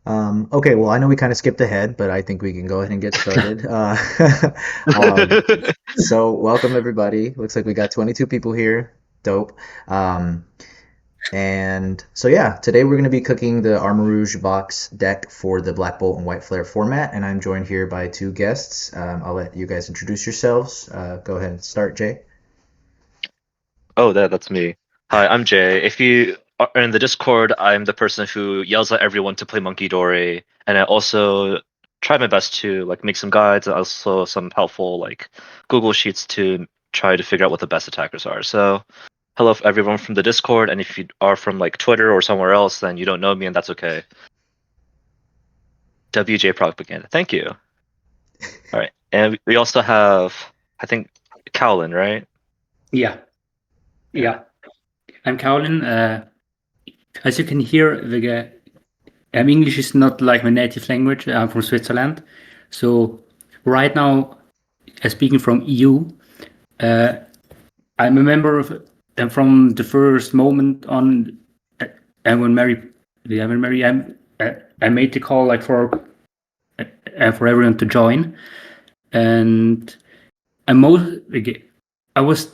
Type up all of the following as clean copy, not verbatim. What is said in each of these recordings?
Okay, well, I know we kind of skipped ahead, but I think we can go ahead and get started. Um, so welcome everybody. Looks like we got 22 people here. Dope. Um, and so yeah, today we're going to be cooking the Armarouge Box deck for the Black Bolt and White Flare format, and I'm joined here by two guests. I'll let you guys introduce yourselves. Go ahead and start, Jay. Oh, that's me. Hi, I'm Jay. If you are in the Discord, I'm the person who yells at everyone to play Monkey Dory, and I also try my best to like make some guides and also some helpful like Google Sheets to try to figure out what the best attackers are. So, hello everyone from the Discord, and if you are from like Twitter or somewhere else, then you don't know me, and that's okay. WJ Propaganda. Thank you. All right, and we also have, I think, Kaolin, right? Yeah, Yeah. yeah. I'm Kaolin. As you can hear, English is not like my native language. I'm from Switzerland. So right now, speaking from EU, I'm a member of, and from the first moment on, and I made the call like for everyone to join, and I'm most, I was,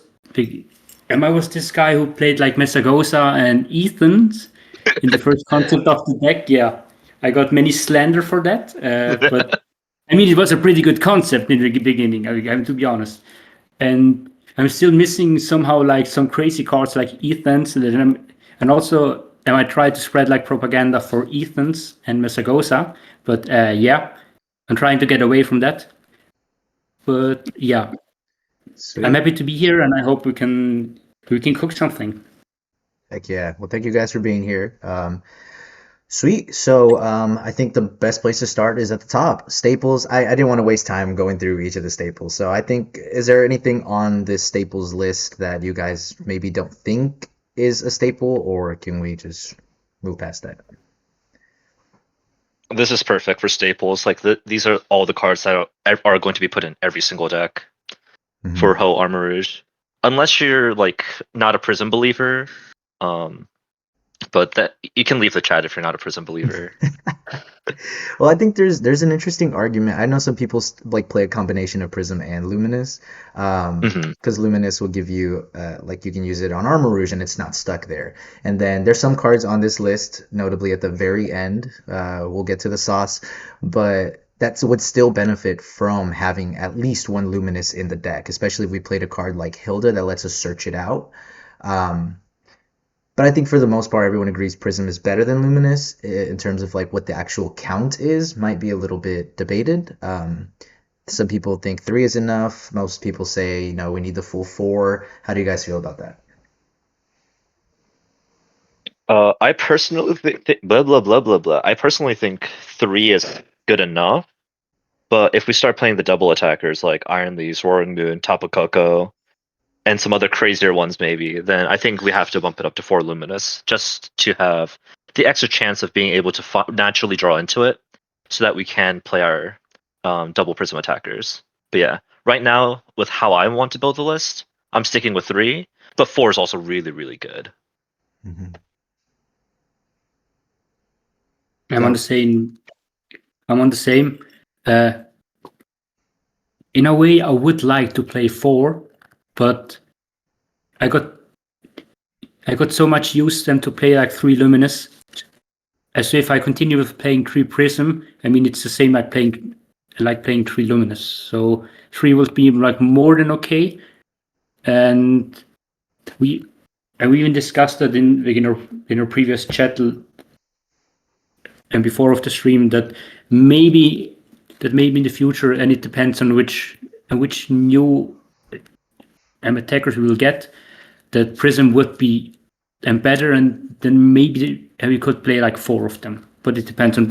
I was this guy who played like Mesagosa and Ethans in the first concept of the deck. Yeah, I got many slander for that, but I mean it was a pretty good concept in the beginning. I have to be honest, and I'm still missing somehow like some crazy cards like Ethans, and also and I tried to spread like propaganda for Ethans and Mesagosa, but yeah, I'm trying to get away from that. But yeah, I'm Sweet. happy to be here, and I hope we can cook something. Heck yeah. Well, thank you guys for being here. Sweet. So I think the best place to start is at the top. Staples. I didn't want to waste time going through each of the staples. So I think, is there anything on this staples list that you guys maybe don't think is a staple, or can we just move past that? This is perfect for staples. Like these are all the cards that are going to be put in every single deck Mhm. for Ho Armarouge, unless you're like not a Prism believer. Um, but that you can leave the chat if you're not a Prism believer. Well, I think there's an interesting argument. I know some people like play a combination of Prism and Luminous, Hmm. because Luminous will give you like you can use it on Armor Rouge and it's not stuck there. And then there's some cards on this list, notably at the very end. We'll get to the sauce, but that's would still benefit from having at least one Luminous in the deck, especially if we played a card like Hilda that lets us search it out. Um, but I think for the most part, everyone agrees Prism is better than Luminous in terms of like what the actual count is. Might be a little bit debated. Some people think three is enough. Most people say, we need the full four. How do you guys feel about that? I personally blah blah blah blah blah. I personally think 3 is good enough. But if we start playing the double attackers like Iron Leaves, Roaring Moon, Tapu Koko, and some other crazier ones maybe, then I think we have to bump it up to 4 Luminous just to have the extra chance of being able to naturally draw into it, so that we can play our double prism attackers. But yeah, right now with how I want to build the list, I'm sticking with 3, but 4 is also really really good. Mm-hmm. I'm on the same. I'm on the same. Uh, in a way, I would like to play 4, but I got so much use then to play like 3 Luminous. So if I continue with playing 3 Prism, I mean it's the same like playing 3 Luminous. So 3 will be like more than okay. And we even discussed that in our previous chat and before of the stream that maybe in the future, and it depends on which new attackers we will get, that Prism would be better, and then maybe we could play like 4 of them. But it depends on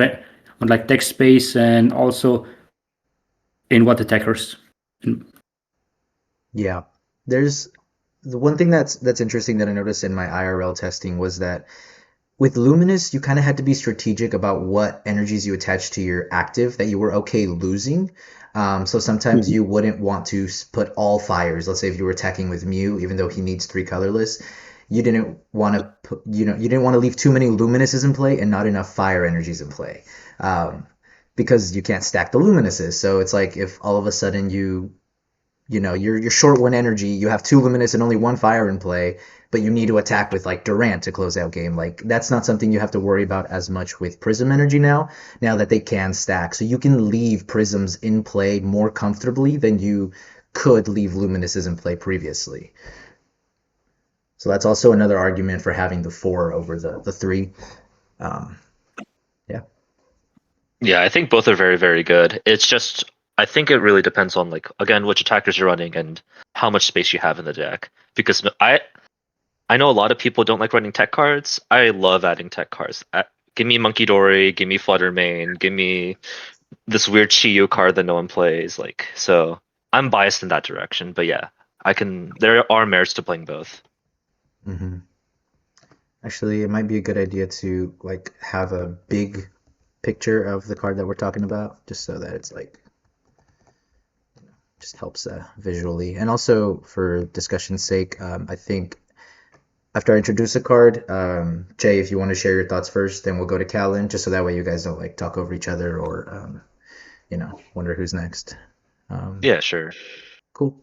like deck space and also in what attackers. Yeah, there's the one thing that's interesting that I noticed in my IRL testing was that with Luminous, you kind of had to be strategic about what energies you attach to your active that you were okay losing. So sometimes you wouldn't want to put all fires. Let's say if you were attacking with Mew, even though he needs three colorless, you didn't want to put, you didn't want to leave too many luminuses in play and not enough fire energies in play, because you can't stack the luminuses. So it's like if all of a sudden you're short one energy, you have two luminous and only one fire in play, but you need to attack with like Durant to close out game. Like that's not something you have to worry about as much with Prism energy now that they can stack. So you can leave Prisms in play more comfortably than you could leave luminuses in play previously. So that's also another argument for having the 4 over the 3. Yeah. Yeah, I think both are very, very good. It's just I think it really depends on like again which attackers you're running and how much space you have in the deck. Because I know a lot of people don't like running tech cards. I love adding tech cards. Give me Monkey Dory, give me Fluttermane, give me this weird Chiyu card that no one plays. Like so, I'm biased in that direction. But yeah, I can. There are merits to playing both. hmm Actually, it might be a good idea to like have a big picture of the card that we're talking about, just so that it's like just helps visually. And also for discussion's sake, I think after I introduce a card, Jay, if you want to share your thoughts first, then we'll go to Kaolin, just so that way you guys don't like talk over each other or wonder who's next. Yeah, sure. Cool.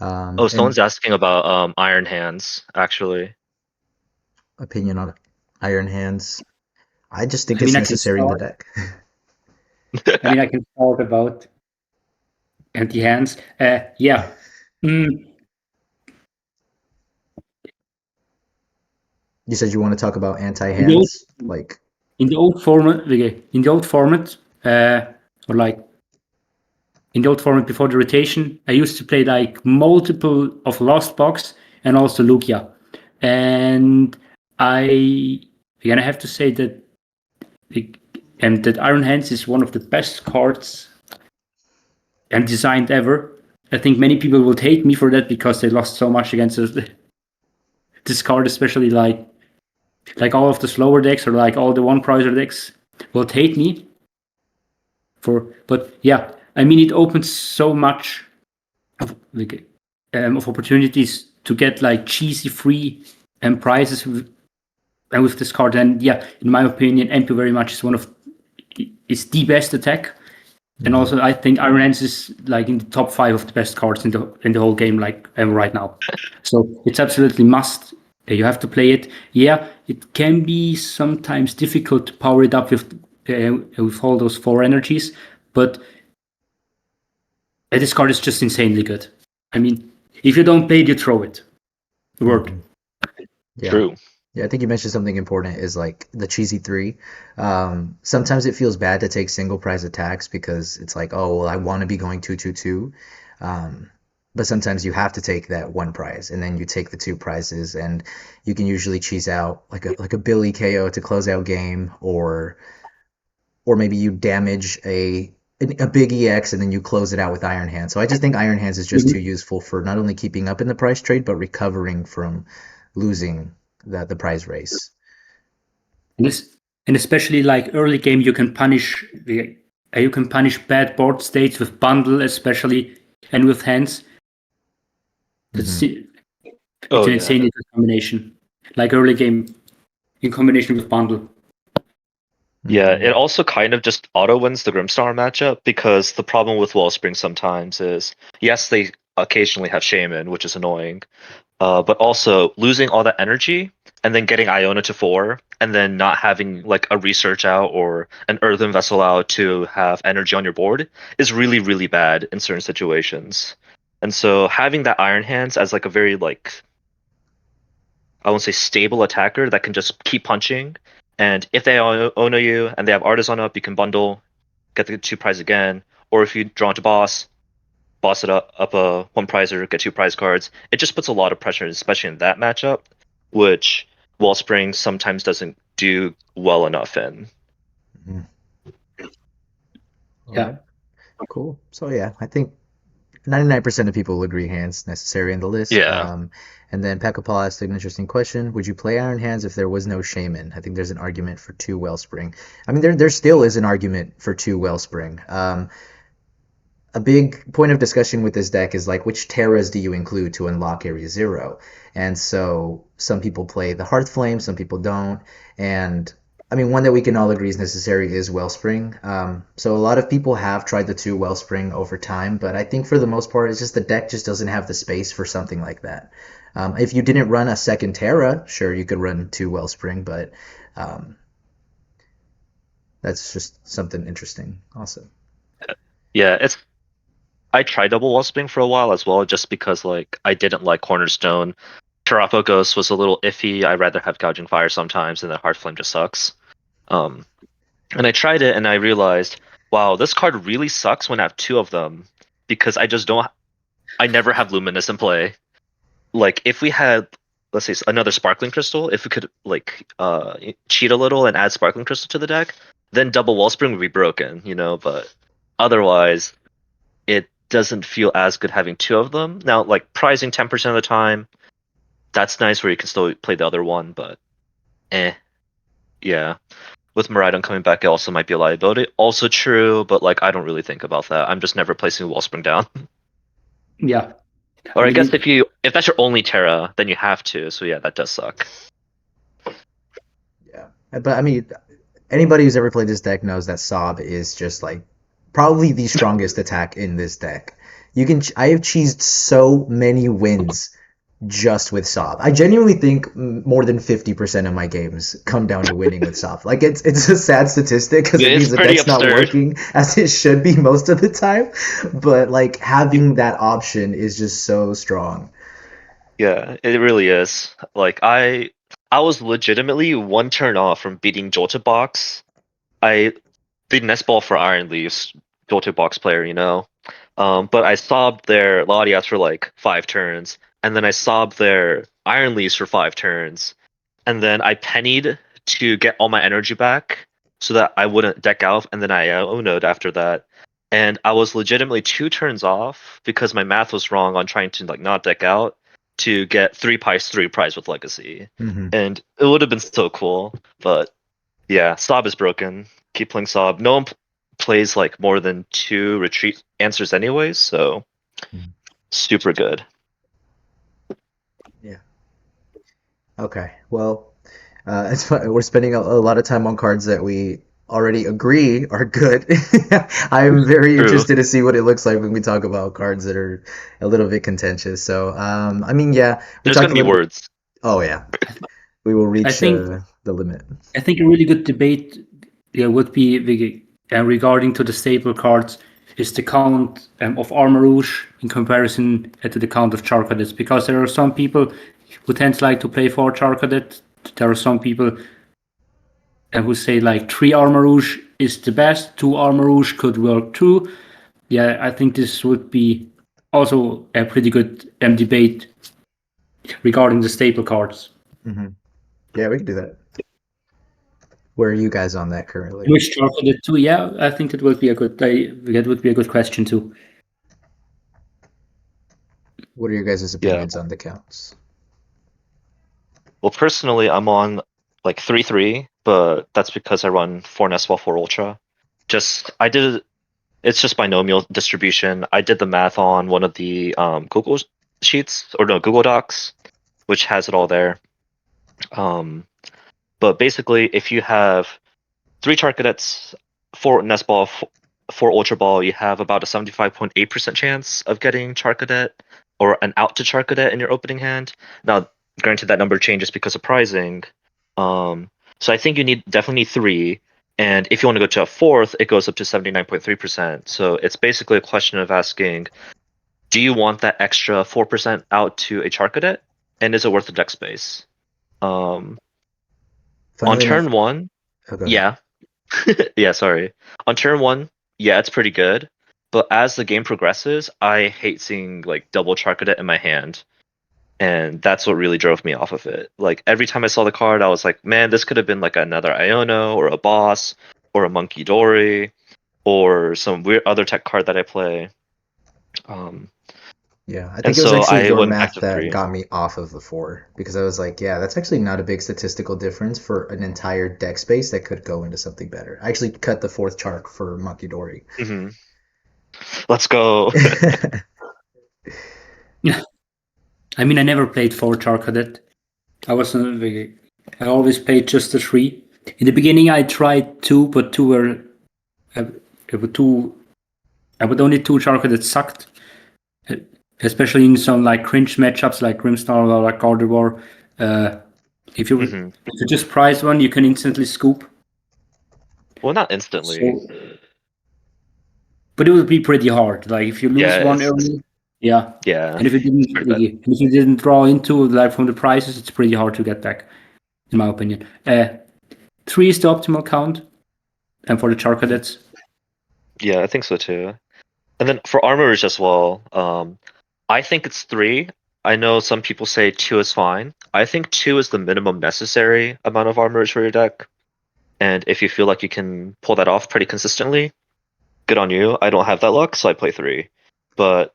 Oh, And someone's asking about Iron Hands actually. opinion on Iron Hands. I just think I it's mean, I can necessary in the start. deck. I mean, I can talk about empty hands. Yeah. Mm, You said you want to talk about in the old anti-hands, like in the old format, okay, in the old format, or like in the old format before the rotation, I used to play like multiple of Lost Box and also Lugia, and I again I have to say that that Iron Hands is one of the best cards and designed ever. I think many people will hate me for that because they lost so much against this card, especially like all of the slower decks or like all the one prizer decks will hate me for. But yeah, I mean it opens so much of opportunities to get like cheesy free prizes with this card. And yeah, in my opinion, MP very much is the best attack. And also, I think Iron Hands is like in the top 5 of the best cards in the whole game, like right now. So it's absolutely must. You have to play it. Yeah, it can be sometimes difficult to power it up with all those 4 energies, but this card is just insanely good. I mean, if you don't play it, you throw it. Word. Yeah. True. Yeah, I think you mentioned something important is like the cheesy 3. Sometimes it feels bad to take single prize attacks because it's like, oh, well, I want to be going 2-2-2. But sometimes you have to take that 1 prize and then you take the 2 prizes and you can usually cheese out like a Billy KO to close out game or maybe you damage a big EX and then you close it out with Iron Hands. So I just think Iron Hands is just too useful for not only keeping up in the price trade but recovering from losing the prize race. And especially like early game, you can punish bad board states with bundle, especially and with hands. It's an insanely good combination. Like early game in combination with bundle. Yeah, it also kind of just auto wins the Grimstar matchup because the problem with Wellspring sometimes is yes, they occasionally have Shaman, which is annoying, but also losing all that energy and then getting Iona to 4 and then not having like a research out or an earthen vessel out to have energy on your board is really, really bad in certain situations. And so having that Iron Hands as like a very like I won't say stable attacker that can just keep punching. And if they Ono you and they have Artisan up, you can bundle, get the 2 prize again. Or if you draw into boss it up a 1 prizer, get 2 prize cards. It just puts a lot of pressure, especially in that matchup, which Wellspring sometimes doesn't do well enough in. All right. Cool. So yeah, I think 99% of people will agree hands necessary in the list. Yeah. And then Paul asked an interesting question. Would you play Iron Hands if there was no Shaman? I think there's an argument for 2 Wellspring. I mean, there still is an argument for 2 Wellspring. a big point of discussion with this deck is like which Terras do you include to unlock Area Zero? And so some people play the Hearthflame, some people don't. And I mean, one that we can all agree is necessary is Wellspring. So a lot of people have tried the two Wellspring over time, but I think for the most part, it's just the deck just doesn't have the space for something like that. If you didn't run a second Terra, sure, you could run two Wellspring, but um, that's just something interesting. Also, Yeah, I tried double wallspring for a while as well, just because like I didn't like Cornerstone. Tarapo Ghost was a little iffy. I'd rather have Gouging Fire sometimes, and then Heartflame just sucks. Um, and I tried it, and I realized, wow, this card really sucks when I have two of them, because I just don't. I never have Luminous in play. Like if we had, let's say, another Sparkling Crystal, if we could like cheat a little and add Sparkling Crystal to the deck, then double Wellspring would be broken, you know. But otherwise, it doesn't feel as good having two of them. Now, like prizing 10% of the time, that's nice where you can still play the other one, but yeah. With Miraidon coming back, it also might be a liability. Also true, but like I don't really think about that. I'm just never placing Wellspring down. Yeah. Or I guess mean, if that's your only Terra, then you have to. So yeah, that does suck. yeah. But I mean, anybody who's ever played this deck knows that Sob is just like probably the strongest attack in this deck. I have cheesed so many wins just with Sob. I genuinely think more than 50% of my games come down to winning with Sob. Like it's a sad statistic because it means It's the pretty deck's not absurd. working as it should be most of the time. But like having that option is just so strong. Yeah, it really is. Like I was legitimately one turn off from beating Jolted Box. I the Nest Ball for Iron Leaves, Jolted Box player, you know. But I sobbed their Latias for like 5 turns, and then I sobbed their Iron Leaves for 5 turns, and then I pennied to get all my energy back so that I wouldn't deck out, and then I Uno'd after that. And I was legitimately 2 turns off because my math was wrong on trying to like not deck out to get 3 prize with Legacy. Hmm. And it would have been so cool, but yeah, Sob is broken. Keep playing Sob. No one plays like more than 2 retreat answers anyways, so Mhm. super good. Yeah. Okay. Well, it's fun. We're spending a lot of time on cards that we already agree are good. I'm very True. interested to see what it looks like when we talk about cards that are a little bit contentious. So, I mean, yeah, we There's talked a gonna be little bit. words. Oh, yeah, we will I reach think the limit. I think a really good debate would be regarding to the staple cards is the count of Armarouge in comparison to the count of Charcadet, because there are some people who tend to like to play 4 Charcadet. There are some people who say like 3 Armarouge is the best, 2 Armarouge could work too. Yeah, I think this would be also a pretty good debate regarding the staple cards. Hmm. Yeah, we can do that. Where are you guys on that currently? Which Charcadet too? Yeah, I think that would be a good. That would be a good question too. What are your guys' Yeah. opinions on the counts? Well, personally, I'm on like 3-3, but that's because I run 4 Nestball 4 Ultra. It's just binomial distribution. I did the math on one of the Google Sheets, or no, Google Docs, which has it all there. But basically, if you have 3 Char Cadets, 4 Nest Ball, 4 Ultra Ball, you have about a 75.8% chance of getting Char Cadet or an out to Char Cadet in your opening hand. Now, granted, that number changes because of prizing. So I think you definitely need 3. And if you want to go to a 4th, it goes up to 79.3%. So it's basically a question of asking, do you want that extra 4% out to a Char Cadet? And is it worth the deck space? On Funnily enough, turn 1, oh, go ahead. yeah. Yeah, sorry. On turn 1, yeah, it's pretty good. But as the game progresses, I hate seeing like double Charcadet in my hand. And that's what really drove me off of it. Like every time I saw the card, I was like, man, this could have been like another Iono or a boss or a Monkey Dory or some weird other tech card that I play. Um, Yeah, I and think it was so actually I your went back math to that 3. got me off of the 4 because I was like, yeah, that's actually not a big statistical difference for an entire deck space that could go into something better. I actually cut the 4th chart for Monkey Dory. Hmm. Let's go. I mean, I never played 4 Char Cadet. I always played just the 3. In the beginning, I tried 2, but 2 were I would only 2 Char Cadet sucked, especially in some like cringe matchups like Grimstar or like Gardevoir. If you Mhm. if you just prize one, you can instantly scoop. Well, not instantly. But it would be pretty hard. Like if you lose Yeah, one it's early, yeah. yeah. And if Pretty bad. you didn't draw into like from the prizes, it's pretty hard to get back, in my opinion. 3 is the optimal count, and for the Char Cadets. Yeah, I think so too. And then for Armarouge as well, I think it's 3. I know some people say 2 is fine. I think 2 is the minimum necessary amount of Armarouge for your deck. And if you feel like you can pull that off pretty consistently, good on you. I don't have that luck, so I play 3. But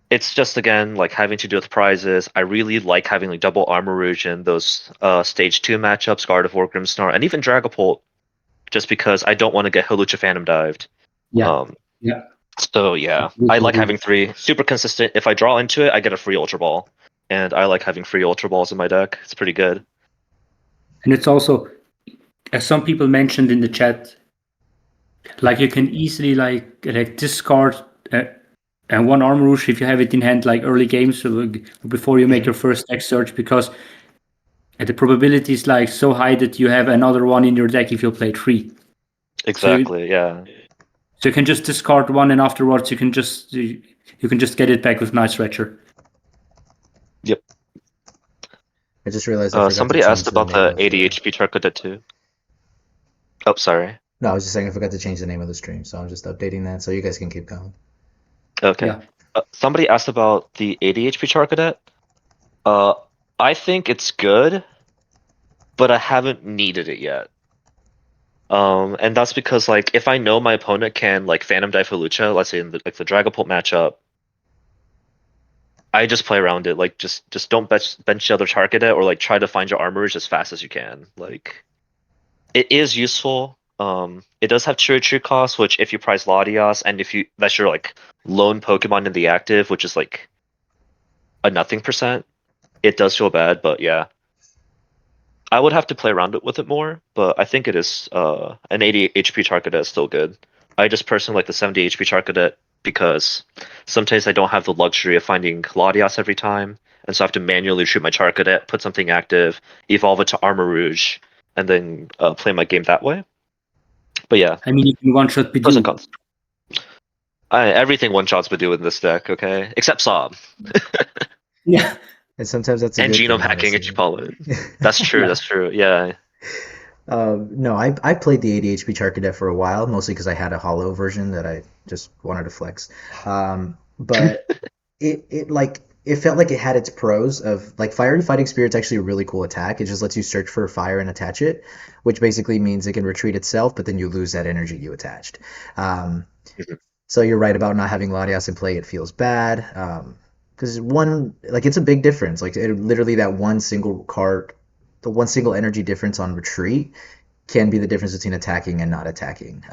it's just again like having to do with prizes. I really like having like double Armarouge in those stage 2 matchups, Gardevoir, Grimmsnarl, and even Dragapult, just because I don't want to get Hawlucha Phantom dived. Yeah, Um, yeah. So yeah, I like having 3. Super consistent. If I draw into it, I get a free Ultra Ball, and I like having free Ultra Balls in my deck. It's pretty good. And it's also, as some people mentioned in the chat, like you can easily like discard and one Armarouge if you have it in hand like early game, so before you make your first deck search, because the probability is like so high that you have another one in your deck if you play 3. Exactly. Yeah. So you can just discard one, and afterwards you can just get it back with Night Stretcher. Yep. I just realized I forgot Somebody to change asked the about name the of 80 the. HP Charcadet too. Oh, sorry. No, I was just saying I forgot to change the name of the stream, so I'm just updating that so you guys can keep going. Okay. Yeah. Somebody asked about the 80 HP Charcadet. I think it's good, but I haven't needed it yet. And that's because like if I know my opponent can like Phantom Dive Hawlucha, let's say in the Dragapult matchup, I just play around it. Like just don't bench the other Charcadet or like try to find your Armarouge as fast as you can. Like it is useful. It does have true cost, which if you prize Latias and if you that's your like lone Pokemon in the active, which is like a nothing percent, it does feel bad, but yeah. I would have to play around it with it more, but I think it is an 80 HP Charcadet is still good. I just personally like the 70 HP Charcadet because sometimes I don't have the luxury of finding Latias every time, and so I have to manually shoot my Charcadet, put something active, evolve it to Armarouge, and then play my game that way. But yeah, I mean, you can one shot pros and Bidoof. cons. Everything one shots Bidoof in this deck, okay? Except Sob. Yeah. And sometimes that's a And good genome thing, hacking, honestly. as you call it. That's true, Yeah. that's true, yeah. No, I played the 80 HP Charcadet for a while, mostly because I had a hollow version that I just wanted to flex. But it felt like it had its pros of like Fiery Fighting Spirit's actually a really cool attack. It just lets you search for fire and attach it, which basically means it can retreat itself, but then you lose that energy you attached. Um, so you're right about not having Latias in play. It feels bad. Because it's a big difference. Like literally that one single card, the one single energy difference on retreat can be the difference between attacking and not attacking.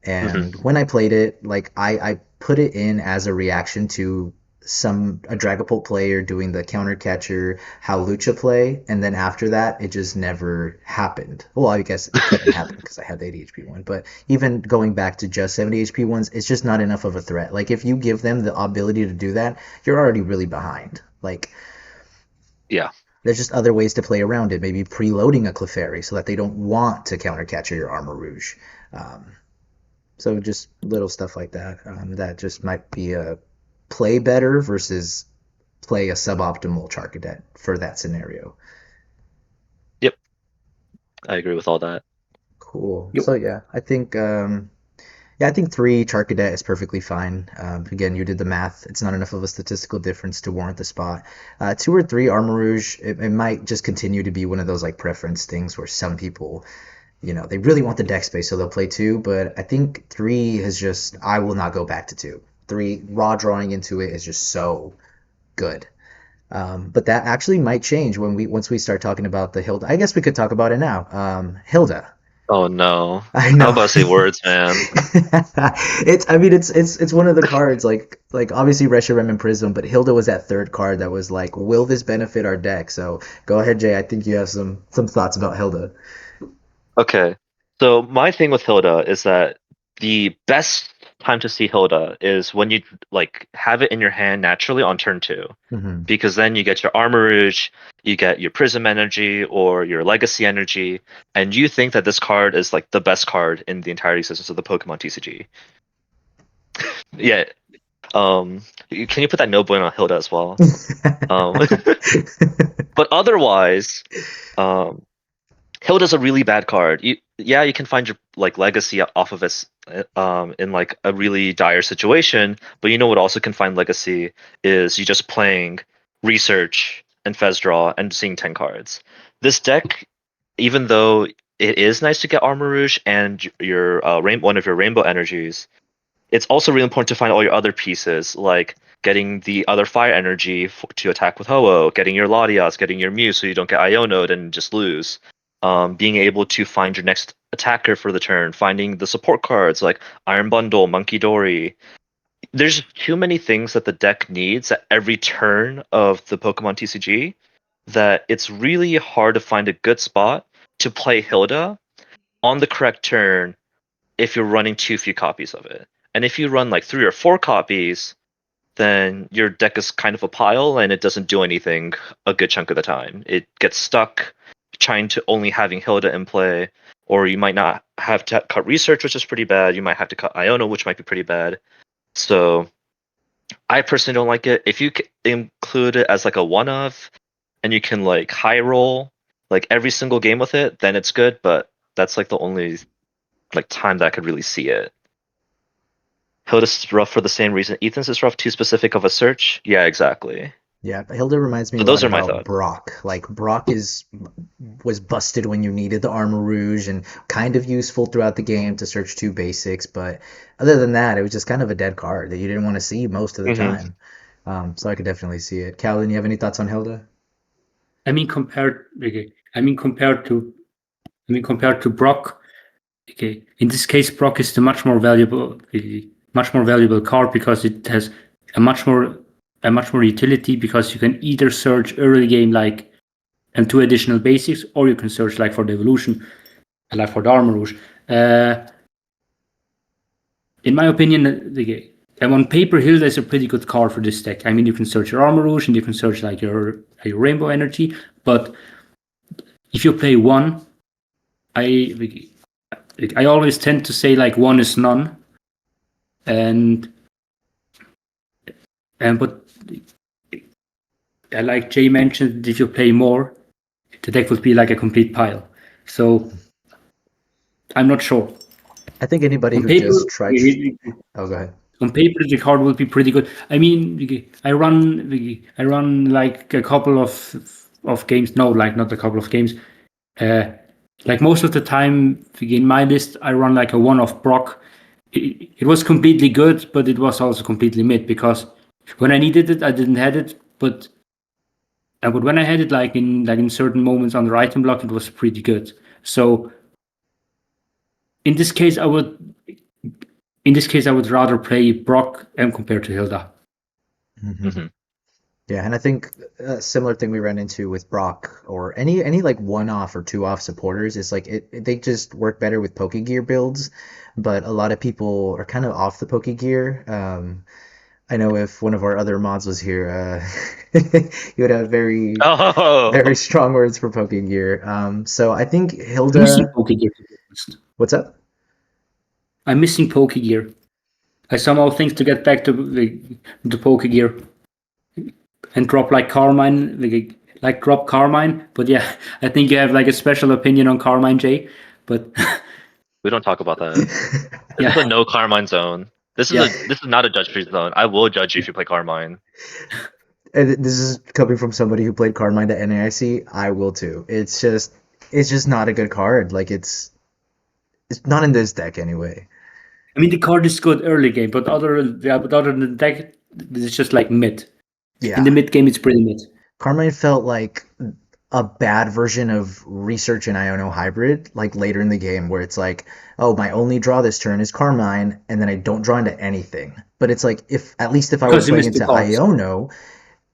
And when I played it, like I put it in as a reaction to a Dragapult player doing the counter catcher Hawlucha play, and then after that, it just never happened. Well, I guess it couldn't happen because I had the 80 HP one, but even going back to just 70 HP ones, it's just not enough of a threat. Like if you give them the ability to do that, you're already really behind. Like Yeah. there's just other ways to play around it. Maybe preloading a Clefairy so that they don't want to counter catcher your Armarouge. So just little stuff like that that just might be a play better versus play a suboptimal Charcadet for that scenario. Yep. I agree with all that. Cool. Yep. So I think 3 Charcadet is perfectly fine. Again, you did the math. It's not enough of a statistical difference to warrant the spot. 2 or 3 Armarouge, it might just continue to be one of those like preference things where some people, they really want the deck space, so they'll play 2. But I think 3 is just, I will not go back to 2. 3 raw drawing into it is just so good. But that actually might change once we start talking about the Hilda. I guess we could talk about it now. Hilda. Oh no. I How know. about I say words, man? It's one of the cards like obviously Reshiram and Prism, but Hilda was that third card that was like, will this benefit our deck? So go ahead, Jay. I think you have some thoughts about Hilda. Okay. So my thing with Hilda is that the best time to see Hilda is when you like have it in your hand naturally on turn 2. Hmm. Because then you get your Armarouge, you get your Prism energy or your Legacy energy, and you think that this card is like the best card in the entire existence of the Pokemon TCG. Yeah. Can you put that no point on Hilda as well? But otherwise, um, Hilda's a really bad card. You can find your like legacy off of it, in like a really dire situation. But you know what also can find legacy is you just playing research and Fez draw and seeing 10 cards. This deck, even though it is nice to get Armor Rouge and your one of your rainbow energies, it's also really important to find all your other pieces, like getting the other fire energy to attack with Ho-Oh, getting your Latias, getting your Mew so you don't get Ionoed and just lose. Being able to find your next attacker for the turn, finding the support cards like Iron Bundle, Monkey Dory. There's too many things that the deck needs at every turn of the Pokemon TCG that it's really hard to find a good spot to play Hilda on the correct turn if you're running too few copies of it. And if you run like 3 or 4 copies, then your deck is kind of a pile and it doesn't do anything a good chunk of the time. It gets stuck trying to only having Hilda in play, or you might not have to cut research, which is pretty bad. You might have to cut Iono, which might be pretty bad. So I personally don't like it. If you include it as like a one-off and you can like high roll like every single game with it, then it's good. But that's like the only like time that I could really see it. Hilda's rough for the same reason. Ethan's is rough, too specific of a search. Yeah, exactly. Yeah, Hilda reminds me So a lot those are my about thoughts. Brock. Like Brock was busted when you needed the Armor Rouge and kind of useful throughout the game to search 2 basics, but other than that, it was just kind of a dead card that you didn't want to see most of the Hmm. time. So I could definitely see it. Kaolin, you have any thoughts on Hilda? I mean, compared to Brock, okay, in this case, Brock is the much more valuable card because it has a much more utility because you can either search early game like and 2 additional basics, or you can search like for the evolution, like for the Armor Rouge. In my opinion, and on paper, Hilda is a pretty good card for this deck. I mean, you can search your Armor Rouge and you can search like your Rainbow Energy, but if you play one, I always tend to say like one is none, and but like Jay mentioned, if you play more, the deck would be like a complete pile. So I'm not sure. I think anybody On who paper, just tried. Oh, go ahead. the card will be pretty good. I mean, I run like a couple of games. No, like not a couple of games. Like most of the time in my list, I run like a one-off Brock. It was completely good, but it was also completely mid because when I needed it, I didn't have it. But when I had it, like in certain moments on the item block, it was pretty good. So in this case, I would rather play Brock compared to Hilda. Hmm. Yeah, and I think a similar thing we ran into with Brock or any like one-off or two-off supporters is like they just work better with Pokegear builds, but a lot of people are kind of off the Pokegear. I know if one of our other mods was here, he would have very Oh, strong words for Pokegear. So I think I'm missing Hilda, Pokegear. what's up? I'm missing Pokegear. I somehow think to get back to the Pokegear and drop like Carmine, like drop Carmine. But yeah, I think you have like a special opinion on Carmine, Jay. But we don't talk about that. This is yeah, a no Carmine zone. Yeah, This is not a judge-free zone. I will judge you if you play Carmine. and this is coming from somebody who played Carmine at NAIC. I will too. It's just not a good card. Like it's not in this deck anyway. I mean the card is good early game, but other than that, it's just like mid. In the Yeah, mid game, it's pretty mid. Carmine felt like a bad version of Research and Iono Hybrid, like later in the game, where it's like, oh, my only draw this turn is Carmine, and then I don't draw into anything. But it's like, if at least if I were Because you playing missed the into cards. Iono,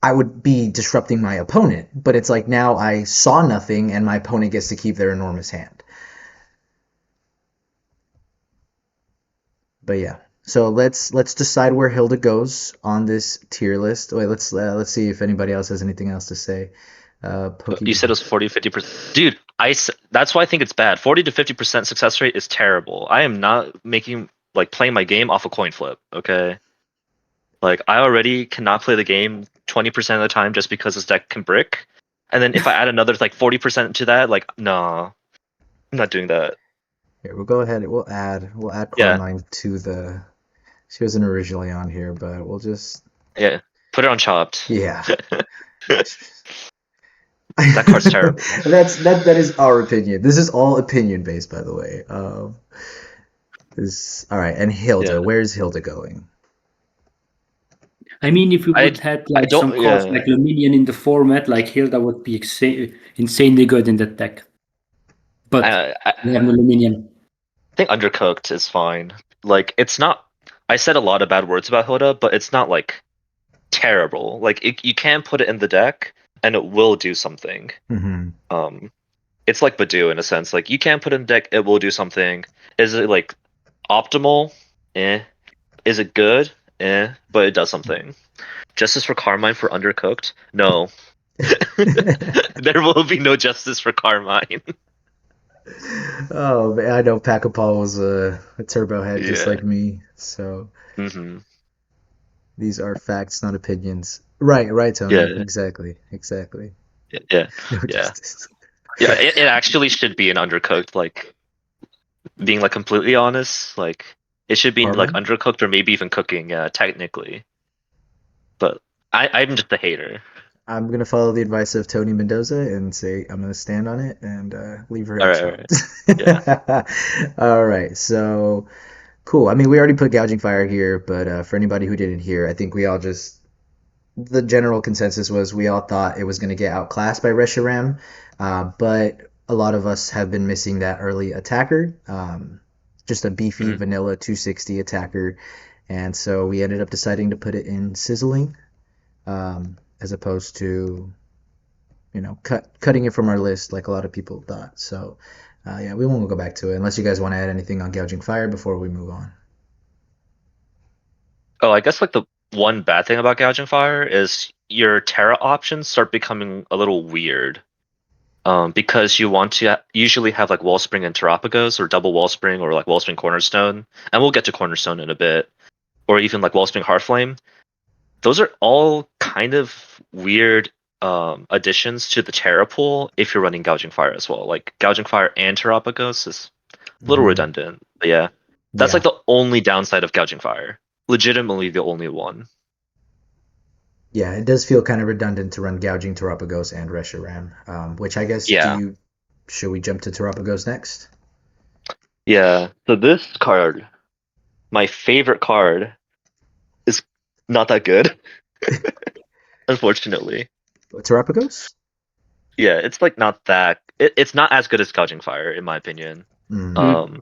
I would be disrupting my opponent. But it's like now I saw nothing, and my opponent gets to keep their enormous hand. But yeah. So let's decide where Hilda goes on this tier list. Wait, let's see if anybody else has anything else to say. You said it was 40-50%. Dude, that's why I think it's bad. 40 to 50% success rate is terrible. I am not playing my game off a coin flip, okay? Like, I already cannot play the game 20% of the time just because this deck can brick. And then if I add another 40% to that, no, I'm not doing that. Here, we'll go ahead. We'll add Yeah, Carmine to the. She wasn't originally on here, but we'll just. yeah. Put it on chopped. Yeah. That card's terrible. That is our opinion. This is all opinion based, by the way. All right. And Hilda, Yeah. where's Hilda going? I mean, if we I would had I like some don't cards yeah. like Luminion in the format, like Hilda would be insanely good in that deck. But I we have no Luminion. think Undercooked is fine. Like, it's not. I said a lot of bad words about Hilda, but it's not terrible. Like, you can put it in the deck and it will do something. Mm-hmm. It's like Badoo in a sense. Like, you can put it in the deck, it will do something. Is it optimal? Eh. Is it good? Eh. But it does something. Justice for Carmine for Undercooked? No. There will be no justice for Carmine. Oh man, I know Packapal was a turbo head just Yeah. like me. So Mm-hmm. these are facts, not opinions. Right, Tony. Yeah. Exactly. Yeah. No Yeah. justice. Yeah. It actually should be an Undercooked. Being completely honest, it should be Carmine? Undercooked or maybe even cooking. Technically. But I'm just a hater. I'm gonna follow the advice of Tony Mendoza and say I'm gonna stand on it and leave her All at right. All right. Yeah. chopped. All right, so cool. I mean, we already put Gouging Fire here, but for anybody who didn't hear, I think the general consensus was we all thought it was gonna get outclassed by Reshiram, but a lot of us have been missing that early attacker, just a beefy Mhm. vanilla 260 attacker, and so we ended up deciding to put it in Sizzling. As opposed to cutting it from our list like a lot of people thought. So yeah, we won't go back to it unless you guys want to add anything on Gouging Fire before we move on. Oh, I guess the one bad thing about Gouging Fire is your Terra options start becoming a little weird. Because you want to usually have Wellspring and Terapagos or double Wellspring or Wellspring Cornerstone, and we'll get to Cornerstone in a bit, or even Wellspring Heartflame. Those are all kind of weird additions to the Terra pool if you're running Gouging Fire as well. Like Gouging Fire and Terapagos is a little redundant. But yeah, that's Yeah. the only downside of Gouging Fire. Legitimately the only one. Yeah, it does feel kind of redundant to run Gouging, Terapagos, and Reshiram, which I guess Yeah. should we jump to Terapagos next? Yeah. So this card, my favorite card, is not that good. Unfortunately. Terapagos? Yeah, it's not that it's not as good as Gouging Fire, in my opinion. Mm.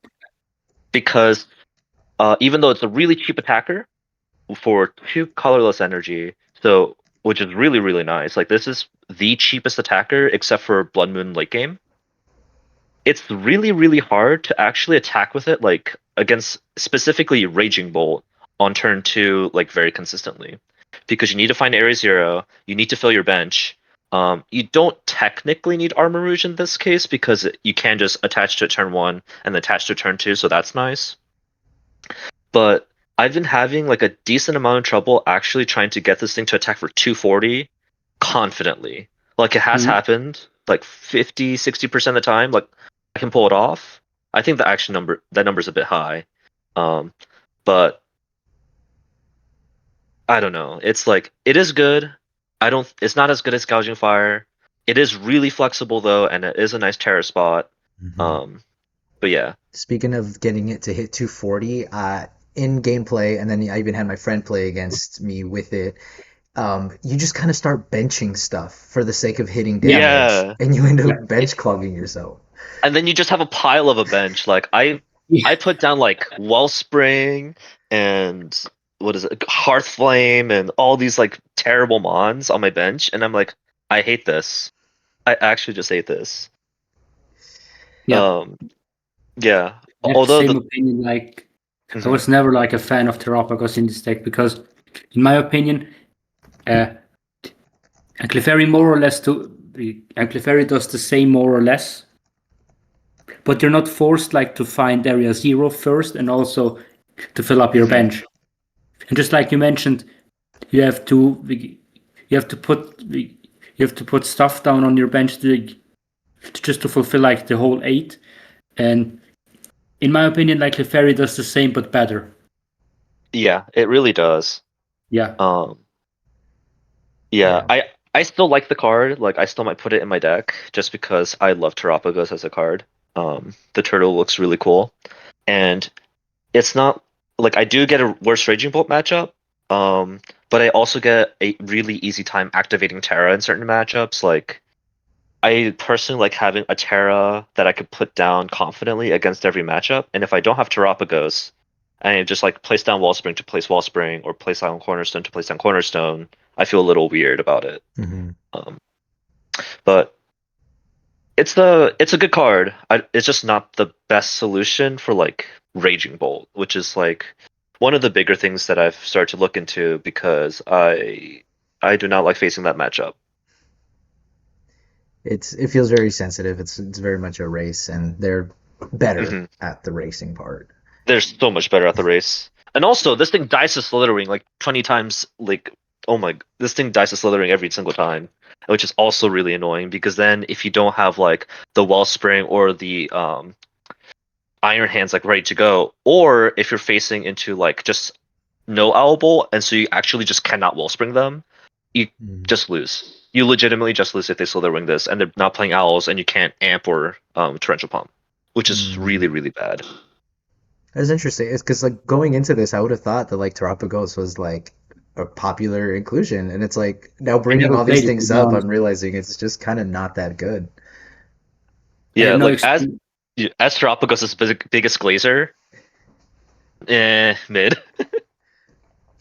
Because even though it's a really cheap attacker for 2 colorless energy, so which is really, really nice. This is the cheapest attacker except for Blood Moon late game. It's really, really hard to actually attack with it, against specifically Raging Bolt on turn 2, very consistently. Because you need to find Area 0, you need to fill your bench. You don't technically need Armarouge in this case because you can just attach to it turn 1 and then attach to it turn 2, so that's nice. But I've been having a decent amount of trouble actually trying to get this thing to attack for 240 confidently. It has happened 50, 60% of the time. I can pull it off. I think that number's a bit high. But I don't know. It's it is good. It's not as good as Gouging Fire. It is really flexible though, and it is a nice terror spot. Mm-hmm. But yeah. Speaking of getting it to hit 240, in gameplay, and then I even had my friend play against me with it. you just kind of start benching stuff for the sake of hitting Yeah. damage, Yeah. and you end Yeah. up bench clogging yourself. And then you just have a pile of a bench. Like I put down like Wellspring and what is it, Hearthflame and all these like terrible mons on my bench, and I'm like, I hate this. I actually just hate this. Yeah. Yeah. I have the Although same opinion. Like, I Mhm. was never like a fan of Terapagos in this deck because, in my opinion, Clefairy more or less Clefairy does the same more or less, but you're not forced like to find area 0 first and also to fill up your Mhm. bench. And just like you mentioned, you have to put stuff down on your bench just to fulfill like the whole 8. And in my opinion, like Clefairy does the same but better. Yeah, it really does. Yeah. Yeah, Yeah. I still like the card. Like I still might put it in my deck just because I love Terapagos as a card. The turtle looks really cool, and it's not like I do get a worse Raging Bolt matchup. But I also get a really easy time activating Terra in certain matchups. Like I personally like having a Terra that I could put down confidently against every matchup. And if I don't have Terapagos, and I just like place down Wallspring to place Wallspring or place down Cornerstone to place down Cornerstone, I feel a little weird about it. Hmm. Um, but it's a good card. It's just not the best solution for like Raging Bolt, which is like one of the bigger things that I've started to look into because I do not like facing that matchup. It feels very sensitive. It's very much a race, and they're better Hmm. at the racing part. They're so much better at the race. And also, this thing dies to Slithering like 20 times. Like, oh my, this thing dies to Slithering every single time, which is also really annoying because then if you don't have like the Wellspring or the Iron Hands like ready to go, or if you're facing into like just no Owl Bolt, and so you actually just cannot Wellspring them, you Mm. just lose. You legitimately just lose if they Slithering this, and they're not playing Owls, and you can't Amp or Torrential Pump, which is Mm. really, really bad. That's interesting. It's because like going into this, I would have thought that like Terapagos was like a popular inclusion, and it's like now I bringing never all these played it, to things be up, honest. I'm realizing it's just kind of not that good. I Yeah, have no like experience. as Terapagos' biggest glazer, mid.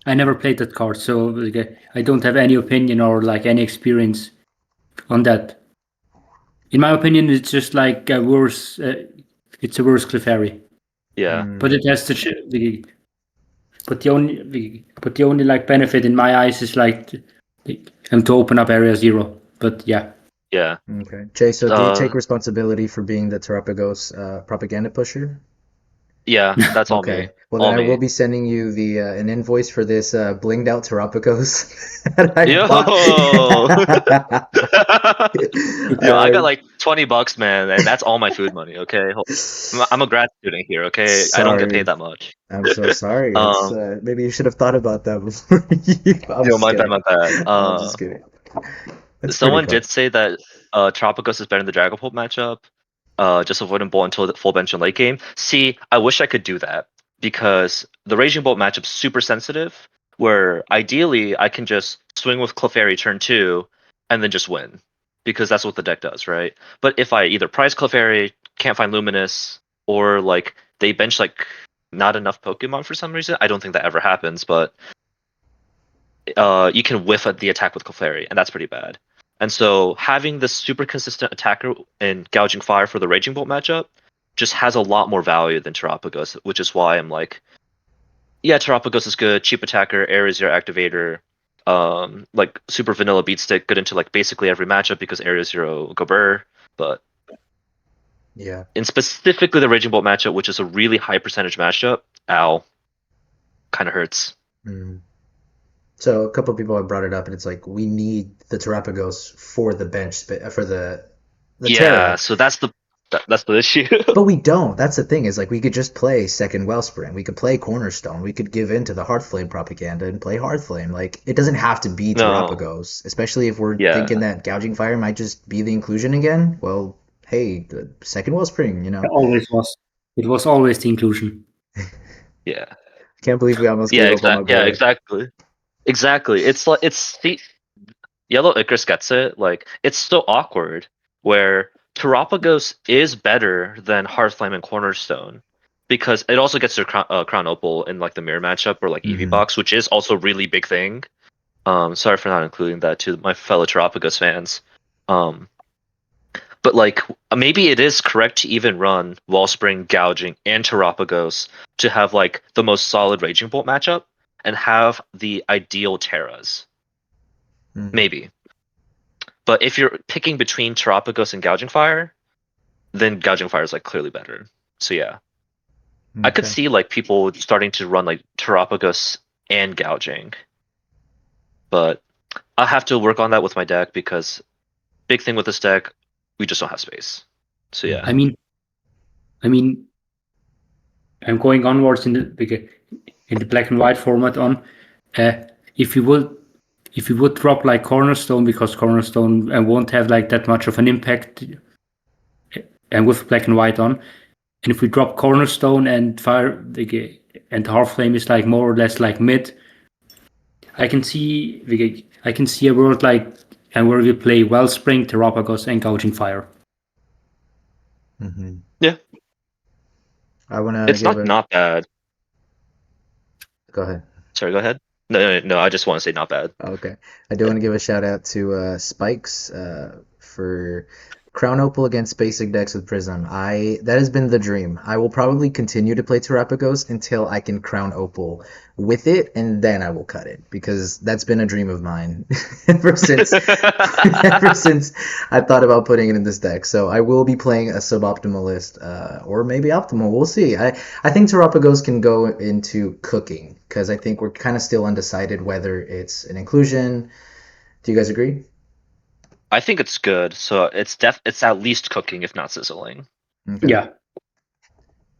I never played that card, so like, I don't have any opinion or like any experience on that. In my opinion, it's just like a worse. It's a worse Clefairy, Yeah, but Mm. it has but the only like benefit in my eyes is like to open up area 0. But yeah, yeah. Okay. Jay, so do you take Uh, responsibility for being the Terapagos propaganda pusher? yeah, that's all Okay. me. Well, then All I will me. be sending you the an invoice for this blinged out Terapagos that I Yo! bought. Yo, I got Uh, like $20, man, and that's all my food money, okay? I'm a grad student here, okay? I don't get paid sorry. that much. I'm so sorry. It's Um, maybe you should have thought about that before you. I'm yo, just my bad, kidding. my bad. I'm just kidding. That's pretty Someone cool. did say that Tropicus is better in the Dragapult matchup. Just avoiding Bolt until the full bench in late game. See, I wish I could do that because the Raging Bolt matchup's super sensitive. Where ideally I can just swing with Clefairy turn 2 and then just win because that's what the deck does, right? But if I either prize Clefairy, can't find Luminous, or like they bench like not enough Pokemon for some reason, I don't think that ever happens. But you can whiff at the attack with Clefairy, and that's pretty bad. And so having this super consistent attacker in Gouging Fire for the Raging Bolt matchup just has a lot more value than Terapagos, which is why I'm like, yeah, Terapagos is good, cheap attacker, Air is your activator, like super vanilla beat stick, good into like basically every matchup because Area Zero go burr. But Yeah. in specifically the Raging Bolt matchup, which is a really high percentage matchup, ow, kind of hurts. Mm. So a couple of people have brought it up, and it's like we need the Terapagos for the for the Yeah, Terra, so that's the issue. but we don't. That's the thing is like we could just play second Wellspring. We could play Cornerstone. We could give in to the Hearthflame propaganda and play Hearthflame. Like it doesn't have to be No, Terapagos, especially if we're thinking yeah. that Gouging Fire might just be the inclusion again. Well, hey, the second Wellspring, you it know. always was. It was always the inclusion. Yeah. Can't believe we almost Yeah, gave up on my Yeah, boy. exactly. Exactly. It's the Yellow Icarus gets it. Like it's so awkward where Terapagos is better than Hearthflame and Cornerstone because it also gets their Crown Opal in like the mirror matchup or like EV Hmm. box, which is also a really big thing. Sorry for not including that to my fellow Terapagos fans. Um, but like maybe it is correct to even run Wallspring, Gouging, and Terapagos to have like the most solid Raging Bolt matchup and have the ideal Terras. Maybe. But if you're picking between Terapagos and Gouging Fire, then Gouging Fire is like clearly better. So yeah, I could Okay. see like people starting to run like Terapagos and Gouging, but I'll have to work on that with my deck because big thing with this deck, we just don't have space. So yeah, I mean, I'm going onwards in the black and white format on. If you would drop like Cornerstone, because Cornerstone won't have like that much of an impact, and with black and white on, and if we drop Cornerstone and Fire and Half-Flame is like more or less like mid, I can see a world like and where we play Wellspring, Terapagos, and Gouging Fire. Hmm. yeah, I want to it's give a. not bad. Go ahead. Sorry, go ahead. No. I just want to say not bad. Okay. I do want to give a shout out to Spikes for Crown Opal against basic decks with Prism. That has been the dream. I will probably continue to play Terapagos until I can Crown Opal with it, and then I will cut it because that's been a dream of mine ever since ever since I thought about putting it in this deck. So I will be playing a suboptimal list, or maybe optimal. We'll see. I think Terapagos can go into cooking because I think we're kind of still undecided whether it's an inclusion. Do you guys agree? I think it's good. So it's at least cooking, if not sizzling. Okay. Yeah,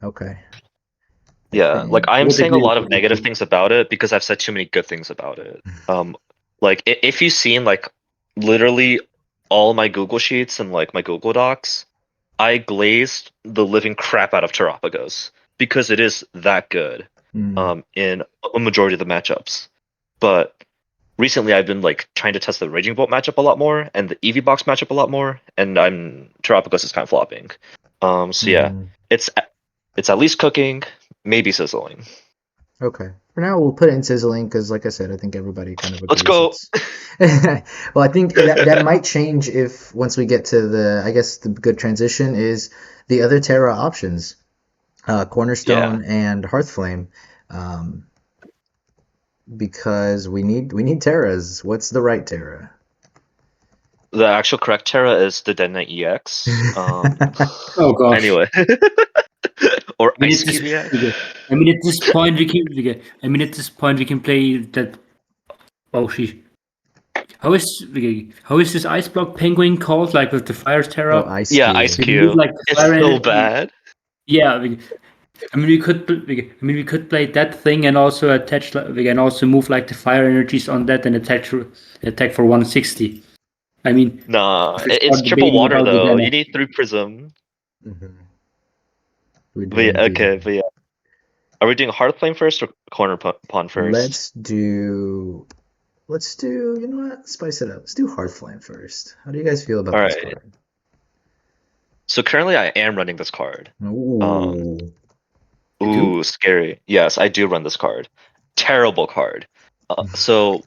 Okay. I Yeah, like think. I'm would saying a agree lot with of negative you. things about it because I've said too many good things about it. Like if you've seen like literally all my Google Sheets and like my Google Docs, I glazed the living crap out of Terapagos because it is that good Mm, in a majority of the matchups. But recently I've been like trying to test the Raging Bolt matchup a lot more and the EV Box matchup a lot more, and Terapagos is kind of flopping. So yeah, mhm. it's it's at least cooking, maybe sizzling. Okay. For now, we'll put it in sizzling because, like I said, I think everybody kind of Let's agrees go. it's. Well, I think that might change if once we get to the. I guess the good transition is the other Terra options, Yeah, Cornerstone and Hearthflame, um, because we need Terras. What's the right Terra? the actual correct Terra is the Dead Knight EX. Oh gosh. Anyway, or I mean, Ice at this, Cube EX. I mean, at this point we can. I mean, at this point we can play that. Oh, she. How is this ice block penguin called? Like with the fire Oh, terror? Ice Yeah, Ice We Cube. can use Cube. like the It's fire so energy. bad. Yeah, I mean, we could play that thing and also attach. We can also move like the fire energies on that and attack for 160. I mean, Nah, if we it's start triple debating water about it, though. then You need 3 Prism. Hmm. We But do yeah, okay, indeed. but yeah. Are we doing Hearthflame first or Pawn first? Let's do, you know what? Spice it up. Let's do Hearthflame first. How do you guys feel about All this right. card? So currently I am running this card. Um, Ooh. you do. Scary. Yes, I do run this card. Terrible card. So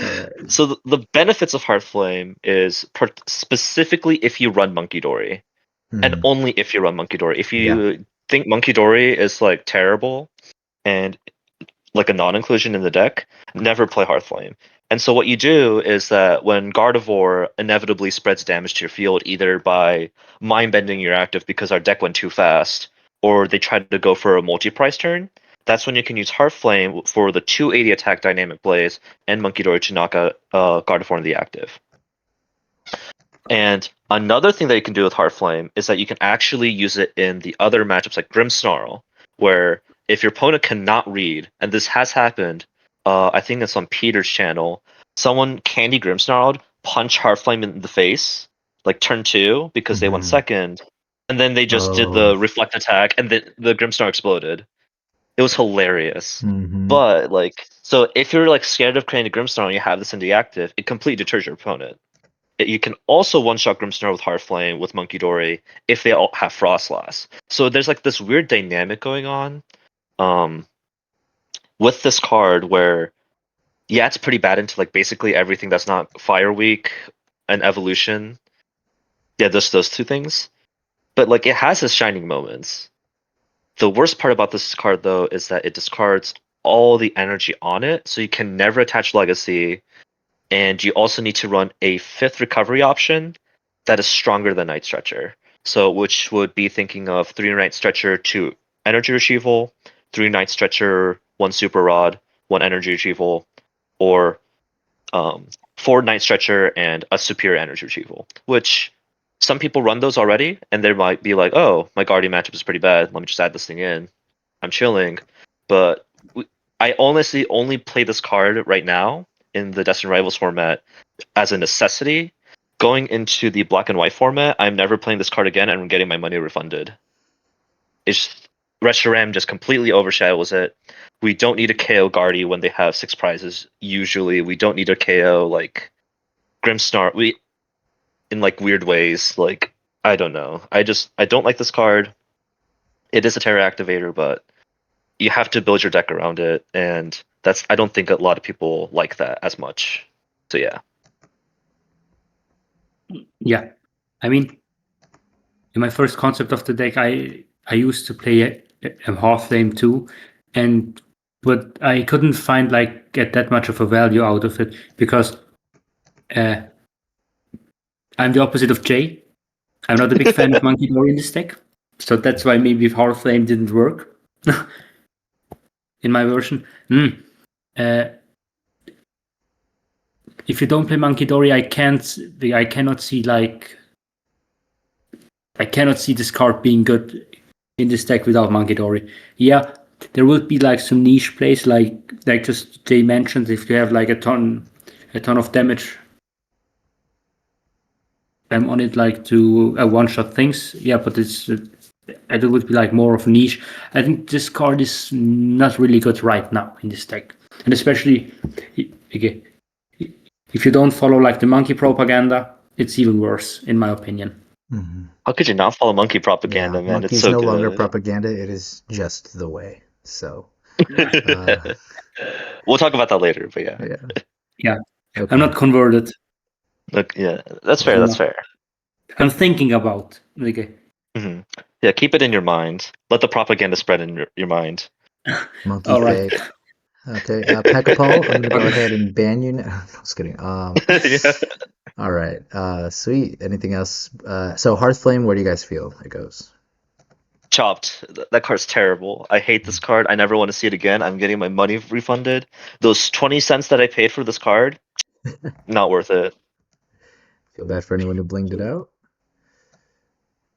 All right. so the benefits of Hearthflame is specifically if you run Monkey Dory, and Hmm. only if you run Monkey Dory. If Yeah. you think Monkey Dory is like terrible and like a non-inclusion in the deck, never play Hearthflame. And so what you do is that when Gardevoir inevitably spreads damage to your field, either by mind bending your active because our deck went too fast, or they tried to go for a multi-price turn, that's when you can use Hearthflame for the 280 attack dynamic blaze and Monkey Dory to knock out Gardevoir in the active. And another thing that you can do with Heartflame is that you can actually use it in the other matchups like Grimmsnarl, where if your opponent cannot read, and this has happened, I think it's on Peter's channel, someone candy Grimmsnarled, punch Heartflame in the face, like turn 2, because they won Hmm. second, and then they just did Oh. the reflect attack, and the Grimmsnarl exploded. It was hilarious. Hmm. But like So if you're like scared of creating a Grimmsnarl and you have this in the active, it completely deters your opponent. You can also one-shot Grimmsnarl with Heartflame, with Monkey Dory, if they all have Frostlass. So there's like this weird dynamic going on with this card where, yeah, it's pretty bad into like basically everything that's not Fire Weak and Evolution. Yeah, just those two things. But like it has its shining moments. The worst part about this card though is that it discards all the energy on it, so you can never attach Legacy, and you also need to run a 5th recovery option that is stronger than Night Stretcher. So which would be thinking of 3 Night Stretcher, 2 energy retrieval, 3 Night Stretcher, 1 Super Rod, 1 energy retrieval, or 4 Night Stretcher and a superior energy retrieval. Which some people run those already, and they might be like, oh, my Guardian matchup is pretty bad. Let me just add this thing in. I'm chilling. But I honestly only play this card right now in the Destiny Rivals format as a necessity. Going into the black and white format, I'm never playing this card again and I'm getting my money refunded. It's Reshiram just completely overshadows it. We don't need a KO Guardy when they have 6 prizes. Usually, we don't need a KO like Grimmsnarl. We in like weird ways. Like I don't know. I don't like this card. It is a Terra activator, but you have to build your deck around it, and I don't think a lot of people like that as much. So yeah. Yeah, I mean, in my first concept of the deck, I used to play a Heartflame too, but I couldn't find get that much of a value out of it because I'm the opposite of Jay. I'm not a big fan of Monkey Dory in this deck, so that's why maybe Heartflame didn't work in my version. If you don't play Monkey Dory, I cannot see this card being good in this deck without Monkey Dory. Yeah, there will be some niche plays like just Jay mentioned. If you have a ton of damage on it, to one-shot things. Yeah, but it would be more of a niche. I think this card is not really good right now in this deck, and especially again, if you don't follow the monkey propaganda, it's even worse in my opinion. Mm-hmm. How could you not follow monkey propaganda, man? Monkey's it's so no good. longer propaganda. It is just the way. So we'll talk about that later, but yeah. Yeah. Okay. I'm not converted. Look, yeah, that's fair. That's fair. I'm thinking about. Mm-hmm. Yeah, keep it in your mind. Let the propaganda spread in your mind. Monkey fake. Okay, Pekapal, I'm gonna go ahead and ban you now. No, just kidding. Yeah. All right. Sweet. Anything else? So Hearthflame, where do you guys feel it goes? Chopped. That card's terrible. I hate this card. I never want to see it again. I'm getting my money refunded. Those 20 cents that I paid for this card, not worth it. Feel bad for anyone who blinged it out.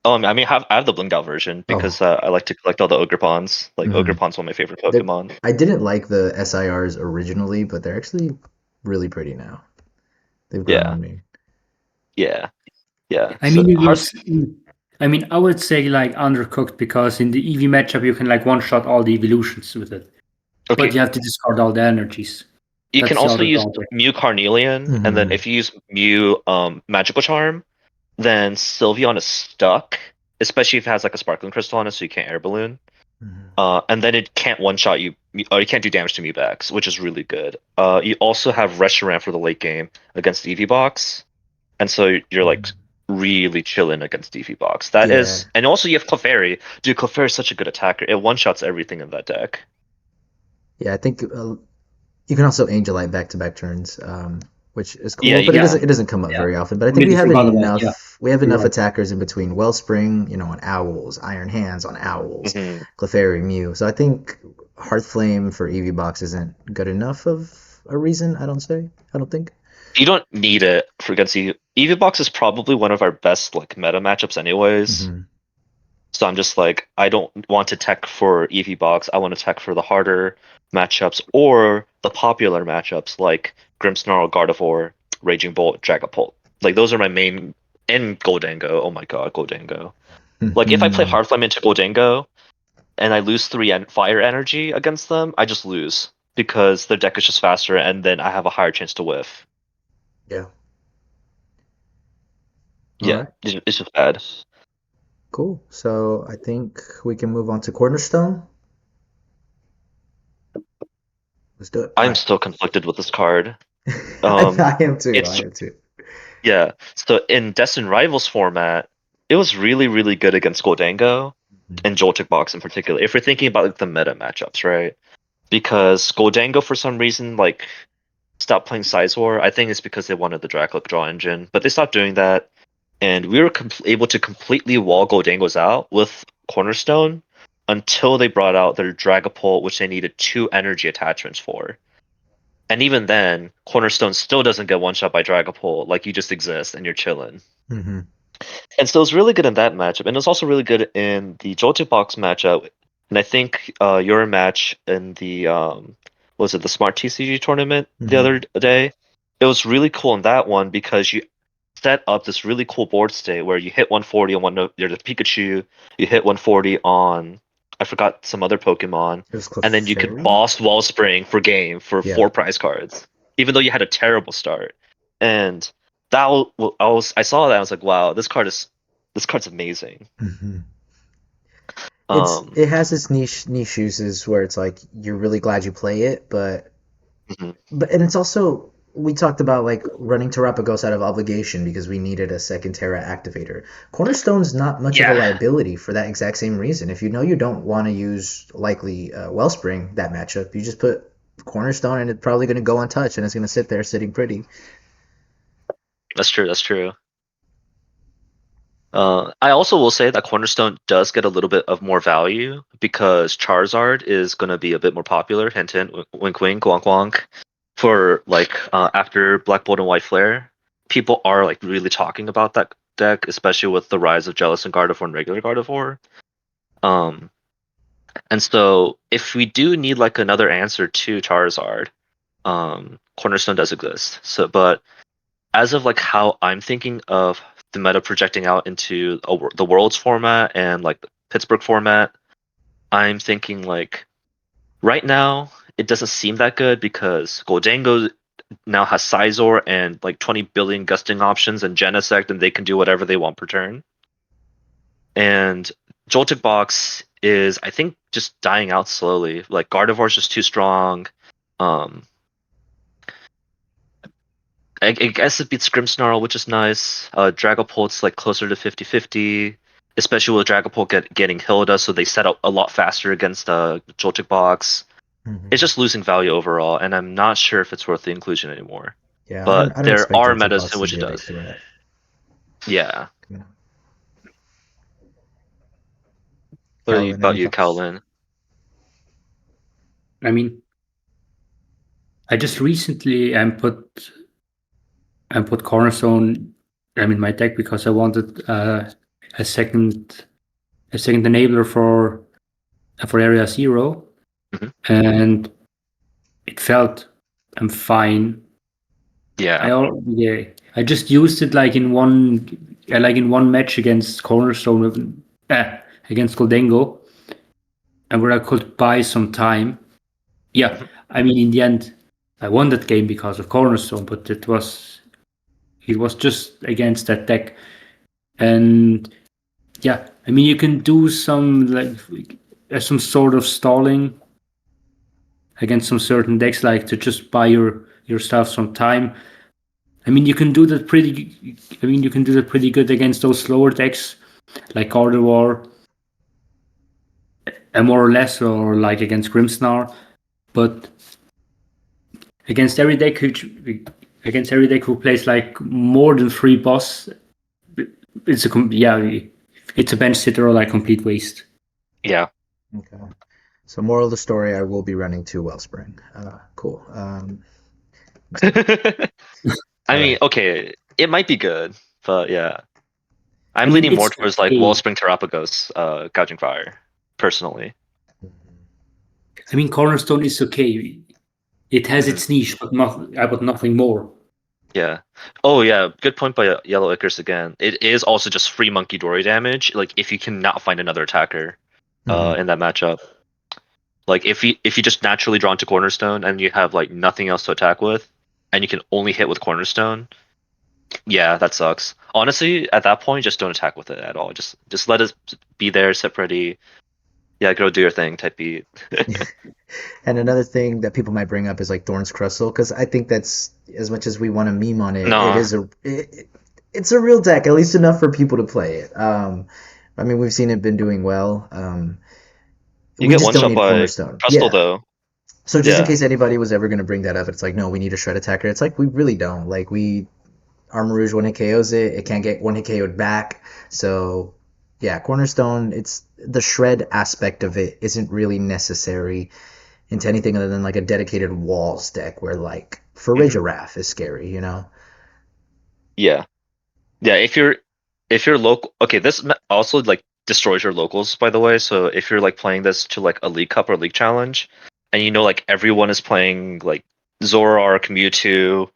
Oh, I mean, I have the blinged out version because I like to collect all the Ogrepons. Ogrepons one of my favorite Pokemon. I didn't like the SIRs originally, but they're actually really pretty now. They've grown on me. Yeah. I mean, I would say Undercooked because in the EV matchup you can one-shot all the evolutions with it. Okay. But you have to discard all the energies. You can also use Mew Carnelian, and then if you use Mew Magical Charm, then Sylveon is stuck, especially if it has a Sparkling Crystal on it, so you can't Air Balloon. And then it can't one-shot you, or you can't do damage to Mewbacks, which is really good. You also have Reshiram for the late game against the EV Box, and so you're really chilling against EV Box. That is, and also you have Clefairy. Dude, Clefairy is such a good attacker. It one-shots everything in that deck. Yeah, I think you can also Angelite back-to-back turns, which is cool, but it doesn't come up very often. But I think we have enough. We have enough attackers in between Wellspring, on Owls, Iron Hands on Owls, Clefairy, Mew. So I think Hearthflame for EV Box isn't good enough of a reason. I don't think. You don't need it for against EV. EV Box is probably one of our best meta matchups, anyways. So I'm just I don't want to tech for EV Box. I want to tech for the harder matchups or the popular matchups like Grimmsnarl, Gardevoir, Raging Bolt, Dragapult. Those are my main, and Goldango. Oh my god, Goldango. If I play Hearthflame into Goldango and I lose 3 fire energy against them, I just lose. because their deck is just faster, and then I have a higher chance to whiff. Yeah. All Yeah, right. it's just bad. Cool. So I think we can move on to Cornerstone. Let's do it. All I'm right. still conflicted with this card. Um, I am too. I it's am too. Yeah. So in Destined Rivals format, it was really, really good against Goldango Mhm. and Joltik Box in particular. If we're thinking about like the meta matchups, right? Because Goldango for some reason like stopped playing Size War. I think it's because they wanted the Dracolic draw engine, but they stopped doing that, and we were able to completely wall Goldangos out with Cornerstone until they brought out their Dragapult, which they needed 2 energy attachments for. And even then, Cornerstone still doesn't get one shot by Dragapult. Like you just exist and you're chilling. Mhm. And so it was really good in that matchup, and it was also really good in the Joltik Box matchup. And I think your match in the was it the Smart TCG tournament the Mhm. other day? It was really cool in that one because you set up this really cool board state where you hit 140 on one there's a Pikachu, you hit 140 on I forgot some other Pokemon, It was and then you could Clefairy? boss Wellspring for game for Yeah. 4 prize cards, even though you had a terrible start. And I saw that I was like, wow, this card's amazing. Mhm. Um, It has its niche uses where it's like you're really glad you play it, mhm. but it's also we talked about like running Terrapagos out of obligation because we needed a second Terra activator. Cornerstone's not much of a Yeah, liability for that exact same reason. If you know you don't want to use likely Wellspring that matchup, you just put Cornerstone and it's probably going to go untouched and it's going to sit there sitting pretty. that's true. That's true. I also will say that Cornerstone does get a little bit of more value because Charizard is going to be a bit more popular. Hint, hint, wink, wink, wonk, wonk. For like after Black Bolt and White Flare, people are like really talking about that deck, especially with the rise of Jealous and Gardevoir and regular Gardevoir. Um, and so if we do need like another answer to Charizard, Cornerstone does exist. So, but as of like how I'm thinking of the meta projecting out into the Worlds format and like the Pittsburgh format, I'm thinking like right now it doesn't seem that good because Goldango now has Sizor and like 20 billion gusting options and Genesect, and they can do whatever they want per turn. And Joltik Box is, I think, just dying out slowly. Like Gardevoir's just too strong. Um, I guess it beats Grimmsnarl, which is nice. Dragapult's like closer to 50-50, especially with Dragapult getting Hilda, so they set up a lot faster against Joltik Box. It's Hmm. just losing value overall, and I'm not sure if it's worth the inclusion anymore. Yeah, But I don't there expect are Joltik metas Box in to which it be a big does. threat. Yeah. You know. What Kaolin, about any you, thoughts? Kaolin? I mean, I just recently put Cornerstone in my deck because I wanted a second a second enabler for Area Zero, Mhm. and it felt I'm fine. Yeah. Yeah, I just used it like in one match against Cornerstone against Goldengo, and where I could buy some time. Yeah, Mhm. I mean in the end I won that game because of Cornerstone, but it was just against that deck. And yeah, I mean you can do some sort of stalling against some certain decks, like to just buy your stuff some time. I mean, you can do that pretty. I mean, you can do that pretty good against those slower decks like Gardevoir, and more or less, or like against Grimmsnarl. But against every deck who plays like more than 3 boss, it's a bench sitter or like complete waste. Yeah. Okay. So moral of the story, I will be running 2 Wellspring. Cool. I All mean, right. okay, it might be good, but yeah. I I'm mean, leaning more it's towards like okay. Wellspring Terrapagos, Gouging Fire, personally. I mean, Cornerstone is okay. It has Mhm. its niche, but nothing more. Yeah. Oh yeah, good point by Yellow Icarus again. It is also just free Monkey Dory damage, like if you cannot find another attacker Hmm. in that matchup. Like if you just naturally draw into Cornerstone and you have like nothing else to attack with, and you can only hit with Cornerstone, yeah, that sucks. Honestly, at that point, just don't attack with it at all. Just let it be there, sit pretty. Yeah, go do your thing, type beat. And another thing that people might bring up is like Thorn's Crustle, because I think that's, as much as we want to meme on it, Nah, it's a real deck, at least enough for people to play it. I mean, we've seen it been doing well. you We get just one don't shot need by Cornerstone. Crustle Yeah. though. So just in Yeah. case anybody was ever going to bring that up, it's like, no, we need a shred attacker. It's like, we really don't. Like, Armarouge one hit KOs it. It can't get one hit KO'd back. So yeah, Cornerstone, it's the shred aspect of it isn't really necessary into anything other than like a dedicated walls deck where like Mhm. Farigiraf is scary, you know? Yeah. Yeah, if you're local, okay, also like destroys your locals, by the way. So if you're like playing this to like a League Cup or League Challenge, and you know like everyone is playing like Zoroark, Mewtwo,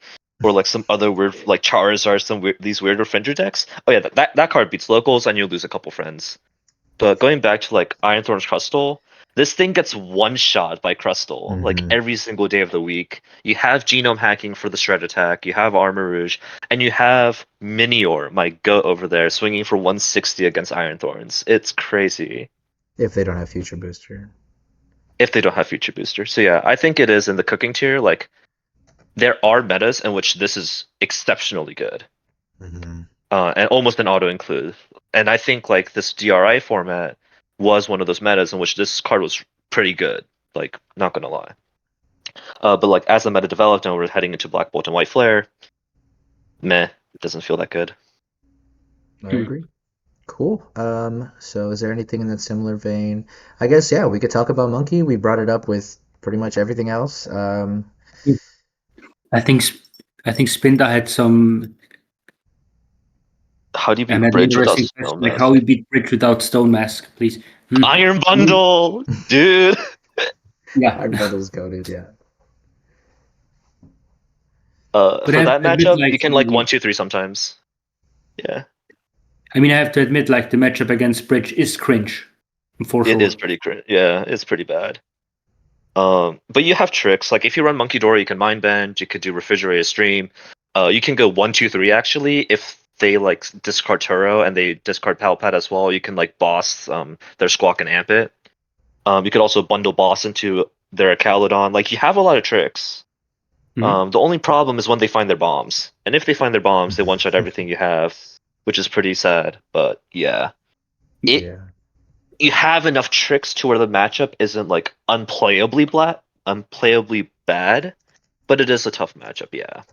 or like some other weird like Charizard, these weird Refringer decks. Oh yeah, that card beats locals, and you lose a couple friends. But going back to like Iron Thorn's Crustle, this thing gets one shot by Crustle like Mm-hmm. every single day of the week. You have genome hacking for the shred attack, you have Armarouge, and you have Minior, my goat over there, swinging for 160 against Iron Thorns. It's crazy If they don't have Future Booster. if they don't have Future Booster. So yeah, I think it is in the cooking tier. Like there are metas in which this is exceptionally good. Mm-hmm. And almost an auto include. And I think like this DRI format was one of those metas in which this card was pretty good. Like, not gonna lie. But like as the meta developed and we're heading into Black Bolt and White Flare, meh, it doesn't feel that good. I Hmm. agree. Cool. So is there anything in that similar vein? I guess, yeah, we could talk about Monkey. We brought it up with pretty much everything else. I think I think Spinda had some How do you had beat an Bridge without interesting question, Stone like how Mask? we beat Bridge without Stone Mask, please. Hmm. Iron Bundle, dude. Yeah, Our bundle's goaded, yeah. but I For have that to admit, matchup, like you can like 1, 2, 3 sometimes. Yeah, I mean, I have to admit, like the matchup against Bridge is cringe, for it is sure. pretty yeah, it's pretty bad. But you have tricks. Like if you run Monkey Door, you can Mind Bend. You could do Refrigerator Stream. You can go 1, 2, 3 actually. If they like discard Turo and they discard Palpad as well, you can like boss their Squawk and Amp it. You could also bundle boss into their Calodon. Like you have a lot of tricks. Mhm. The only problem is when they find their bombs. And if they find their bombs, they one shot everything you have, which is pretty sad. But yeah, it Yeah. you have enough tricks to where the matchup isn't like unplayably bad, but it is a tough matchup, yeah.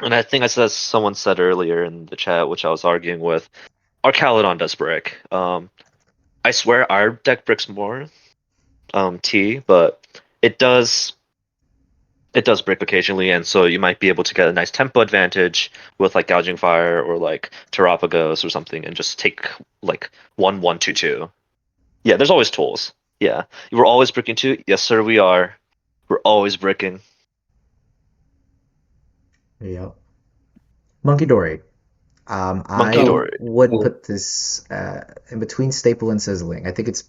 And I think I said someone said earlier in the chat, which I was arguing with, our Calydon does brick. I swear our deck bricks more, T, but it does it does brick occasionally, and so you might be able to get a nice tempo advantage with like gouging fire or like Terapagos or something, and just take like 1, 1, 2, 2. Yeah, there's always tools. Yeah, we're always bricking too. Yes, sir, we are. We're always bricking. Yep. Monkey Dory. Monkey I Oh, door. would oh, put this in between staple and sizzling. I think it's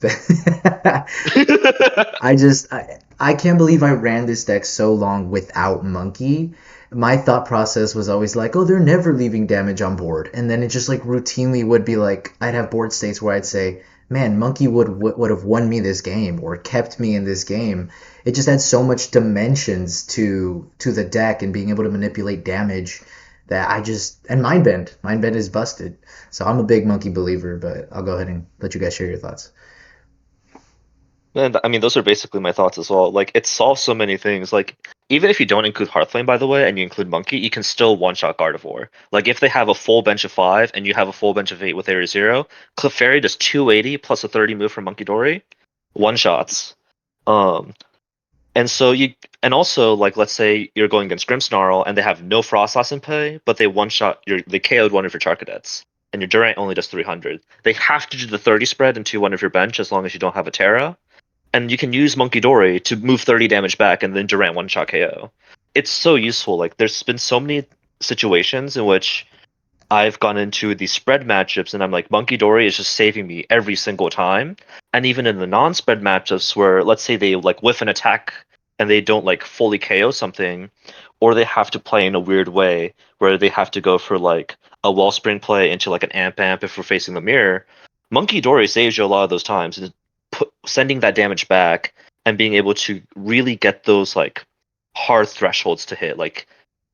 I can't believe I ran this deck so long without Monkey. My thought process was always like, oh, they're never leaving damage on board, and then it just like routinely would be like I'd have board states where I'd say, man, Monkey would have won me this game or kept me in this game. It just had so much dimensions to the deck and being able to manipulate damage that I just and Mind Bend is busted. So I'm a big Monkey believer, but I'll go ahead and let you guys share your thoughts. And I mean, those are basically my thoughts as well. Like, it solves so many things. Like, even if you don't include Heartflame, by the way, and you include Monkey, you can still one-shot Gardevoir. Like, if they have a full bench of 5 and you have a full bench of 8 with Area 0, Clefairy does 280 plus a 30 move from Monkey Dory, one-shots. Um, and so and also, like, let's say you're going against Grimmsnarl and they have no Frostlass in play, but they one-shot, they KO'd one of your Charcadets, and your Durant only does 300. They have to do the 30 spread into one of your bench as long as you don't have a Terra, and you can use Monkey Dory to move 30 damage back and then Durant one shot KO. It's so useful. Like there's been so many situations in which I've gone into the spread matchups and I'm like, Monkey Dory is just saving me every single time. And even in the non-spread matchups where let's say they like whiff an attack and they don't like fully KO something, or they have to play in a weird way where they have to go for like a wellspring play into like an amp if we're facing the mirror, Monkey Dory saves you a lot of those times and sending that damage back and being able to really get those like hard thresholds to hit. Like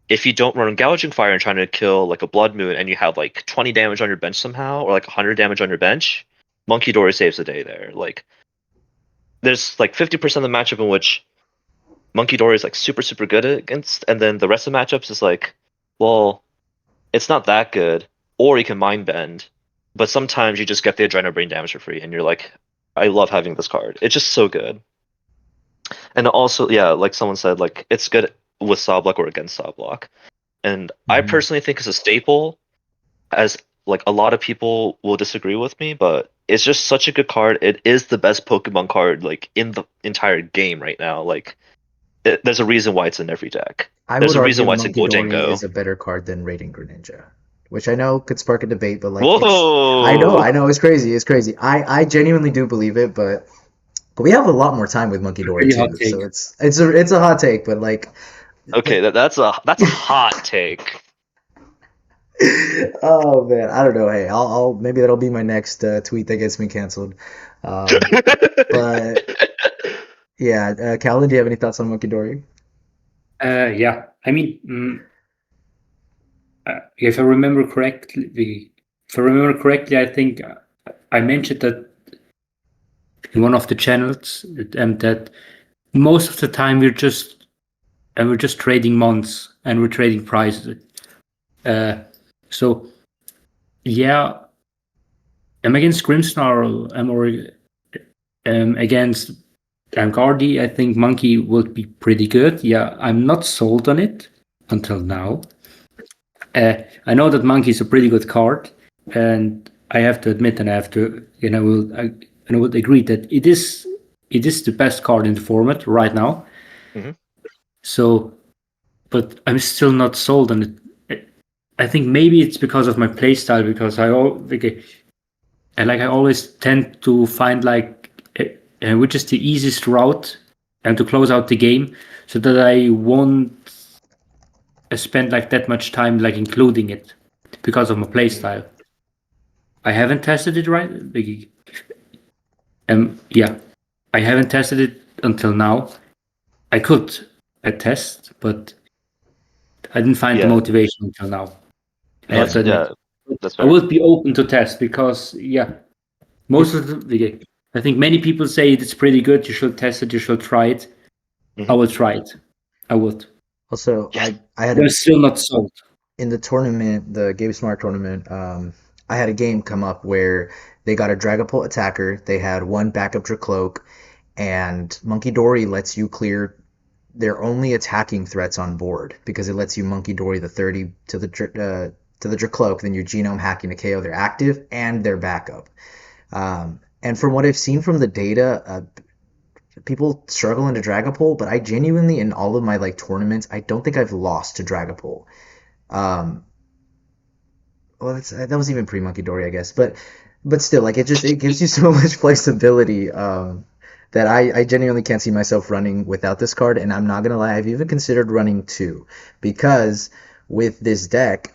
if you don't run gouging fire and trying to kill like a blood moon and you have like 20 damage on your bench somehow or like 100 damage on your bench, Monkey Dory saves the day there. Like there's like 50% of the matchup in which Monkey Dory is like super good against, and then the rest of the matchups is like, well, it's not that good, or you can mind bend, but sometimes you just get the adrenal brain damage for free, and you're like, I love having this card. It's just so good. And also, yeah, like someone said, like it's good with saw block or against saw block. And I Mhm. personally think it's a staple, as like a lot of people will disagree with me, but it's just such a good card. It is the best Pokemon card like in the entire game right now. Like there's a reason why it's in every deck. I There's would a reason argue why it's in Monkey Dory Gholdengo. is a better card than Raiden Greninja, which I know could spark a debate, but like Whoa! I know, it's crazy. I genuinely do believe it, but we have a lot more time with Monkey Dory Pretty hot too, take. so it's a hot take, but like, Okay, that's a hot take. oh man, I don't know. Hey, I'll maybe that'll be my next tweet that gets me canceled. Um, but yeah, Calvin, do you have any thoughts on Monkey Dory? Yeah, I mean, if I remember correctly, I think I mentioned that in one of the channels, that most of the time we're just trading mons and we're trading prizes. So yeah, I'm against Grimsnarl. Against Guardy. I think Monkey would be pretty good. Yeah, I'm not sold on it until now. I know that Monkey is a pretty good card, and I have to admit, and I have to, I would agree that it is the best card in the format right now. Mhm. So, but I'm still not sold on it. I think maybe it's because of my playstyle, because I always tend to find which is the easiest route and to close out the game, so that I won't spend like that much time like including it because of my playstyle. I haven't tested it right. Yeah, I haven't tested it until now. I could test, but I didn't find the Yeah, motivation until now. I have that's to admit. yeah, that's I fair. would be open to test because most of I think many people say it's pretty good. You should test it. You should try it. I Mhm. will try it. I would. Also, Yes. I had But I'm a still not sold. in the tournament, the Game Smart tournament, I had a game come up where they got a Dragapult attacker, they had one backup Dracloak, and Monkey Dory lets you clear their only attacking threats on board because it lets you Monkey Dory the 30 to the Dracloak, then you genome hacking to KO their active and their backup. And from what I've seen from the data, people struggle into Dragapult, but I genuinely in all of my like tournaments, I don't think I've lost to Dragapult. Um, well, that was even pre Monkey Dory, I guess. But still, like it gives you so much flexibility that I genuinely can't see myself running without this card. And I'm not gonna lie, I've even considered running two because with this deck,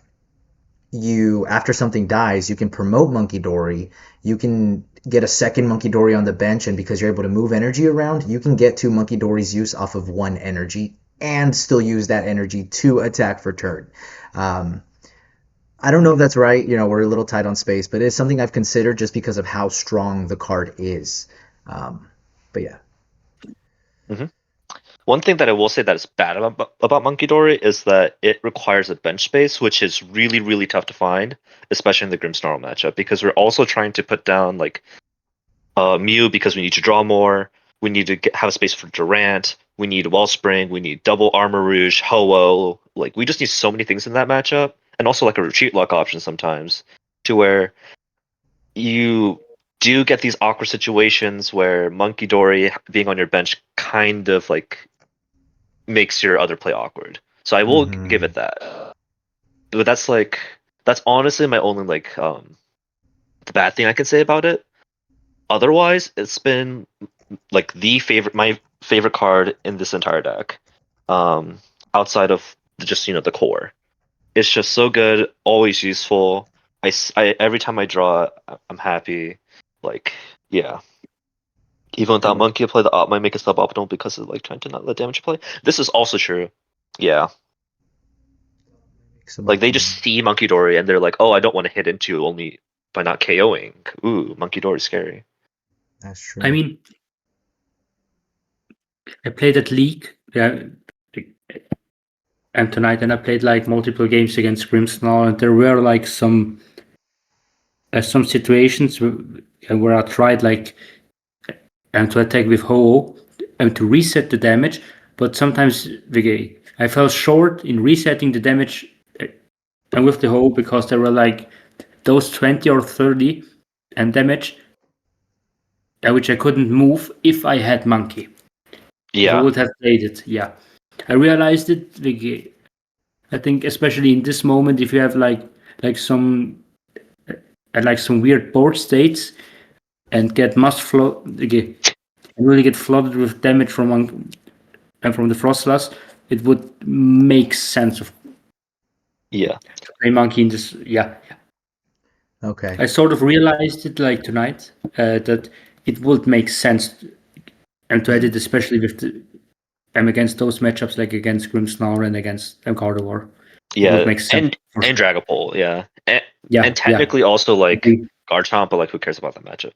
you after something dies, you can promote Monkey Dory. You can get a second Monkey Dory on the bench, and because you're able to move energy around, you can get two Monkey Dory's use off of one energy and still use that energy to attack for turn. Um, I don't know if that's right. You know, we're a little tight on space, but it's something I've considered just because of how strong the card is. But yeah. Mhm. One thing that I will say that is bad about Monkey Dory is that it requires a bench space, which is really tough to find, especially in the Grimmsnarl matchup, because we're also trying to put down like Mew because we need to draw more. We need to have a space for Durant. We need Wellspring. We need double Armarouge, Ho-Oh. Like we just need so many things in that matchup, and also like a retreat lock option sometimes, to where you do get these awkward situations where Monkey Dory being on your bench kind of like makes your other play awkward. So I will give Hmm. it that. But That's honestly my only like the bad thing I can say about it. Otherwise, it's been like my favorite card in this entire deck. Outside of just the core. It's just so good, always useful. Every time I draw it, I'm happy. Like, yeah. Even without monkey play, the op might make it suboptimal because of like trying to not let damage play. This is also true. Yeah. Like they just see Monkey Dory and they're like, oh, I don't want to hit into only by not KOing. Ooh, Monkey Dory's scary. That's true. I mean, I played at League, and tonight, and I played like multiple games against Grimsnarl, and there were like some situations where I tried like to attack with Ho and to reset the damage, but sometimes I fell short in resetting the damage and with the Ho because there were like those 20 or 30 and damage which I couldn't move if I had Monkey. If I Yeah. would have played it, yeah. I realized it. I think especially in this moment, if you have like some weird board states and get must flow, and really get flooded with damage from the Frostlass, it would make sense of Yeah. to play Monkey in this. Yeah, Okay. I sort of realized it like tonight that it would make sense and to edit, especially with against those matchups like against Grimsnarl and against Gardevoir. It would Yeah. make sense. And Dragapult, yeah. Yeah, And technically also like Agree. Garchomp, but like who cares about that matchup?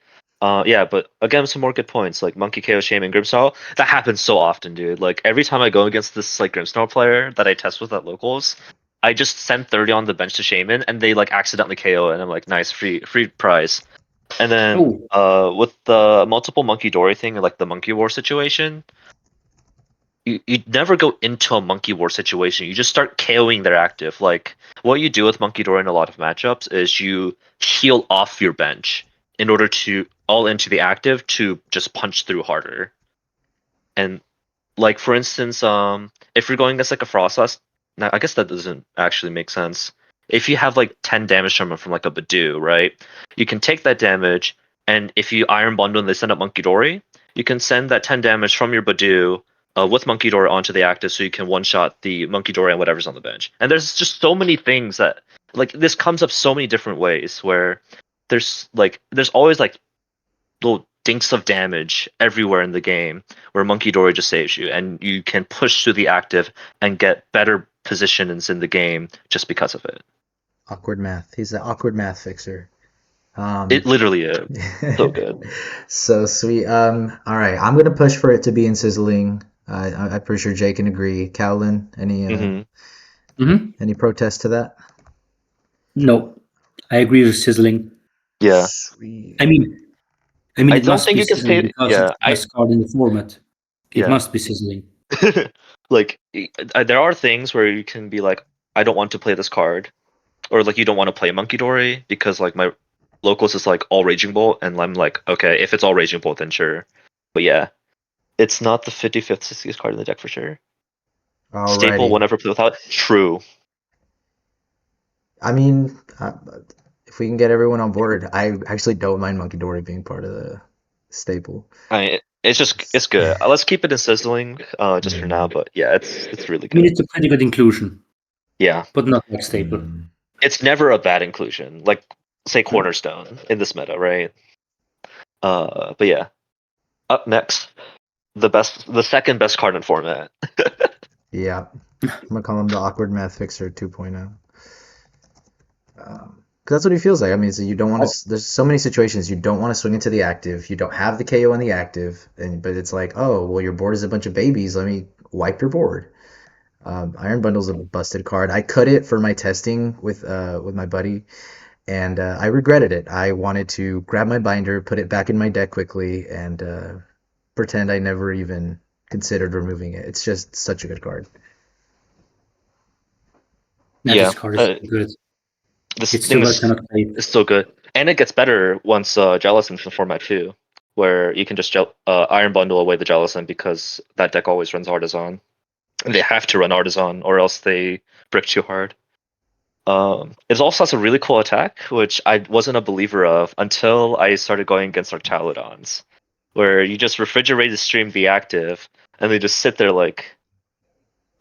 Yeah, but again, some more good points like Monkey KO Shaman Grimmsnarl. That happens so often, dude. Like every time I go against this like Grimmsnarl player that I test with at locals, I just send 30 on the bench to Shaman and they like accidentally KO and I'm like, nice, free prize. And then with the multiple Monkey Dory thing and like the Monkey War situation, you never go into a Monkey War situation. You just start KOing their active. Like what you do with Monkey Dory in a lot of matchups is you heal off your bench in order to all into the active to just punch through harder. And like for instance, if you're going against like a Frostlass, now I guess that doesn't actually make sense. If you have like 10 damage from like a Badoo, right? You can take that damage, and if you Iron Bundle and they send up Monkey Dory, you can send that 10 damage from your Badoo with Monkey Dory onto the active, so you can one shot the Monkey Dory and whatever's on the bench. And there's just so many things that like this comes up so many different ways where there's always like little dinks of damage everywhere in the game where Monkey Dory just saves you, and you can push through the active and get better positions in the game just because of it. Awkward math. He's the awkward math fixer. It literally is so good. So sweet. All right. I'm gonna push for it to be in sizzling. I'm pretty sure Jay can agree. Kaolin, any protest to that? No, I agree with sizzling. Yeah. Sweet. I mean, I it don't must think be you can sizzling say because yeah. it's the best card in the format. It Yeah. must be sizzling. Like there are things where you can be like, I don't want to play this card, or like you don't want to play Monkey Dory because like my locals is like all Raging Bolt, and I'm like, okay, if it's all Raging Bolt, then sure. But yeah, it's not the 55th, 60th card in the deck for sure. Staple, Alrighty. whenever play without. True. I mean, if we can get everyone on board, I actually don't mind Monkey Dory being part of the staple. It's good. Let's keep it in sizzling just for now, but yeah, it's really I mean, good. it's a pretty good inclusion, Yeah, but not like staple. it's never a bad inclusion. Like say Cornerstone in this meta, right? But yeah, up next, the second best card in format. Yeah. I'm gonna call him the awkward math fixer 2.0. 'Cause that's what he feels like. I mean, so you don't want to. There's so many situations you don't want to swing into the active. You don't have the KO on the active, but it's like, oh, well, your board is a bunch of babies. Let me wipe your board. Iron Bundle's a busted card. I cut it for my testing with my buddy, and I regretted it. I wanted to grab my binder, put it back in my deck quickly, and pretend I never even considered removing it. It's just such a good card. This card is good. This It's thing still cannot play. is so good, and it gets better once Jellicent's in format too, where you can just Iron Bundle away the Jellicent because that deck always runs Artisan, and they have to run Artisan or else they brick too hard. It also has a really cool attack, which I wasn't a believer of until I started going against Arctalodons, where you just refrigerate the stream, be active, and they just sit there like,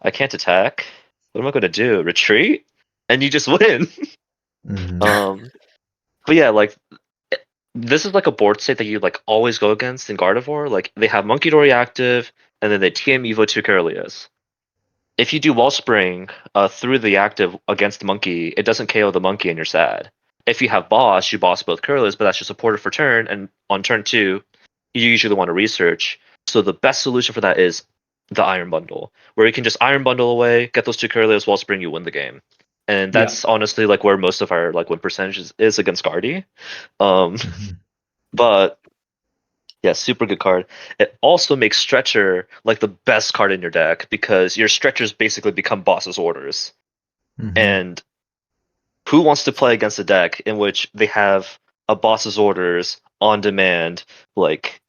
I can't attack. What am I going to do? Retreat? And you just win. Mhm. But yeah, like this is like a board state that you like always go against in Gardevoir. Like they have Monkey Dory active, and then they TM Evo 2 Curlias. If you do Wellspring through the active against the monkey, it doesn't KO the monkey and you're sad. If you have boss, you boss both Curlias, but that's just supported for turn, and on turn 2, you usually want to research. So the best solution for that is the Iron Bundle, where you can just Iron Bundle away, get those 2 Curlias, Wellspring, you win the game. And Yeah. that's honestly like where most of our like win percentage is against Guardy. Um, Mhm. but yeah, super good card. It also makes Stretcher like the best card in your deck because your Stretchers basically become boss's orders. Mhm. And who wants to play against a deck in which they have a boss's orders on demand? Like,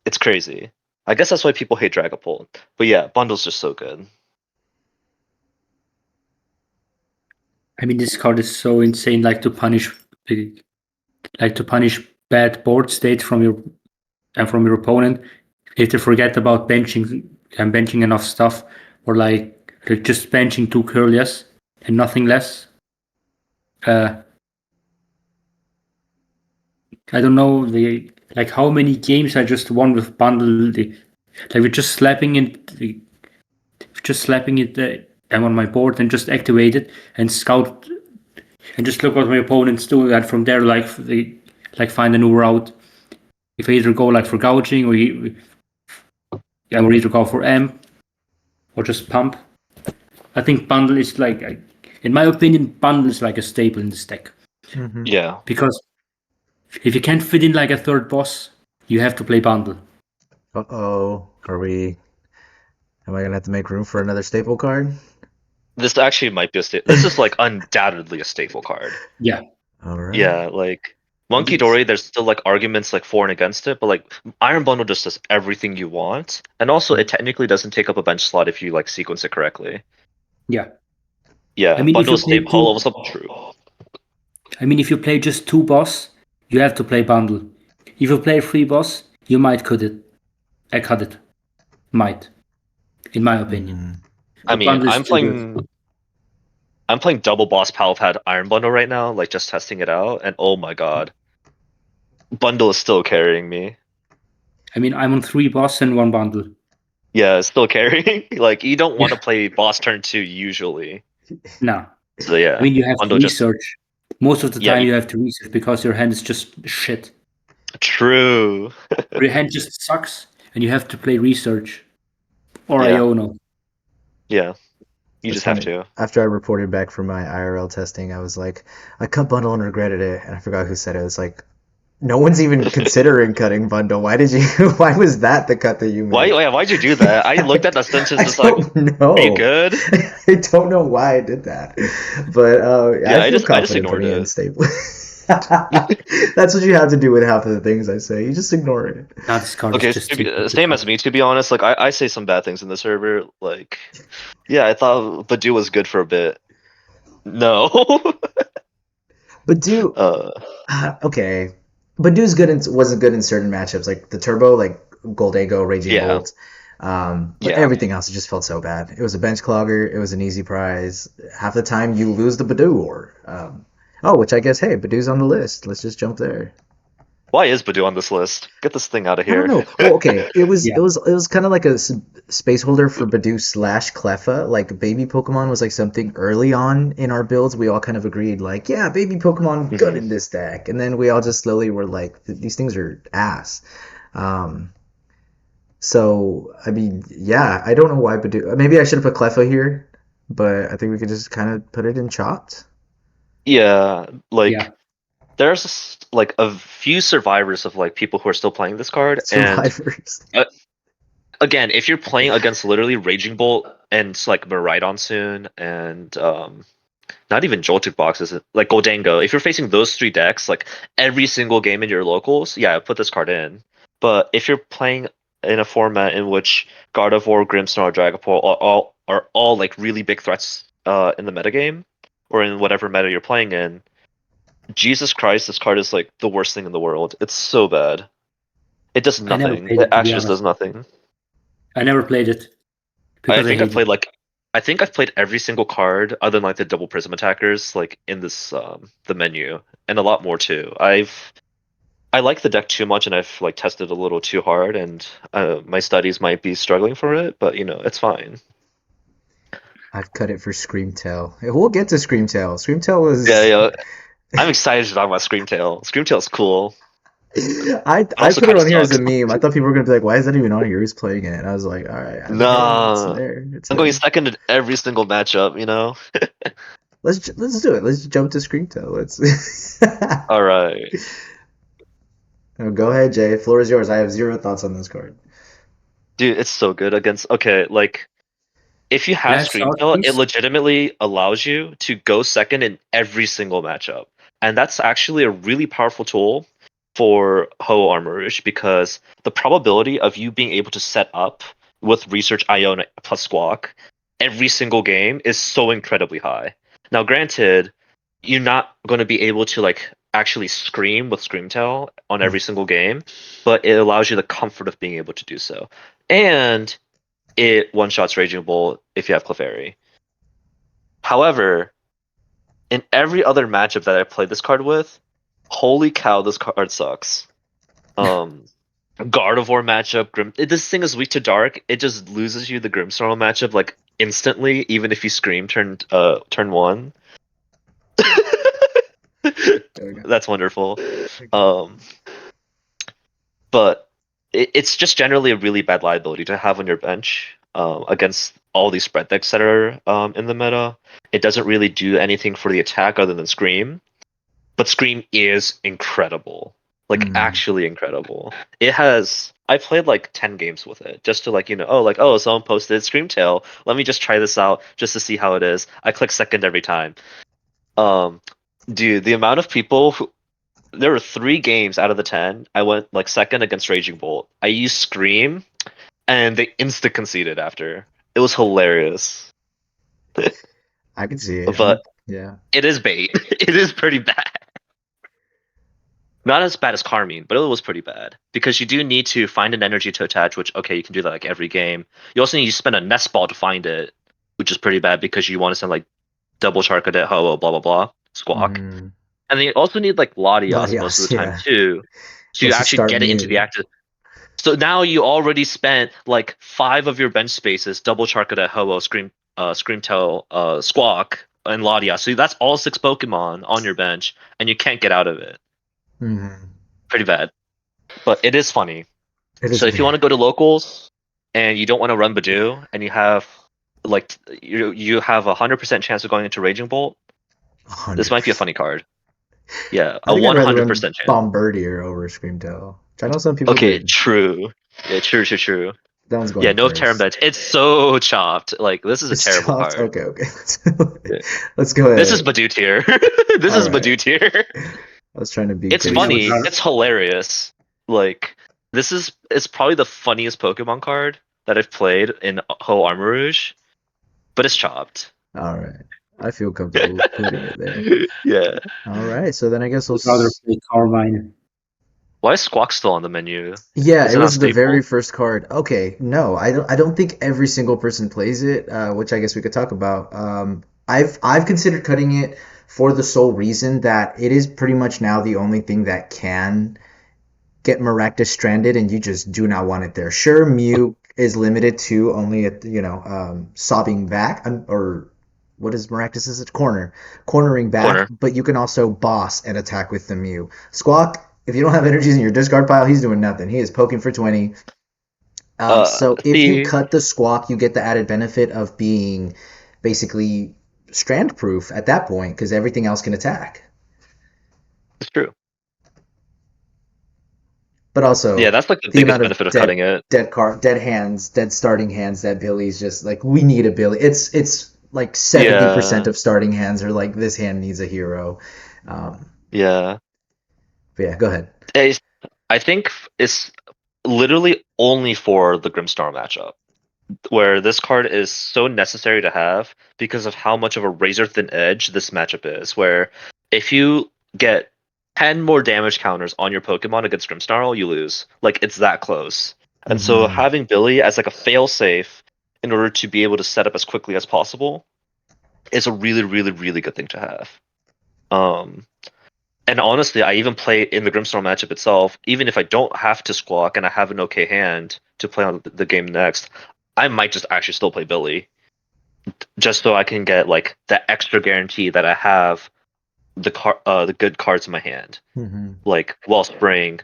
it's crazy. I guess that's why people hate Dragapult. But yeah, Bundle's just so good. I mean, this card is so insane. Like to punish bad board state from your opponent. If they forget about benching enough stuff, or like just benching 2 Curlias and nothing less. I don't know like how many games I just won with bundle. Like we're just slapping it. I'm on my board and just activate it and scout and just look what my opponents do, and from there like find a new route. If I either go like for gouging or either go for M or just pump. I think bundle is like, in my opinion, bundle is like a staple in this deck Mhm. Yeah. because if you can't fit in like a third boss, you have to play bundle. Uh-oh. Am I gonna have to make room for another staple card? This actually might be a staple. This is like undoubtedly a staple card. Yeah, All right. Yeah, like Monkey Dory, there's still like arguments like for and against it, but like Iron Bundle just does everything you want, and also it technically doesn't take up a bench slot if you like sequence it correctly. yeah. I Yeah, mean, if Bundle you is play stable. Whole two, level's up true. if you play just 2 boss, you have to play bundle. If you play 3 boss, you might cut it. I cut it. Might, in my opinion. Mhm. I But mean, bundle is too good. I'm playing double boss Palpad Iron Bundle right now, like just testing it out, and oh my god, Bundle is still carrying me. I mean, I'm on 3 boss and 1 bundle. Yeah, it's still carrying. Like you don't want to Yeah. play boss turn 2 usually. No. So I yeah, mean, you have to Bundle just research. Most of the yeah, time, you have to research because your hand is just shit. true. Your hand just sucks, and you have to play research or Yeah, Iono. yeah. You It's just have funny. to. After I reported back from my IRL testing, I was like, I cut bundle and regretted it, and I forgot who said it. It's like, no one's even considering cutting bundle. Why did you? Why was that the cut that you Why? made? Yeah, why'd you do that? I looked at the sentence, I just like, don't are you know. good? I don't know why I did that, but Yeah, I feel I just confident ignored putting it in it. stable. That's what you have to do with half of the things I say. You just ignore it. Now this card is Okay, just too good to same cut. as me. To be honest, like I say some bad things in the server. Like, yeah, I thought Badu was good for a bit. No. But do uh, okay. Badu's good wasn't good in certain matchups, like the Turbo, like Goldego, Raging yeah, Bolt. But yeah. everything else, it just felt so bad. It was a bench clogger. It was an easy prize. Half the time you lose the Badu, or oh, which I guess, hey, Badu's on the list. Let's just jump there. Why is Badu on this list? Get this thing out of I don't here. know. Well, okay, it was Yeah. it was it was kind of like a space holder for Badu slash Cleffa. Like baby Pokemon was like something early on in our builds. We all kind of agreed, like, yeah, baby Pokemon good Mhm. in this deck, and then we all just slowly were like, these things are ass. Um, so I mean, yeah, I don't know why Badu. Maybe I should have put Cleffa here, but I think we could just kind of put it in chopped. Yeah, Yeah. like there's like a few survivors of like people who are still playing this card, and Survivors. uh, again, if you're playing against literally Raging Bolt and like Miraidon soon, and not even Joltik boxes like Goldango. If you're facing those 3 decks, like every single game in your locals, yeah, put this card in. But if you're playing in a format in which Gardevoir, Grimmsnarl, Dragapult are all like really big threats in the metagame, or in whatever meta you're playing in, Jesus Christ, this card is like the worst thing in the world. It's so bad. It does I never nothing. played It it, to be actually just does honest. nothing. I never played it I because I think I've hate played it. like I think I've played every single card other than like the double prism attackers like in this the menu, and a lot more too. I like the deck too much, and I've like tested a little too hard, and my studies might be struggling for it, but it's fine. I've cut it for Screamtail. We'll get to Screamtail. Screamtail Yeah, was yeah. I'm excited to talk about Screamtail. Screamtail's cool. I Also put it kind of on here as a sucks. meme. I thought people were gonna be like, "Why is that even on here? Who's playing it?" And I was like, "All right, I mean, it's Nah, there. It's I'm going there. second in every single matchup. Let's do it. Let's jump to Screamtail. Let's." All right. Oh, go ahead, Jay. Floor is yours. I have zero thoughts on this card. Dude, it's so good against. Okay, like if you have Yeah, so Screamtail, it things. legitimately allows you to go second in every single matchup. And that's actually a really powerful tool for Ho Armarouge because the probability of you being able to set up with Research Iona plus Squawk every single game is so incredibly high. Now, granted, you're not going to be able to like actually scream with Screamtail on every single game, but it allows you the comfort of being able to do so. And it one shots Raging Bull if you have Clefairy. However, in every other matchup that I played this card with, holy cow, this card sucks. Gardevoir matchup, this thing is weak to Dark. It just loses you the Grimmsnarl matchup like instantly, even if you scream turn one. There we go. That's wonderful. Okay. But it's just generally a really bad liability to have on your bench against all these spread decks that are in the meta. It doesn't really do anything for the attack other than Scream, but Scream is incredible, like actually incredible. I played like 10 games with it just to like someone posted Screamtail. Let me just try this out just to see how it is. I click second every time. Dude, the amount of people who there were 3 games out of the 10. I went like second against Raging Bolt. I used Scream, and they insta conceded after. It was hilarious, I can see it. but Yeah. it is bait. It is pretty bad. Not as bad as Carmine, but it was pretty bad because you do need to find an energy to attach. Which okay, you can do that like every game. You also need to spend a nest ball to find it, which is pretty bad because you want to send like double Charcadet, Ho-Oh, blah blah blah, Squawk. Mm. And then you also need like Latias most of Latias, the time yeah. too, to Plus you actually start get it into the Mew. active. So now you already spent like 5 of your bench spaces, double Charcadet, Ho-Oh, Screamtail, Squawk, and Latias. So that's all 6 Pokemon on your bench, and you can't get out of it. Mm-hmm. Pretty bad. But it is funny. It So is. if you want to go to locals and you don't want to run Badoo, and you have like you have 100% chance of going into Raging Bolt, this might be a 100%. funny card. Yeah, I a think I'd rather run 100% chance. Bombardier over Screamtail, which I know some people Okay, did. true. Yeah, true. That one's going Yeah, up no Terran first. beds. It's so chopped. Like this is a It's terrible chopped. card. Okay, okay. Yeah. Let's go This is ahead. Badoo tier. This All is right. Badoo tier. I was trying to be It's Yeah, funny. gracious. It's hilarious. Like it's probably the funniest Pokemon card that I've played in Ho Armarouge, but it's chopped. All right. I feel comfortable putting it there. Yeah. All right. So then I guess we'll. I'd rather play Carmine. Why is Squawk still on the menu? Yeah, Is it it not was the very staple? first card. Okay, no, I don't think every single person plays it, which I guess we could talk about. I've considered cutting it for the sole reason that it is pretty much now the only thing that can get Maractus stranded, and you just do not want it there. Sure, Mew is limited to only at sobbing back, or what is Maractus? Is it cornering back? Corner. But you can also boss and attack with the Mew. Squawk, if you don't have energies in your discard pile, he's doing nothing. He is poking for 20. So if you See, cut the Squawk, you get the added benefit of being basically strand proof at that point because everything else can attack. it's true. But Yeah, also that's like the the biggest amount of benefit of cutting it. dead hands, dead starting hands that Billy's just like we need a Billy. It's like 70% Yeah, of starting hands are like this hand needs a hero. yeah. But yeah, go ahead. I think it's literally only for the Grimmsnarl matchup. where this card is so necessary to have because of how much of a razor thin edge this matchup is. Where if you get 10 more damage counters on your Pokemon against Grimmsnarl, you lose. Like, it's that close. And so Mm-hmm. having Billy as like a fail safe in order to be able to set up as quickly as possible is a really, really, really good thing to have. And honestly, I even play in the Grimmsnarl matchup itself, even if I don't have to Squawk and I have an okay hand to play on the game next, I might just actually still play Billy, just so I can get like that extra guarantee that I have the good cards in my hand, Mm-hmm. like Wellspring,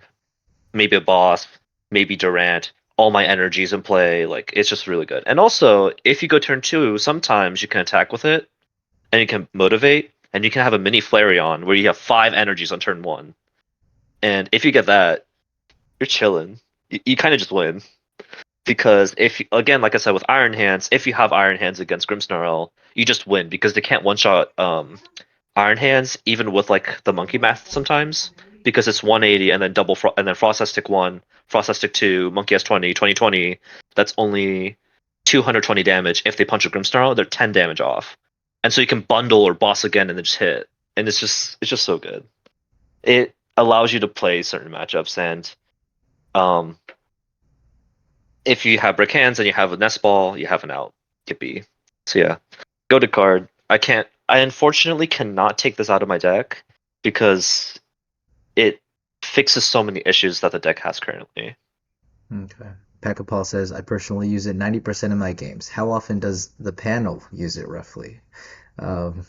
maybe a boss, maybe Durant, all my energies in play. Like, it's just really good. And also, if you go turn 2, sometimes you can attack with it and you can motivate, and you can have a mini Flareon where you have 5 energies on turn 1. And if you get that, you're chilling. You kind of just win. Because if, again, like I said with Iron Hands, if you have Iron Hands against Grimmsnarl, you just win because they can't one-shot Iron Hands even with like the monkey math sometimes, because it's 180 and then and then Frost has tick 1, Frost has tick 2, Monkey has 20, 20, 20. That's only 220 damage. If they punch a Grimmsnarl, they're 10 damage off. And so you can bundle or boss again and then just hit. And it's just so good. It allows you to play certain matchups, and um if you have brick hands and you have a nest ball, you have an out. Yippee. So yeah. Go to card. I unfortunately cannot take this out of my deck because it fixes so many issues that the deck has currently. Okay. Paul says, I personally use it 90% of my games. How often does the panel use it roughly? Um,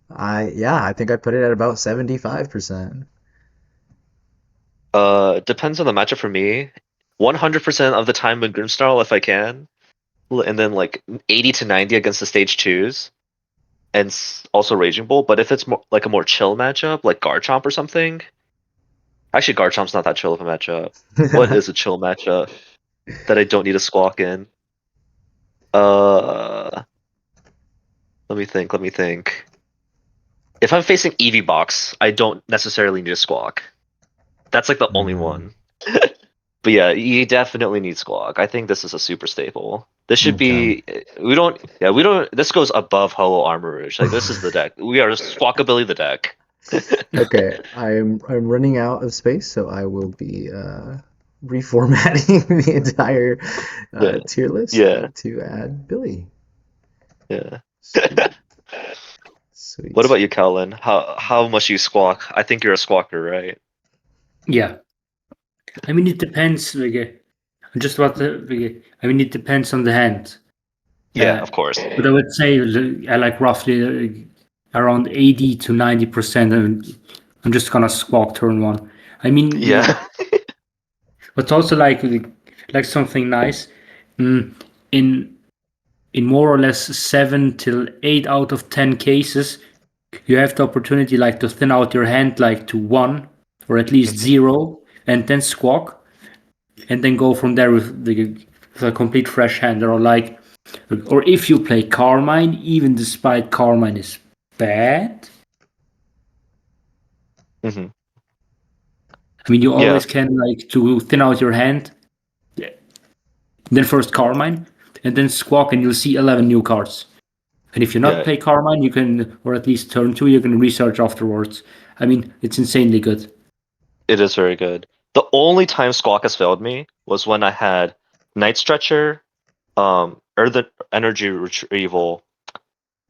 I think I put it at about 75%. Depends on the matchup for me. 100% of the time with Grimmsnarl if I can, and then like 80 to 90 against the stage 2s, and also Raging Bull. But if it's more like a more chill matchup, like Garchomp or something, actually Garchomp's not that chill of a matchup. What is a chill matchup that I don't need a Squawk in? Uh, let me think. Let me think. If I'm facing Eevee Box, I don't necessarily need a Squawk. That's like the only Mm, one. But yeah, you definitely need Squawk. I think this is a super staple. This should okay. be. We don't. This goes above Hollow Armarouge. Like, this is the deck. We are Squawkabilly the deck. Okay, I'm running out of space, so I will be reformatting the entire Yeah, tier list yeah, to add Billy. yeah. Sweet, What sweet. about you, Kaolin? How much you Squawk? I think you're a Squawker, right? Yeah. I mean, it depends. Like, just about I mean, it depends on the hand. Yeah, of course. But I would say I like roughly around 80 to 90%. And I'm just gonna Squawk turn 1. I mean, Yeah. but also like something nice. Mm, in in more or less 7 till 8 out of 10 cases, you have the opportunity like to thin out your hand like to 1 or at least Mhm. 0, and then Squawk, and then go from there with a complete fresh hand. Or if you play Carmine, even despite Carmine is bad, Mhm. I mean, you Yeah. always can like to thin out your hand, then first Carmine, and then Squawk, and you'll see 11 new cards. And if you not Yeah. play Carmine, you can, or at least turn 2, you can research afterwards. I mean, it's insanely good. It is very good. The only time Squawk has failed me was when I had Night Stretcher, Earth Energy Retrieval,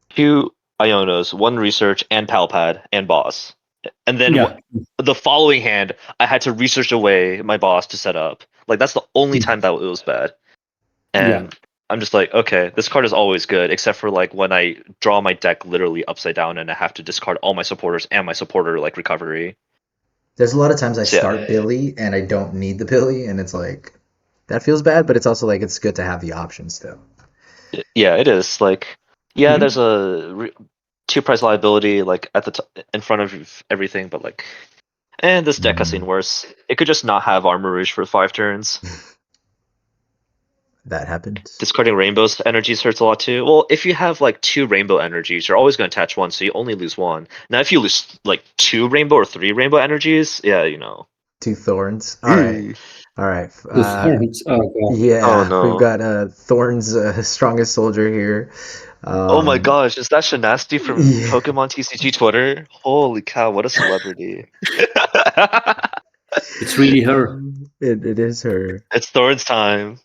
2 Ionos, 1 Research, and Palpad, and Boss. And then Yeah, the following hand, I had to research away my boss to set up. Like, that's the only time that it was bad. yeah. And I'm just like, okay, this card is always good, except for like when I draw my deck literally upside down and I have to discard all my supporters and my supporter like recovery. There's a lot of times I So start yeah, Billy and I don't need the Billy, and it's like that feels bad, but it's also like it's good to have the option still. yeah, it is like, yeah, there's Mhm. a 2 price liability like at the in front of everything, but like, and this deck has seen Mm, worse. It could just not have Armor Rouge for 5 turns. that happens. Discarding Rainbow's energies hurts a lot too. Well, if you have like 2 Rainbow energies, you're always going to attach 1, so you only lose 1. Now, if you lose like 2 Rainbow or 3 Rainbow energies, yeah, 2 thorns. All right. Ooh. All right. The thorns. Oh god. Oh Yeah, we've no. got Thorn's strongest soldier here. Oh my Um, gosh, is that Shanasti from yeah, Pokemon TCG Twitter? Holy cow, what a celebrity. It's really her. it is her. It's Thorn's time.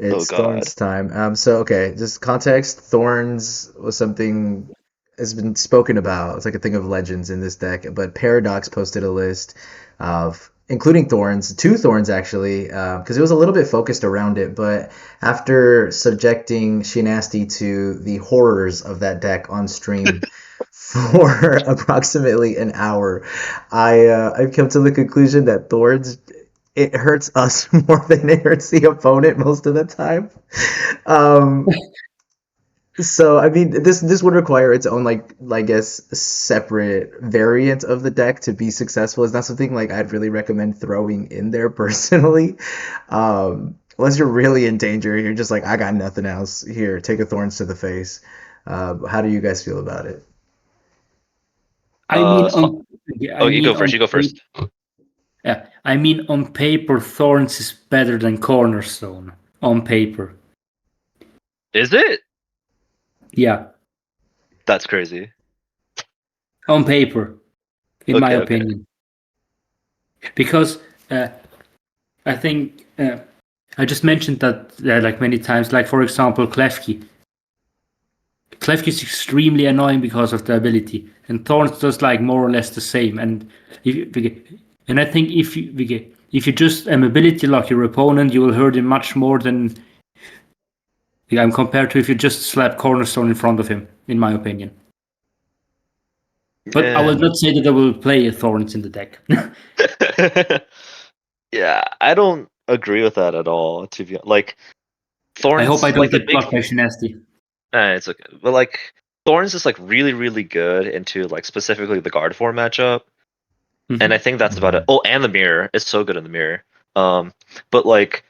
Oh It's god. Thorns time. So okay, just context. Thorns was something has been spoken about. It's like a thing of legends in this deck. But Paradox posted a list of including Thorns, 2 Thorns actually, because it was a little bit focused around it. But after subjecting Shinasti to the horrors of that deck on stream for approximately an hour, I've come to the conclusion that Thorns it hurts us more than it hurts the opponent most of the time. Um, so I mean, this would require its own like I guess separate variant of the deck to be successful. It's not something like I'd really recommend throwing in there personally. Unless you're really in danger, you're just like I got nothing else. Here, take a thorns to the face. How do you guys feel about it? I mean So, on. oh, I you mean go first. on. You go first. Yeah, I mean on paper, Thorns is better than Cornerstone. On paper. Is it? Yeah, That's crazy. on paper, in my Okay, okay. opinion. Because I think I just mentioned that like many times. Like for example, Klefki. Klefki is extremely annoying because of the ability, and Thorns does like more or less the same. And and I think if you just ability lock your opponent, you will hurt him much more than compared to if you just slap Cornerstone in front of him. In my opinion. But I will Man. not say that I will play Thorns in the deck. Yeah, I don't agree with that at all, to be like I hope I Thorns don't like the get big blocked by Shinasti. it's okay. But like Thorns is like really, really good into like specifically the guard form matchup. And I Mhm. think that's about it. Mhm. Oh, and the mirror. It's so good in the mirror. But like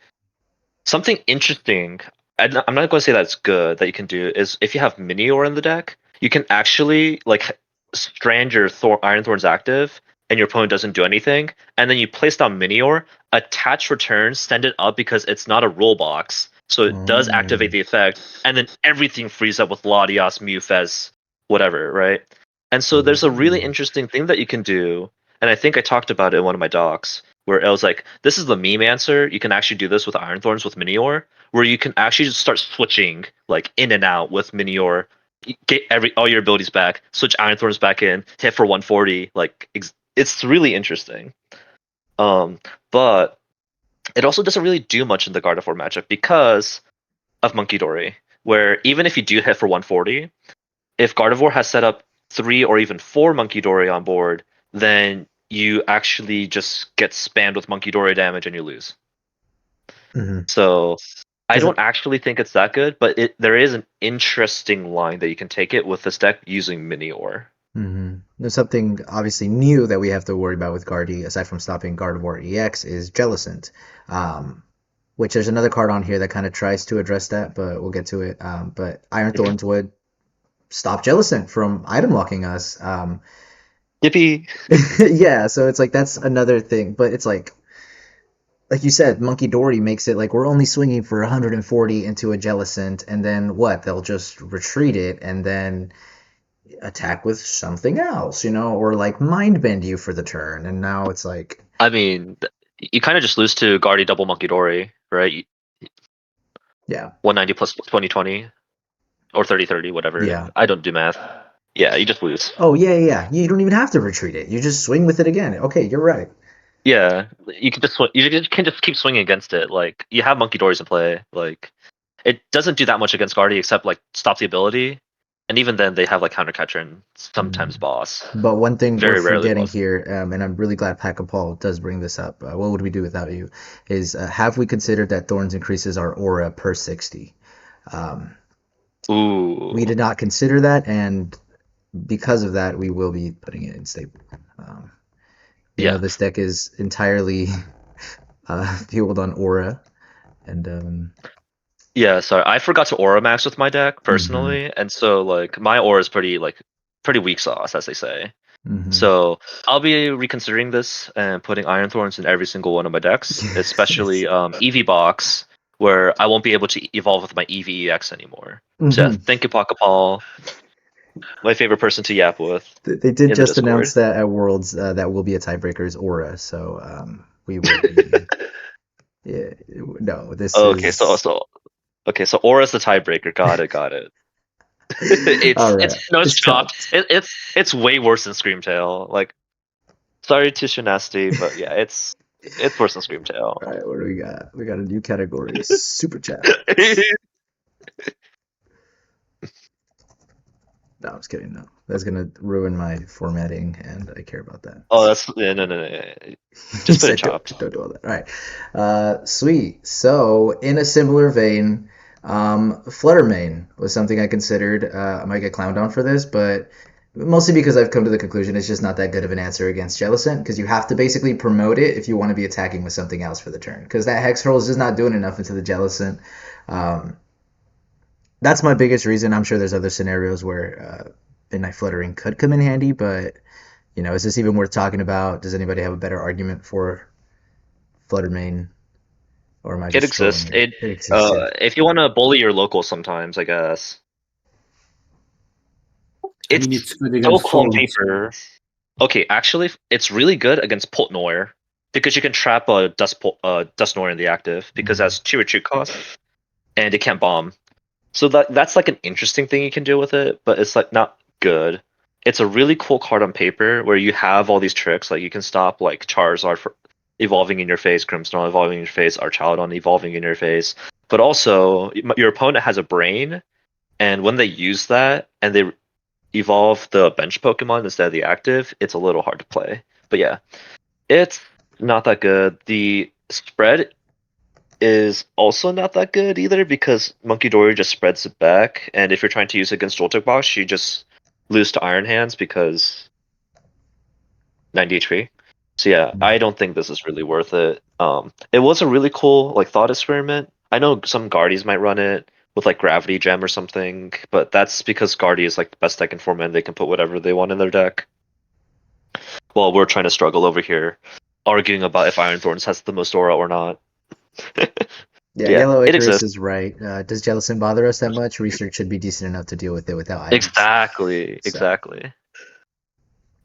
something interesting, I'm not going to say that's good that you can do is if you have Minior in the deck, you can actually like strand your Iron Thorns active, and your opponent doesn't do anything, and then you place down Minior, attach return, send it up because it's not a roll box, so it does activate Oh. the effect, and then everything frees up with Latias, Mufez, whatever, right? And so there's a really Oh. interesting thing that you can do, and I think I talked about it in one of my docs, where it was like, this is the meme answer. You can actually do this with Iron Thorns with Minior, where you can actually just start switching like in and out with Minior, get all your abilities back, switch Iron Thorns back in, hit for 140. Like it's really interesting. Um, but it also doesn't really do much in the Gardevoir matchup because of Monkey Dory, where even if you do hit for 140, if Gardevoir has set up 3 or even 4 Monkey Dory on board, then you actually just get spammed with Monkey Dory damage and you lose. Mhm. So I Because don't actually think it's that good, but there is an interesting line that you can take it with this deck using Minior. there's something obviously new that we have to worry about with Guardy, aside from stopping Gardevoir EX, is Jellicent. Um, which there's another card on here that kind of tries to address that, but we'll get to it. But Iron Thorns would stop Jellicent from item locking us. Yippee! Yeah, so it's like that's another thing, but it's like you said, Monkey Dory makes it like we're only swinging for 140 into a Jellicent, and then what? They'll just retreat it and then attack with something else, or like mind bend you for the turn, and now it's like, I mean, you kind of just lose to Guardy double Monkey Dory, right? yeah, 190 plus 2020 or 30/30, whatever. yeah. I don't do math. Yeah, you just lose. Oh yeah, yeah, yeah. You don't even have to retreat it. You just swing with it again. Okay, you're right. Yeah, you can just can just keep swinging against it. Like you have Monkey Dories in play. Like it doesn't do that much against Guardy except like stop the ability, and even then they have like counter catcher and sometimes Mm. boss. But one thing we're Very rarely forgetting boss. here, and I'm really glad Pack and Paul does bring this up. What would we do without you? Is have we considered that Thorns increases our aura per 60? Um, we Ooh, did not consider that, and because of that, we will be putting it in stable. Um, we know yeah, this deck is entirely fueled on aura, and yeah. Sorry, I forgot to aura max with my deck mhm. personally, and so like my aura is pretty weak sauce, as they say. Mhm. So I'll be reconsidering this and putting Iron Thorns in every single one of my decks, especially EV Box, where I won't be able to evolve with my EVEX anymore. So yeah, Mhm. thank you, Pocket Paul, my favorite person to yap with They did in the just Discord. announce that at Worlds that will be a tiebreaker's Aura, so we will be. Yeah, no, this Okay, is. so Aura's the tiebreaker. Got it. All it's right, it's no, it's it's chopped. chopped. It's way worse than Screamtail. Like, sorry to Shanasti, but yeah, it's worse than Screamtail. All right, what do we got? We got a new category, super chat. No, I'm just kidding. No, that's gonna ruin my formatting, and I care about that. Oh, that's no. He Just put it said, chopped. don't do all that. All right. Sweet. So, in a similar vein, Fluttermane was something I considered. I might get clowned on for this, but mostly because I've come to the conclusion it's just not that good of an answer against Jellicent, because you have to basically promote it if you want to be attacking with something else for the turn, because that Hex Hurl is just not doing enough into the Jellicent. Um, that's my biggest reason. I'm sure there's other scenarios where Midnight Fluttering could come in handy, but is this even worth talking about? Does anybody have a better argument for Fluttermane, or am I It just trolling exists. here? It exists, yeah. If you want to bully your locals sometimes, I guess. I mean, It's it's good so against cool on thorns. paper. Okay, actually, it's really good against Potnoir because you can trap a Dust Noir in the active because it has 2 retreat cost and it can't bomb. So that's like an interesting thing you can do with it, but it's like not good. It's a really cool card on paper where you have all these tricks, like you can stop like Charizard for evolving in your face, Grimmsnarl evolving in your face, Archaludon evolving in your face. But also, your opponent has a brain, and when they use that and they evolve the bench Pokemon instead of the active, it's a little hard to play. But yeah, it's not that good. The spread is also not that good either because Monkey Dory just spreads it back, and if you're trying to use it against Joltik Box, you just lose to Iron Hands because 90 HP. So yeah, I don't think this is really worth it. It was a really cool like thought experiment. I know some Guardies might run it with like Gravity Gem or something, but that's because Guardy is like the best deck in format and they can put whatever they want in their deck. While we're trying to struggle over here, arguing about if Iron Thorns has the most aura or not. Yeah, Yeah, Yellow it Icarus exists. is right. Does Jellicent bother us that much? Research should be decent enough to deal with it without items. Exactly, So, exactly.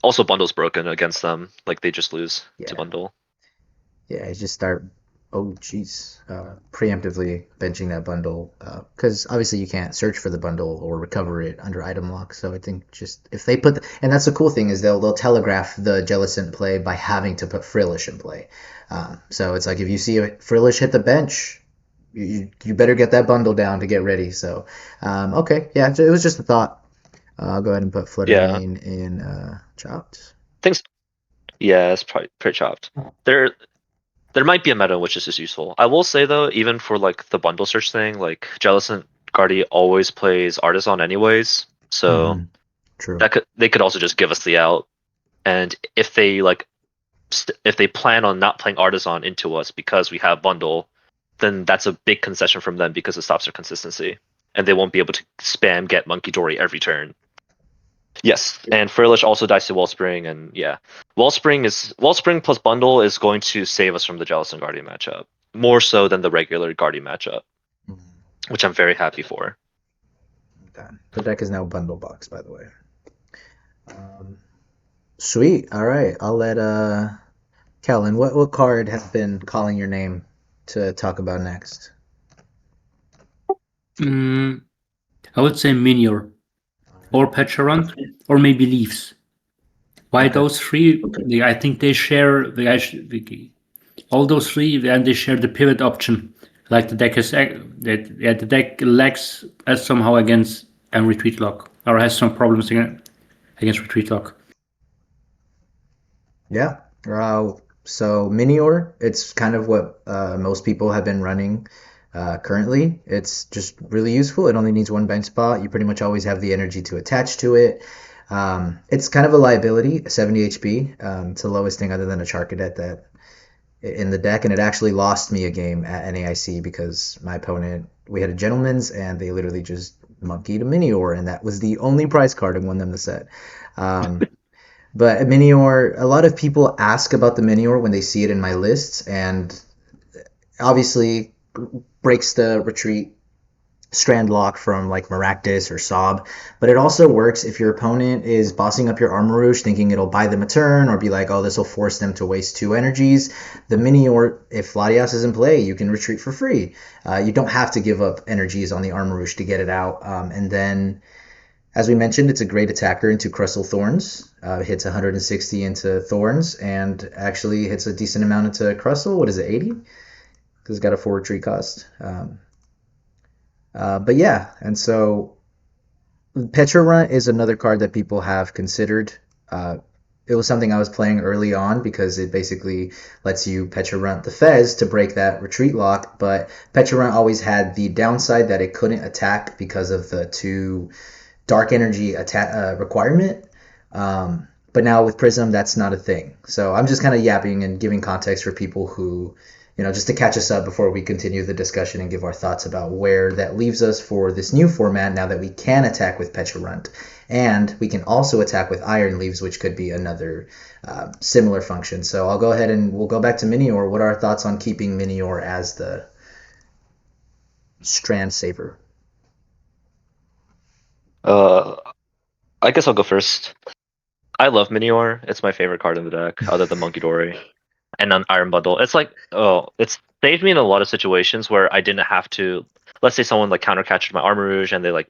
Also, bundle's broken against them. Like they just lose to yeah. bundle. Yeah, I just start, oh, geez, preemptively benching that bundle. Because obviously you can't search for the bundle or recover it under item lock. So I think just if they put, and that's the cool thing is they'll telegraph the Jellicent play by having to put Frillish in play. So it's like if you see a Frillish hit the bench, you better get that bundle down to get ready. So, okay, yeah, it was just a thought. I'll go ahead and put Yeah, Fluttermane in chopped. things. Yeah, it's probably pretty chopped. There might be a meta in which this is useful. I will say though, even for like the bundle search thing, like Jellicent Guardy always plays Artisan anyways, so Mm-hmm. True. they could also just give us the out. And if they like if they plan on not playing Artisan into us because we have bundle, then that's a big concession from them because it stops their consistency, and they won't be able to spam get Monkey Dory every turn. Yes, and Furlish also dies to Wellspring, and yeah, Wellspring plus bundle is going to save us from the Jealous and Guardian matchup more so than the regular Guardian matchup, which I'm very happy for. Okay. The deck is now bundle box, by the way. Um, Sweet. All right. I'll let Kellen, what card has been calling your name to talk about next? I would say Minior or Pecharunt or maybe Leaves. Why Okay. those three? I think they share all those three, and they share the pivot option. Like the deck is the deck lacks as somehow against and retreat lock, or has some problems against retreat lock. Yeah. So Minior, it's kind of what most people have been running currently. It's just really useful. It only needs one bench spot. You pretty much always have the energy to attach to it. It's kind of a liability, 70 HP. It's the lowest thing other than a Charcadet that in the deck, and it actually lost me a game at NAIC because my opponent, we had a gentleman's, and they literally just monkeyed a Minior, and that was the only prize card and won them the set. Um, But Minior, a lot of people ask about the Minior when they see it in my lists, and obviously breaks the retreat strand lock from like Maractus or Sob, but it also works if your opponent is bossing up your Armarouge thinking it'll buy them a turn or be like, oh, this will force them to waste 2 energies. The Minior, if Latias is in play, you can retreat for free. You don't have to give up energies on the Armarouge to get it out. And then, as we mentioned, it's a great attacker into Crustle Thorns. Hits 160 into Thorns and actually hits a decent amount into Crustle. What is it, 80? Because it's got a 4 retreat cost. But yeah, and so Petra Runt is another card that people have considered. It was something I was playing early on because it basically lets you Petra Runt the Fez to break that retreat lock, but Petra Runt always had the downside that it couldn't attack because of the 2 dark energy attack requirement. But now with Prism, that's not a thing. So I'm just kind of yapping and giving context for people who, just to catch us up before we continue the discussion and give our thoughts about where that leaves us for this new format now that we can attack with Petra Runt. And we can also attack with Iron Leaves, which could be another similar function. So I'll go ahead and we'll go back to Minior. What are our thoughts on keeping Minior as the strand saver? I guess I'll go first. I love Minior. It's my favorite card in the deck, other than Monkey Dory. And an Iron Bundle. It's like, it's saved me in a lot of situations where I didn't have to. Let's say someone like countercatched my Armarouge and they like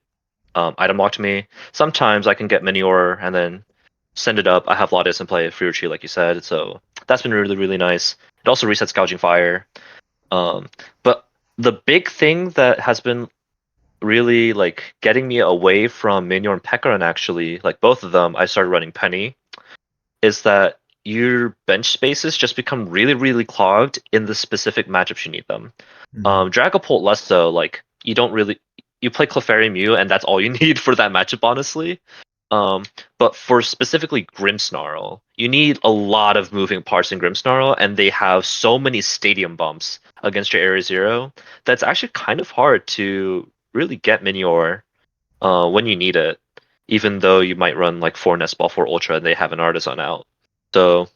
item locked me. Sometimes I can get Minior and then send it up. I have Latias and play free retreat, like you said. So that's been really, really nice. It also resets Gouging Fire. But the big thing that has been really like getting me away from Minior and Pekaran, actually, like both of them, I started running Penny, is that your bench spaces just become really, really clogged in the specific matchups you need them. Dragapult less so. Like you play Clefairy Mew and that's all you need for that matchup, honestly. But for specifically Grimmsnarl, you need a lot of moving parts in Grimmsnarl, and they have so many stadium bumps against your Area Zero that's actually kind of hard to really get Minior when you need it, even though you might run like 4 Nest Ball, 4 Ultra, and they have an Artisan out. So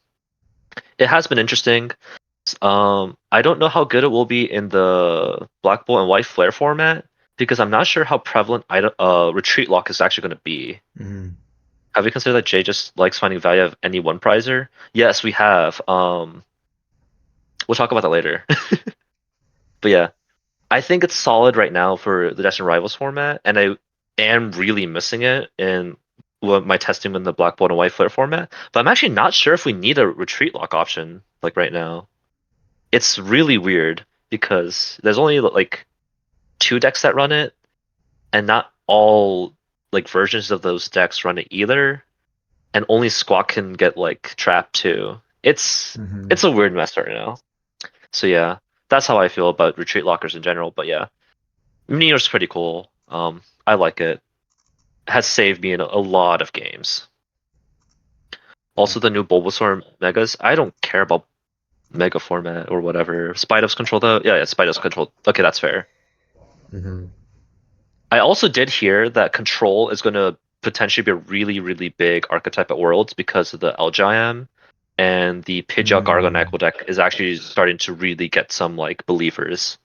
it has been interesting. I don't know how good it will be in the Black Bull and White Flare format because I'm not sure how prevalent Retreat Lock is actually going to be. Have you considered that Jay just likes finding value of any one prizer? Yes, we have. We'll talk about that later. But yeah, I think it's solid right now for the Destined Rivals format, and I am really missing it in my testing in the Black Bolt and White Flare format. But I'm actually not sure if we need a retreat lock option like right now. It's really weird because there's only like 2 decks that run it, and not all like versions of those decks run it either. And only Squawk can get like trapped too. It's a weird mess right now. So yeah, that's how I feel about retreat lockers in general. But yeah, Minior's pretty cool. I like it. Has saved me in a lot of games. Also, the new Bulbasaur Megas. I don't care about Mega format or whatever. Spidos control though. Yeah, Spidos control. Okay, that's fair. I also did hear that Control is going to potentially be a really, really big archetype at Worlds because of the LGIM, and the Pidgeot Gargonacle deck is actually starting to really get some like believers.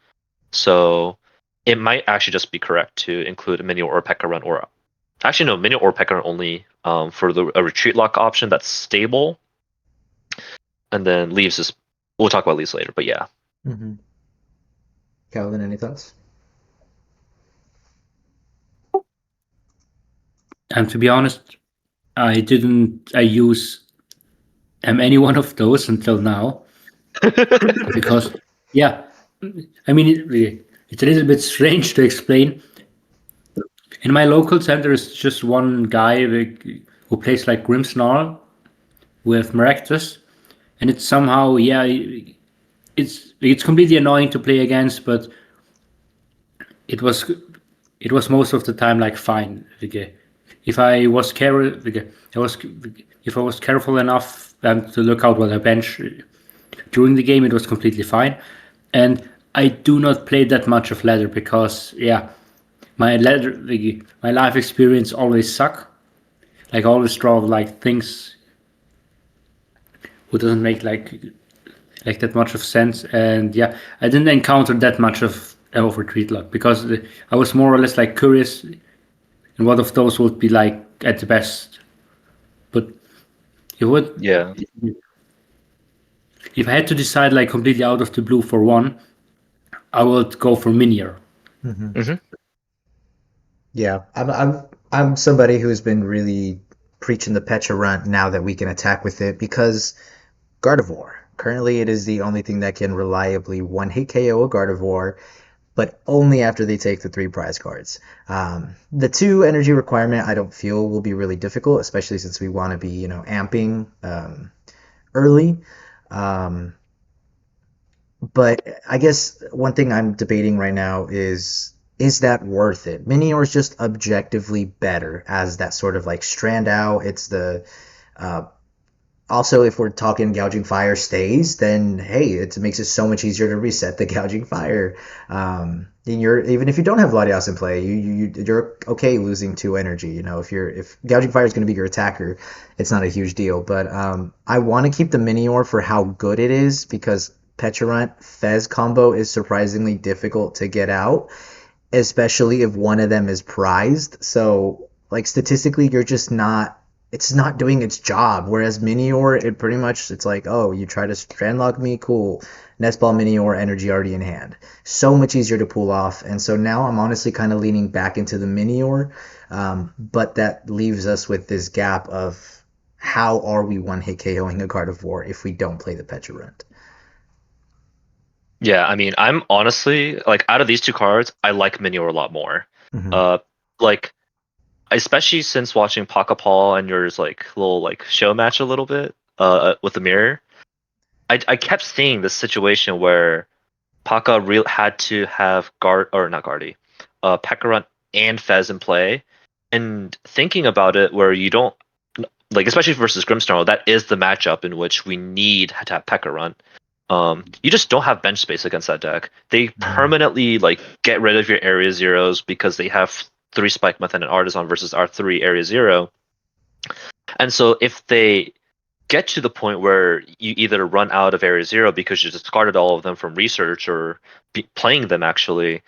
So it might actually just be correct to include a Minior or Pekaran, or actually no, Minior or Pekaran only for a retreat lock option that's stable. And then Leaves is, we'll talk about Leaves later, but yeah. Kaolin, any thoughts? And to be honest, I use any one of those until now. Because, yeah, I mean, it's a little bit strange to explain. In my local center is just one guy who plays like Grimmsnarl with Maractus, and it's somehow, yeah, it's completely annoying to play against, but it was most of the time like fine. If I was careful enough to look out what I bench during the game, it was completely fine. And I do not play that much of ladder because, yeah, my life experience always suck. Like I always draw like things who doesn't make like that much of sense. And yeah, I didn't encounter that much of retreat lock because I was more or less like curious and what of those would be like at the best. But it would, Yeah. if I had to decide like completely out of the blue for one, I would go for Minior. Hmm. Yeah, I'm somebody who's been really preaching the Petra Runt now that we can attack with it because Gardevoir. Currently, it is the only thing that can reliably one hit KO a Gardevoir, but only after they take the 3 prize cards. The 2 energy requirement I don't feel will be really difficult, especially since we want to be, amping early. Um, but I guess one thing I'm debating right now is that worth it? Minior is just objectively better as that sort of like strand out. It's the uh, also, if we're talking gouging fire stays, then hey, it makes it so much easier to reset the gouging fire. And even if you don't have Latias in play, you're okay losing 2 energy. If gouging fire is going to be your attacker, it's not a huge deal. But I want to keep the Minior for how good it is because Pecharunt Fez combo is surprisingly difficult to get out, especially if one of them is prized. So like statistically, you're just not it's not doing its job. Whereas Minior, it's like, oh, you try to strandlock me, cool. Nestball Minior energy already in hand. So much easier to pull off. And so now I'm honestly kind of leaning back into the Minior. But that leaves us with this gap of how are we one hit KOing a Gardevoir if we don't play the Pecharunt? Yeah, I mean, I'm honestly like out of these 2 cards, I like Minior a lot more. Mm-hmm. Like especially since watching Paka Paul and yours like little like show match a little bit with the mirror. I kept seeing this situation where Paka had to have guard or not Guardy, Pekarunt and Fez in play, and thinking about it where you don't like especially versus Grimmsnarl, that is the matchup in which we need to have Pekarunt. You just don't have bench space against that deck. They permanently like get rid of your area zeros because they have 3 Spike Method and Artisan versus our 3 area zero. And so if they get to the point where you either run out of area zero because you discarded all of them from research or playing them actually,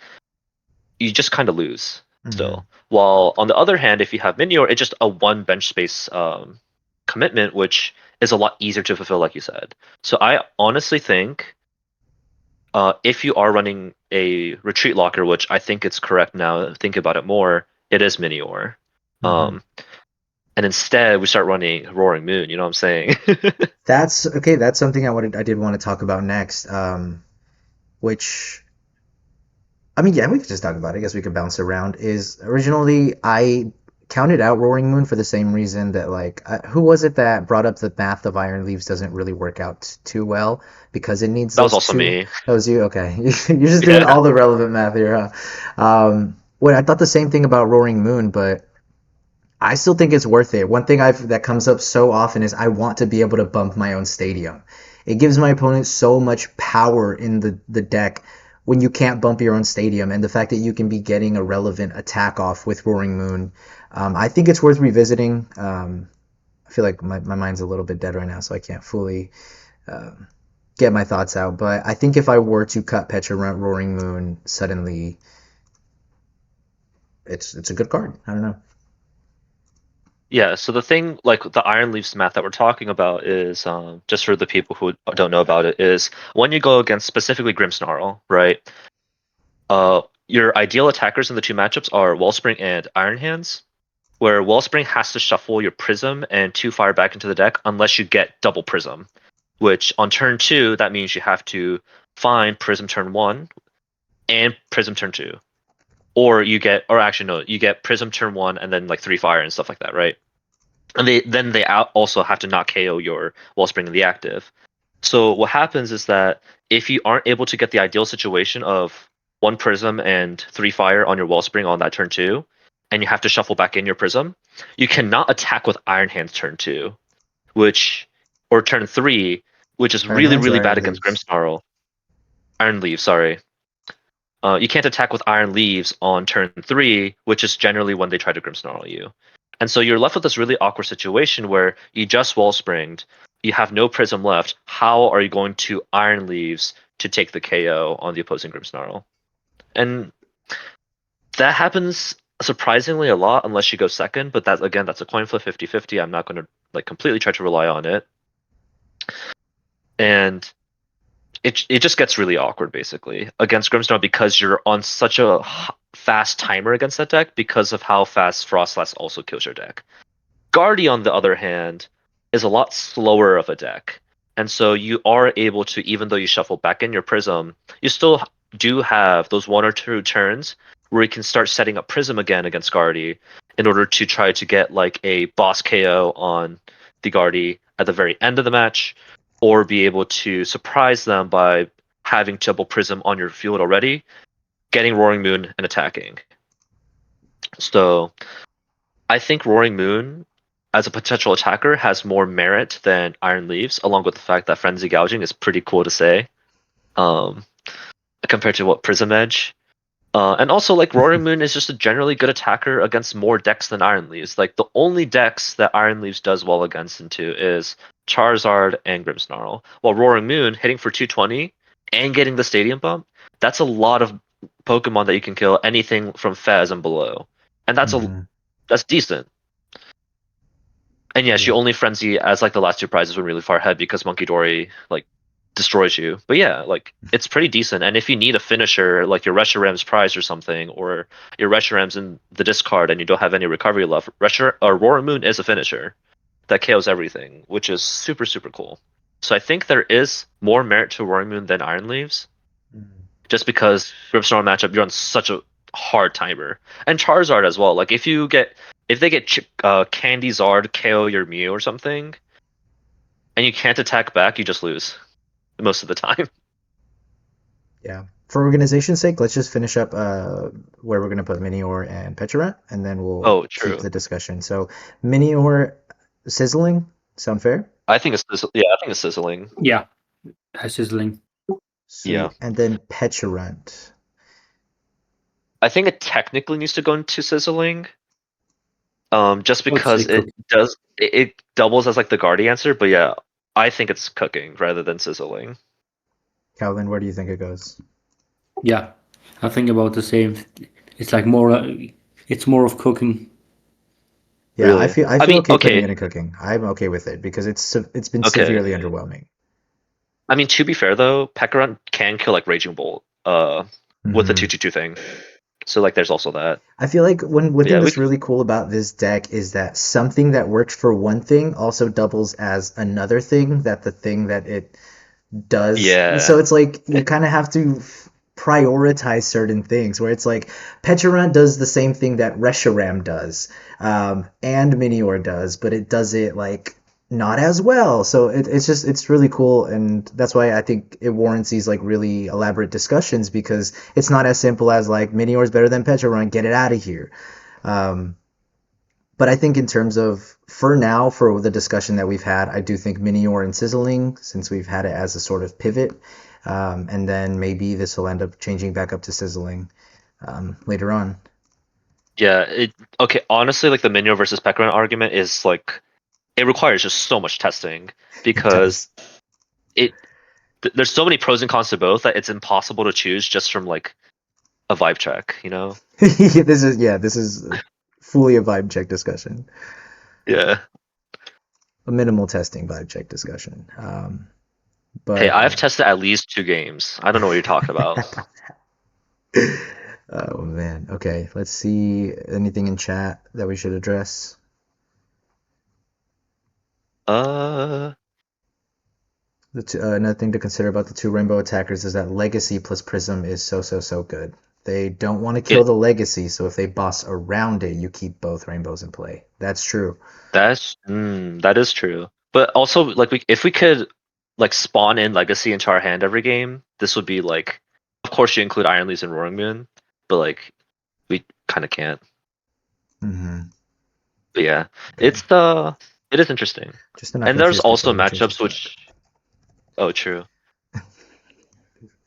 you just kind of lose still. While on the other hand, if you have Minior, it's just a 1 bench space commitment, which is a lot easier to fulfill, like you said. So I honestly think if you are running a retreat locker, which I think it's correct now, think about it more, it is Minior. And instead we start running Roaring Moon, you know what I'm saying? That's okay. That's something I did want to talk about next. Which I mean, yeah, we could just talk about it. I guess we could bounce around. Is originally I counted out Roaring Moon for the same reason that like who was it that brought up the math of Iron Leaves doesn't really work out too well because it needs That was those also 2. me. That was you. Okay, you're just doing Yeah. all the relevant math here, huh? Well, I thought the same thing about Roaring Moon, but I still think it's worth it. One thing that comes up so often is I want to be able to bump my own stadium. It gives my opponent so much power in the deck when you can't bump your own stadium, and the fact that you can be getting a relevant attack off with Roaring Moon, I think it's worth revisiting. I feel like my mind's a little bit dead right now, so I can't fully get my thoughts out. But I think if I were to cut Pecharunt Roaring Moon suddenly, it's a good card. I don't know. Yeah, so the thing, like the Iron Leafs math that we're talking about is, just for the people who don't know about it, is when you go against specifically Grimmsnarl, right? Your ideal attackers in the 2 matchups are Wellspring and Iron Hands, where Wellspring has to shuffle your Prism and 2 fire back into the deck unless you get double Prism, which on turn 2, that means you have to find Prism turn 1 and Prism turn 2. Or you get Prism turn 1 and then like 3 fire and stuff like that, right? And they also have to not KO your Wellspring in the active. So what happens is that if you aren't able to get the ideal situation of 1 Prism and 3 fire on your Wellspring on that turn 2, and you have to shuffle back in your Prism, you cannot attack with Iron Hands turn 2, or turn 3, which is Iron really, Hands or really bad Iron against Leaves? Grimmsnarl. Iron Leaves, sorry. You can't attack with Iron Leaves on turn 3, which is generally when they try to Grimmsnarl you. And so you're left with this really awkward situation where you just Wellspringed, you have no prism left. How are you going to Iron Leaves to take the KO on the opposing Grimmsnarl? And that happens surprisingly a lot unless you go second, but that again, that's a coin flip 50-50. I'm not going to like completely try to rely on it. And it just gets really awkward basically against Grimmsnarl because you're on such a fast timer against that deck because of how fast Frostlass also kills your deck. Guardy, on the other hand, is a lot slower of a deck. And so you are able to, even though you shuffle back in your Prism, you still do have those 1 or 2 turns where you can start setting up Prism again against Guardy in order to try to get like a boss KO on the Guardy at the very end of the match, or be able to surprise them by having double Prism on your field already, getting Roaring Moon and attacking. So I think Roaring Moon as a potential attacker has more merit than Iron Leaves, along with the fact that Frenzy Gouging is pretty cool to say, compared to what Prism Edge. And also, like, Roaring Moon is just a generally good attacker against more decks than Iron Leaves. Like, the only decks that Iron Leaves does well against into is Charizard and Grimmsnarl. While Roaring Moon, hitting for 220 and getting the Stadium Bump, that's a lot of Pokemon that you can kill anything from Fez and below. And that's decent. And yes, you only Frenzy as like the last 2 prizes when really far ahead because Monkey Dory like destroys you. But yeah, like it's pretty decent. And if you need a finisher like your Reshiram's prize or something, or your Reshiram's in the discard and you don't have any recovery left, Roaring Moon is a finisher that KOs everything, which is super, super cool. So I think there is more merit to Roaring Moon than Iron Leaves. Just because Grimmsnarl matchup, you're on such a hard timer. And Charizard as well. Like if they get Candy Zard KO your Mew or something, and you can't attack back, you just lose most of the time. Yeah. For organization's sake, let's just finish up where we're going to put Minior and Pecharunt, and then we'll keep the discussion. So Minior, Sizzling, sound fair? I think it's Sizzling. Yeah, Sizzling. Sweet. Yeah. And then Pecharunt. I think it technically needs to go into Sizzling. Just because it doubles as like the Guardy answer, but yeah, I think it's cooking rather than Sizzling. Kaolin, where do you think it goes? Yeah, I think about the same. It's like it's more of cooking. Yeah, really? I feel okay putting it in cooking. I'm okay with it because it's been severely underwhelming. I mean, to be fair though, Pecharunt can kill like Raging Bolt with the 2/2 thing. So like there's also that. I feel like one thing that's really cool about this deck is that something that works for one thing also doubles as another thing that the thing that it does. Yeah. So it's like you kind of have to prioritize certain things where it's like Pecharunt does the same thing that Reshiram does, and Minior does, but it does it like not as well. So it's really cool, and that's why I think it warrants these like really elaborate discussions, because it's not as simple as like Minior is better than Pecharunt, get it out of here. But I think in terms of, for now, for the discussion that we've had, I do think Minior and Sizzling, since we've had it as a sort of pivot, and then maybe this will end up changing back up to Sizzling later on. Yeah, okay, honestly, like the Minior versus Pecharunt argument is like, it requires just so much testing, because there's so many pros and cons to both that it's impossible to choose just from like a vibe check, you know? This is fully a vibe check discussion. Yeah. A minimal testing vibe check discussion. But hey, I've tested at least 2 games. I don't know what you're talking about. Oh man. Okay, let's see. Anything in chat that we should address? Uh, Another thing to consider about the 2 rainbow attackers is that Legacy plus Prism is so good. They don't want to kill the Legacy, so if they boss around it, you keep both rainbows in play. That's true. that is true. But also, like, if we could like spawn in Legacy into our hand every game, this would be like, of course you include Iron Leaves and Roaring Moon, but like we kind of can't. But yeah, it is interesting. And there's also matchups which, oh, true.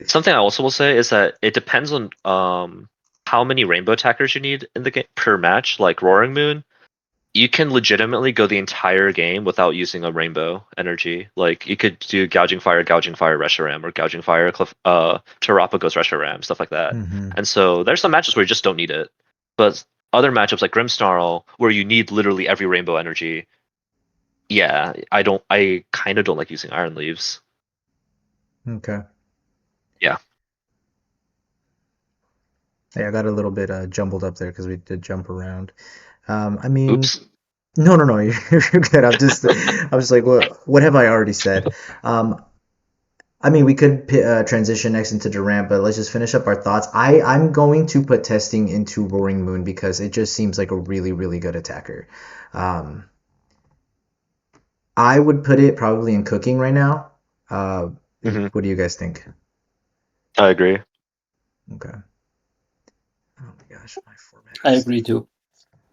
Something I also will say is that it depends on how many rainbow attackers you need in the game per match. Like Roaring Moon, you can legitimately go the entire game without using a rainbow energy. Like you could do Gouging Fire, Reshiram, or Gouging Fire, Terapagos, Reshiram, stuff like that. Mm-hmm. And so there's some matchups where you just don't need it. But other matchups like Grimmsnarl, where you need literally every rainbow energy, yeah, I kind of don't like using Iron Leaves. Okay. Yeah. Yeah, I got a little bit jumbled up there because we did jump around. I mean, Oops. no, you're good. I'm just like, what have I already said? I mean, we could transition next into Durant, but let's just finish up our thoughts. I'm going to put testing into Roaring Moon because it just seems like a really, really good attacker. Um, I would put it probably in cooking right now. Uh, Hmm. what do you guys think? I agree. Okay. Oh my gosh, my format I is... agree too.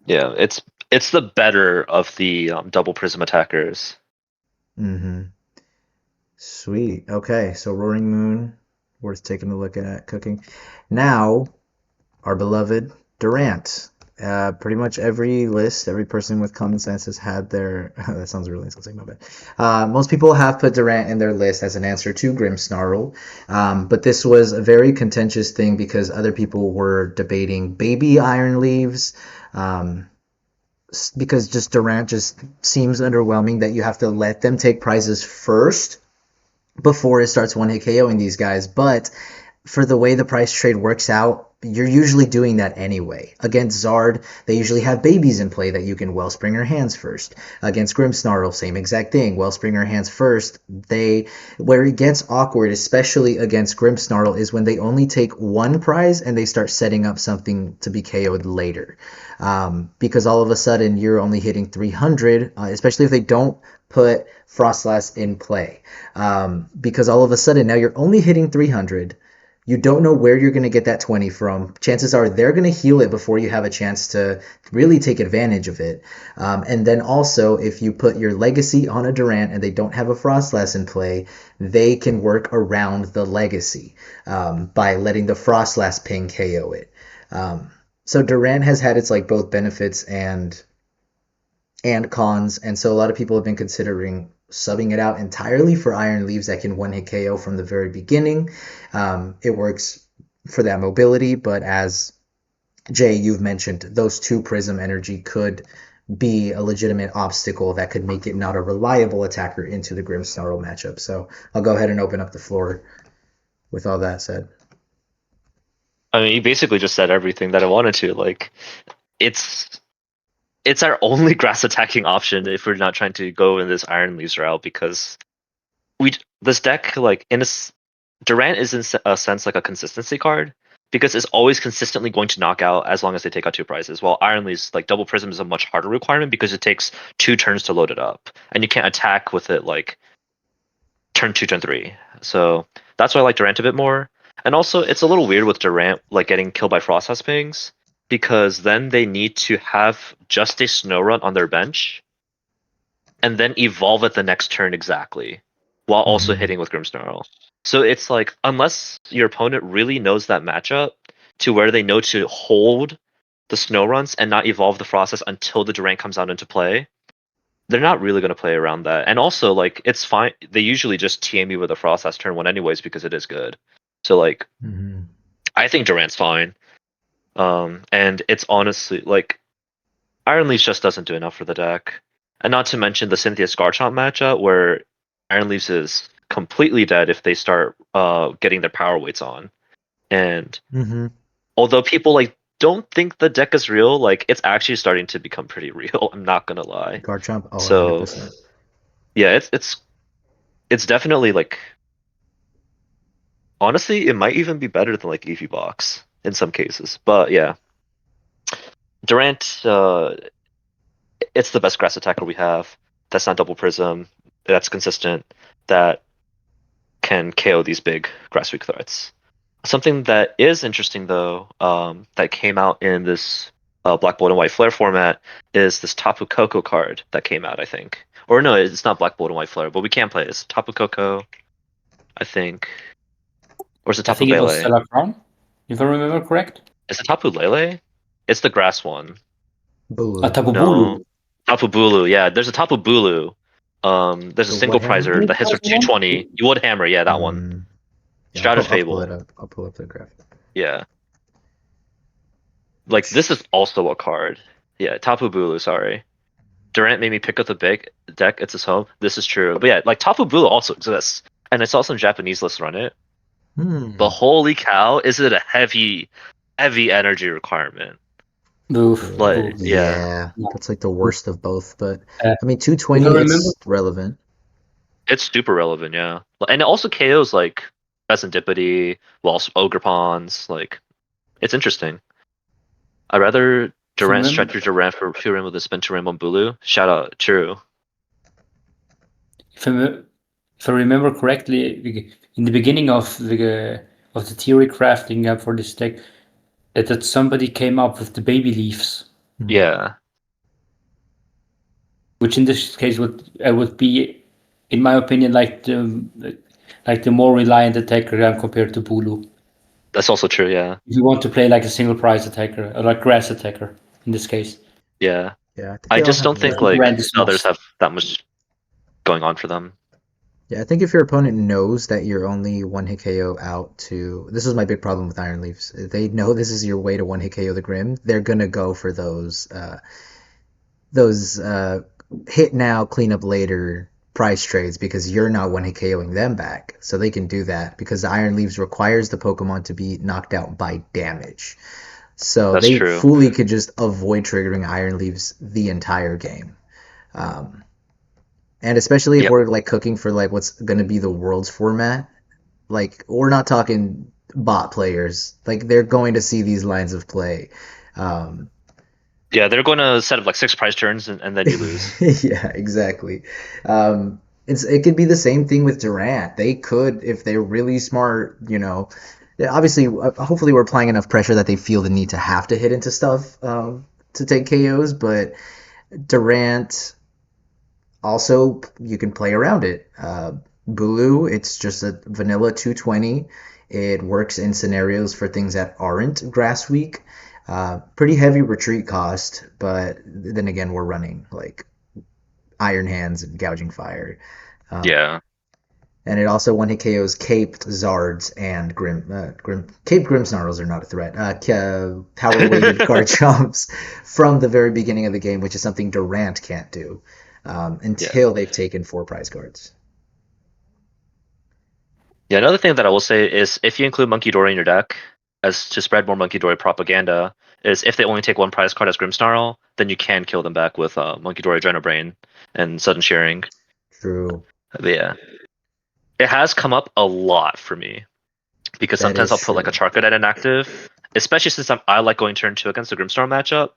Yeah, it's the better of the double prism attackers. Mm-hmm. Sweet. Okay, so Roaring Moon, worth taking a look at cooking. Now, our beloved Durant. Pretty much every list, every person with common sense has had their. That sounds really insulting, my bad. Most people have put Durant in their list as an answer to Grimmsnarl, but this was a very contentious thing because other people were debating baby Iron Leaves. Because just Durant just seems underwhelming that you have to let them take prizes first before it starts one hit KOing these guys. But for the way the price trade works out, you're usually doing that anyway. Against Zard, they usually have babies in play that you can Wellspringer hands first. Against Grimmsnarl, same exact thing. Wellspringer hands first. Where it gets awkward, especially against Grimmsnarl, is when they only take one prize and they start setting up something to be KO'd later. Because all of a sudden you're only hitting 300, especially if they don't put Frostlass in play. Because all of a sudden now you're only hitting 300. You don't know where you're going to get that 20 from. Chances are they're going to heal it before you have a chance to really take advantage of it. And then also, if you put your legacy on a Durant and they don't have a Frostlass in play, they can work around the legacy by letting the Frostlass ping KO it. So Durant has had its like both benefits and cons, and so a lot of people have been considering subbing it out entirely for Iron Leaves that can one hit KO from the very beginning. It works for that mobility, but as Jay, you've mentioned, those two Prism energy could be a legitimate obstacle that could make it not a reliable attacker into the Grimmsnarl matchup. So I'll go ahead and open up the floor with all that said. I mean, you basically just said everything that I wanted to. Like, it's our only grass attacking option if we're not trying to go in this Iron Leaves route, because this deck, like, Durant is in a sense like a consistency card, because it's always consistently going to knock out as long as they take out two prizes. While Iron Leaves, like Double Prism, is a much harder requirement because it takes 2 turns to load it up, and you can't attack with it like turn 2, turn 3. So that's why I like Durant a bit more. And also, it's a little weird with Durant like getting killed by Frosthouse Pings, because then they need to have just a Snow Run on their bench and then evolve it the next turn exactly, while also hitting with Grimmsnarl. So it's like, unless your opponent really knows that matchup to where they know to hold the Snow Runs and not evolve the Frostlass until the Durant comes out into play, they're not really going to play around that. And also, like, it's fine. They usually just TM you with a Frostlass turn 1 anyways because it is good. So, like, I think Durant's fine. And it's honestly, like, Iron Leaves just doesn't do enough for the deck. And not to mention the Cynthia Scarchomp matchup, where Iron Leaves is completely dead if they start getting their power weights on. And although people like don't think the deck is real, like, it's actually starting to become pretty real. I'm not gonna lie. Garchomp, oh, So 100%. yeah, it's definitely like, honestly, it might even be better than like Eevee Box in some cases. But yeah, Durant, it's the best grass attacker we have. That's not double prism. That's consistent. That can KO these big grass weak threats. Something that is interesting though, that came out in this Black Bolt and White Flare format is this Tapu Koko card that came out, I think. Or no, it's not Black Bolt and White Flare, but we can play it. It's Tapu Koko, I think. Or is it I Tapu think it was Lele? Stellar Crown, if I remember correct. Is it Tapu Lele? It's the grass one. Bulu. Tapu No. Bulu. Tapu Bulu, yeah. There's a Tapu Bulu. There's a The single what hammer? prizer that hits for 220. You would hammer, yeah, that one. Mm, yeah, Shrouded I'll pull it Fable, up. I'll pull up the graph. yeah. Like this is also a card. Yeah, Tapu Bulu, sorry. Durant made me pick up the big deck. It's his home. This is true. But yeah, like Tapu Bulu also exists, and it's also in Japanese. Let's run it. But Hmm. holy cow, is it a heavy, heavy energy requirement? Oof, Like, oof. yeah, Yeah, Yeah. that's like the worst of both. But Uh, I mean, if I 220, remember, it's relevant. it's super relevant. Yeah, and it also KOs like Serendipity, whilst Ogre Pawns. Like, it's interesting. I'd rather if I Durant remember, stretch your Durant for Furin with a spin to Rainbow Bulu. Shout out, true. if I, if I remember correctly, in the beginning of the theory crafting for this deck, that somebody came up with the baby leaves, Hmm. Yeah, which in this case would be, in my opinion, like the more reliant attacker compared to Bulu. that's also true. Yeah, If you want to play like a single prize attacker or like grass attacker in this case, yeah. Yeah, I think I they all just have don't I think think their. like Rand is the others must. have that much going on for them. Yeah, I think if your opponent knows that you're only one hit KO out to. This was my big problem with Iron Leaves. If they know this is your way to one hit KO the Grim, they're gonna go for those hit now, clean up later price trades because you're not one hit KOing them back. So they can do that because the Iron Leaves requires the Pokemon to be knocked out by damage. So That's they true. fully could just avoid triggering Iron Leaves the entire game. Um, and especially if Yep. we're like cooking for like what's going to be the world's format, like we're not talking bot players. Like they're going to see these lines of play. Um, Yeah, they're going to set up like 6 prize turns and then you lose. yeah, exactly. It could be the same thing with Durant. They could, if they're really smart, yeah, obviously, hopefully we're applying enough pressure that they feel the need to have to hit into stuff to take KOs. But Durant also, you can play around it. Bulu, it's just a vanilla 220. It works in scenarios for things that aren't Grass Week. Pretty heavy retreat cost, but then again, we're running like Iron Hands and Gouging Fire. Um, Yeah. and it also one hit KOs Caped Zards and Caped Grimmsnarls are not a threat. Power weighted Garchomps from the very beginning of the game, which is something Durant can't do Yeah. until they've taken 4 prize cards. Yeah, another thing that I will say is if you include Monkey Dory in your deck as to spread more Monkey Dory propaganda, is if they only take 1 prize card as Grimmsnarl, then you can kill them back with Monkey Dory Adrenobrain and Sudden Shearing. True. But yeah. It has come up a lot for me. Because That sometimes is I'll put like a true. Charkot at inactive, especially since I like going turn 2 against the Grimmsnarl matchup.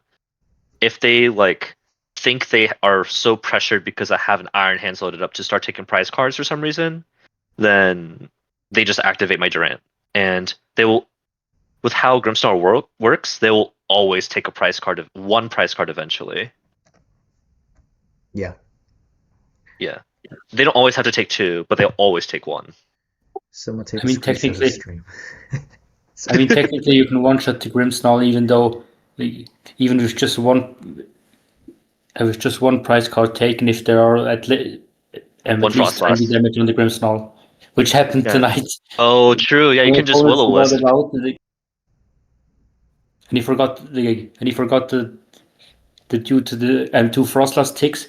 If they like think they are so pressured because I have an Iron Hands loaded up to start taking prize cards for some reason, then they just activate my Durant. And they will, with how Grimmsnarl works, they will always take a prize card, one prize card eventually. Yeah. Yeah. They don't always have to take 2, but they'll always take 1. Someone take I a mean, screenshot of the technically, stream. technically, you can one shot the Grimmsnarl even though, even with just one prize card taken, if there are at 1 least Frost 20 Blast. damage on the Grimmsnarl, which happened Yeah. tonight. Oh, true. Yeah, you can just Always forgot Will-O-Wisp. about it. And he forgot the due to the two Frostless ticks,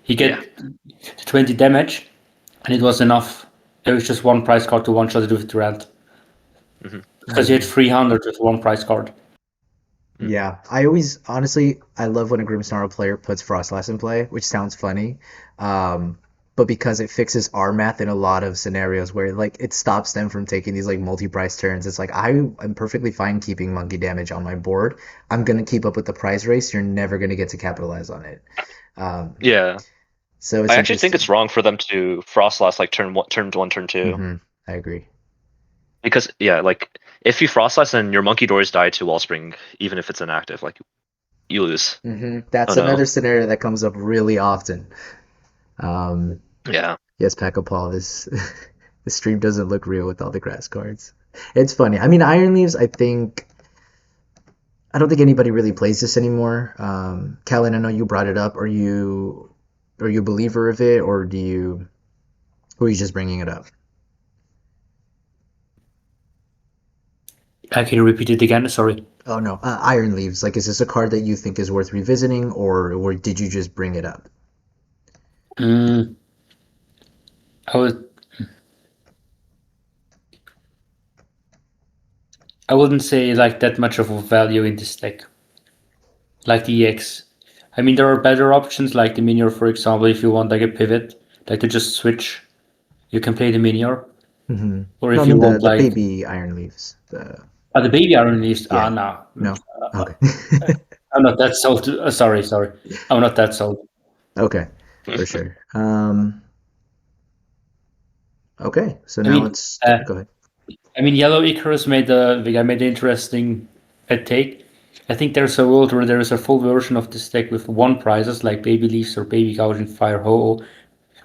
he Yeah. get 20 damage, and it was enough. It was just one prize card to one shot it with Durant. Mm-hmm. Because he had 300 with one prize card. Yeah, I love when a Grimmsnarl player puts Frostlass in play, which sounds funny. But because it fixes our math in a lot of scenarios where like it stops them from taking these like multi-price turns. It's like I am perfectly fine keeping monkey damage on my board. I'm gonna keep up with the price race. You're never gonna get to capitalize on it. Um, Yeah. so it's I actually think interesting. it's wrong for them to frost last like turn 1, turn 1, turn 2. I agree. Because yeah, like if you frost last and your monkey doors die to Wellspring, even if it's inactive, like you lose. That's Oh no. another scenario that comes up really often. Um, Yeah. yes, Paco this the stream doesn't look real with all the grass cards. It's funny. I mean, Iron Leaves, I think I don't think anybody really plays this anymore. Kaolin, I know you brought it up. Are you a believer of it, or are you just bringing it up? Can you repeat it again? Sorry. Oh no, Iron Leaves. Like, is this a card that you think is worth revisiting, or did you just bring it up? Mm, I would. I wouldn't say like that much of a value in this deck. Like the EX. I mean, there are better options like the Minior, for example. If you want like a pivot, like to just switch, you can play the Minior. Hmm. Or No, I if you mean want the like baby Iron Leaves. the baby Iron Leaves. Yeah. No. No. Okay. I'm not that sold. Sorry. I'm not that sold. Okay, for sure. Okay, so I now mean, let's uh, go ahead. Yellow Icarus made the guy made an interesting take. I think there's a world where there is a full version of this deck with one prizes like Baby Leaves or Baby Gouging Fire Ho-Oh,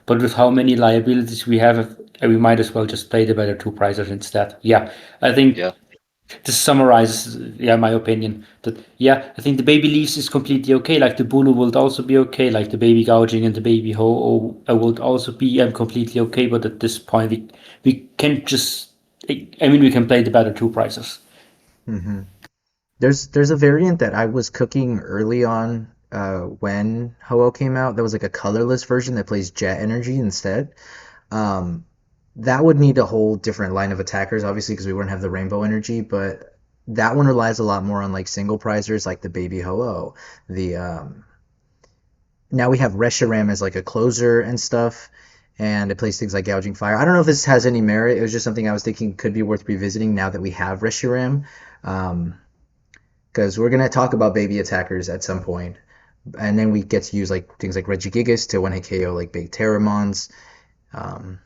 but with how many liabilities we have, we might as well just play the better two prizes instead. Yeah, I think Yeah. this summarizes, my opinion. That I think the Baby Leaves is completely okay. Like the Bulu would also be okay. Like the Baby Gouging and the Baby Ho-Oh would also be completely okay. But at this point, we can't just. I mean, we can play the better two prizes. Hmm. There's a variant that I was cooking early on when Ho-Oh came out. That was like a colorless version that plays Jet Energy instead. Um, that would need a whole different line of attackers, obviously, because we wouldn't have the Rainbow Energy. But that one relies a lot more on like single prizers, like the Baby Ho-Oh. The Now we have Reshiram as like a closer and stuff, and it plays things like Gouging Fire. I don't know if this has any merit. It was just something I was thinking could be worth revisiting now that we have Reshiram. Because we're gonna talk about baby attackers at some point, and then we get to use like things like Regigigas to one hit KO like big Terramons. Um,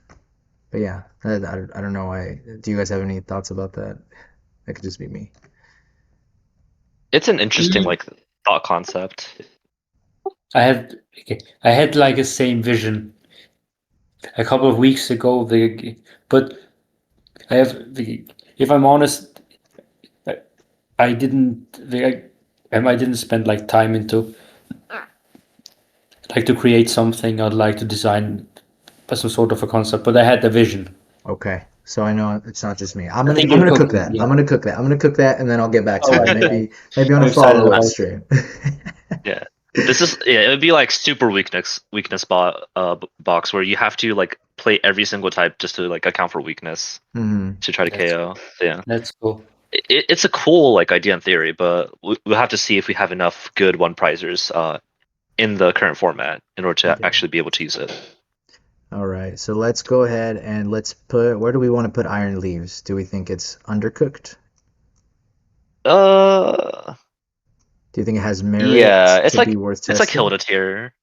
but yeah, I don't know why. Do you guys have any thoughts about that? That could just be me. It's an interesting like thought concept. I had like a same vision a couple of weeks ago. But I have if I'm honest, I, I didn't I didn't spend like time into like to create something. I'd like to design some sort of a concept, but I had the vision. Okay, so I know it's not just me. I think I'm you're gonna cook cooking. that. Yeah. I'm gonna cook that, and then I'll get back to All it. right. Yeah. Maybe on I'm a excited follow up about it. stream. Yeah. This is it would be like super weakness box where you have to like play every single type just to like account for weakness Hmm. to try to That's KO. So, yeah. that's cool. It's a cool like idea in theory, but we'll have to see if we have enough good one prizers in the current format in order to Okay. actually be able to use it. All right, so let's go ahead and let's put. Where do we want to put Iron Leaves? Do we think it's undercooked? Uh Do you think it has merit yeah, to be worth it's like testing? Hilda tier.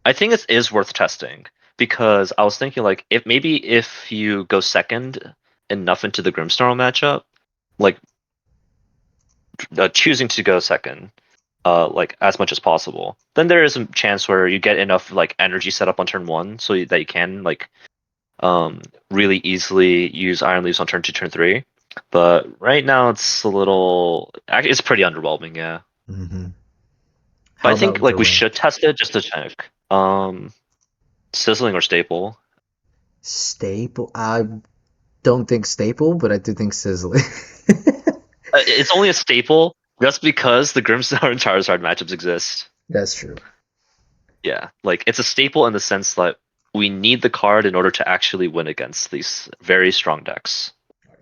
I think it is worth testing because I was thinking like if you go second enough into the Grimstorm matchup, like choosing to go second, like as much as possible, then there is a chance where you get enough like energy set up on turn one so that you can like really easily use Iron Leaves on turn two, turn three. But right now it's it's pretty underwhelming, yeah. Hmm. But How I think about like we delay? should test it just to check. Sizzling or staple. Staple? I don't think staple, but I do think sizzling. It's only a staple just because the Grimstar and Charizard matchups exist. That's true. Yeah, like it's a staple in the sense that we need the card in order to actually win against these very strong decks.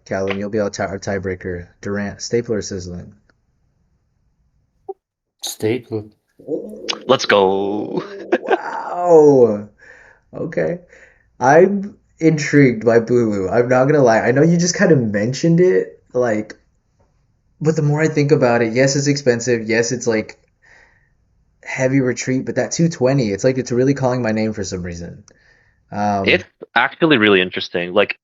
Calvin, you'll be our tiebreaker. Durant, staple or sizzling? Staple. Let's go. Wow. Okay. I'm intrigued by Bulu. I'm not gonna lie. I know you just kind of mentioned it, like, but the more I think about it, yes, it's expensive. Yes, it's like heavy retreat, but that 220, it's like it's really calling my name for some reason. It's Um, actually really interesting. Like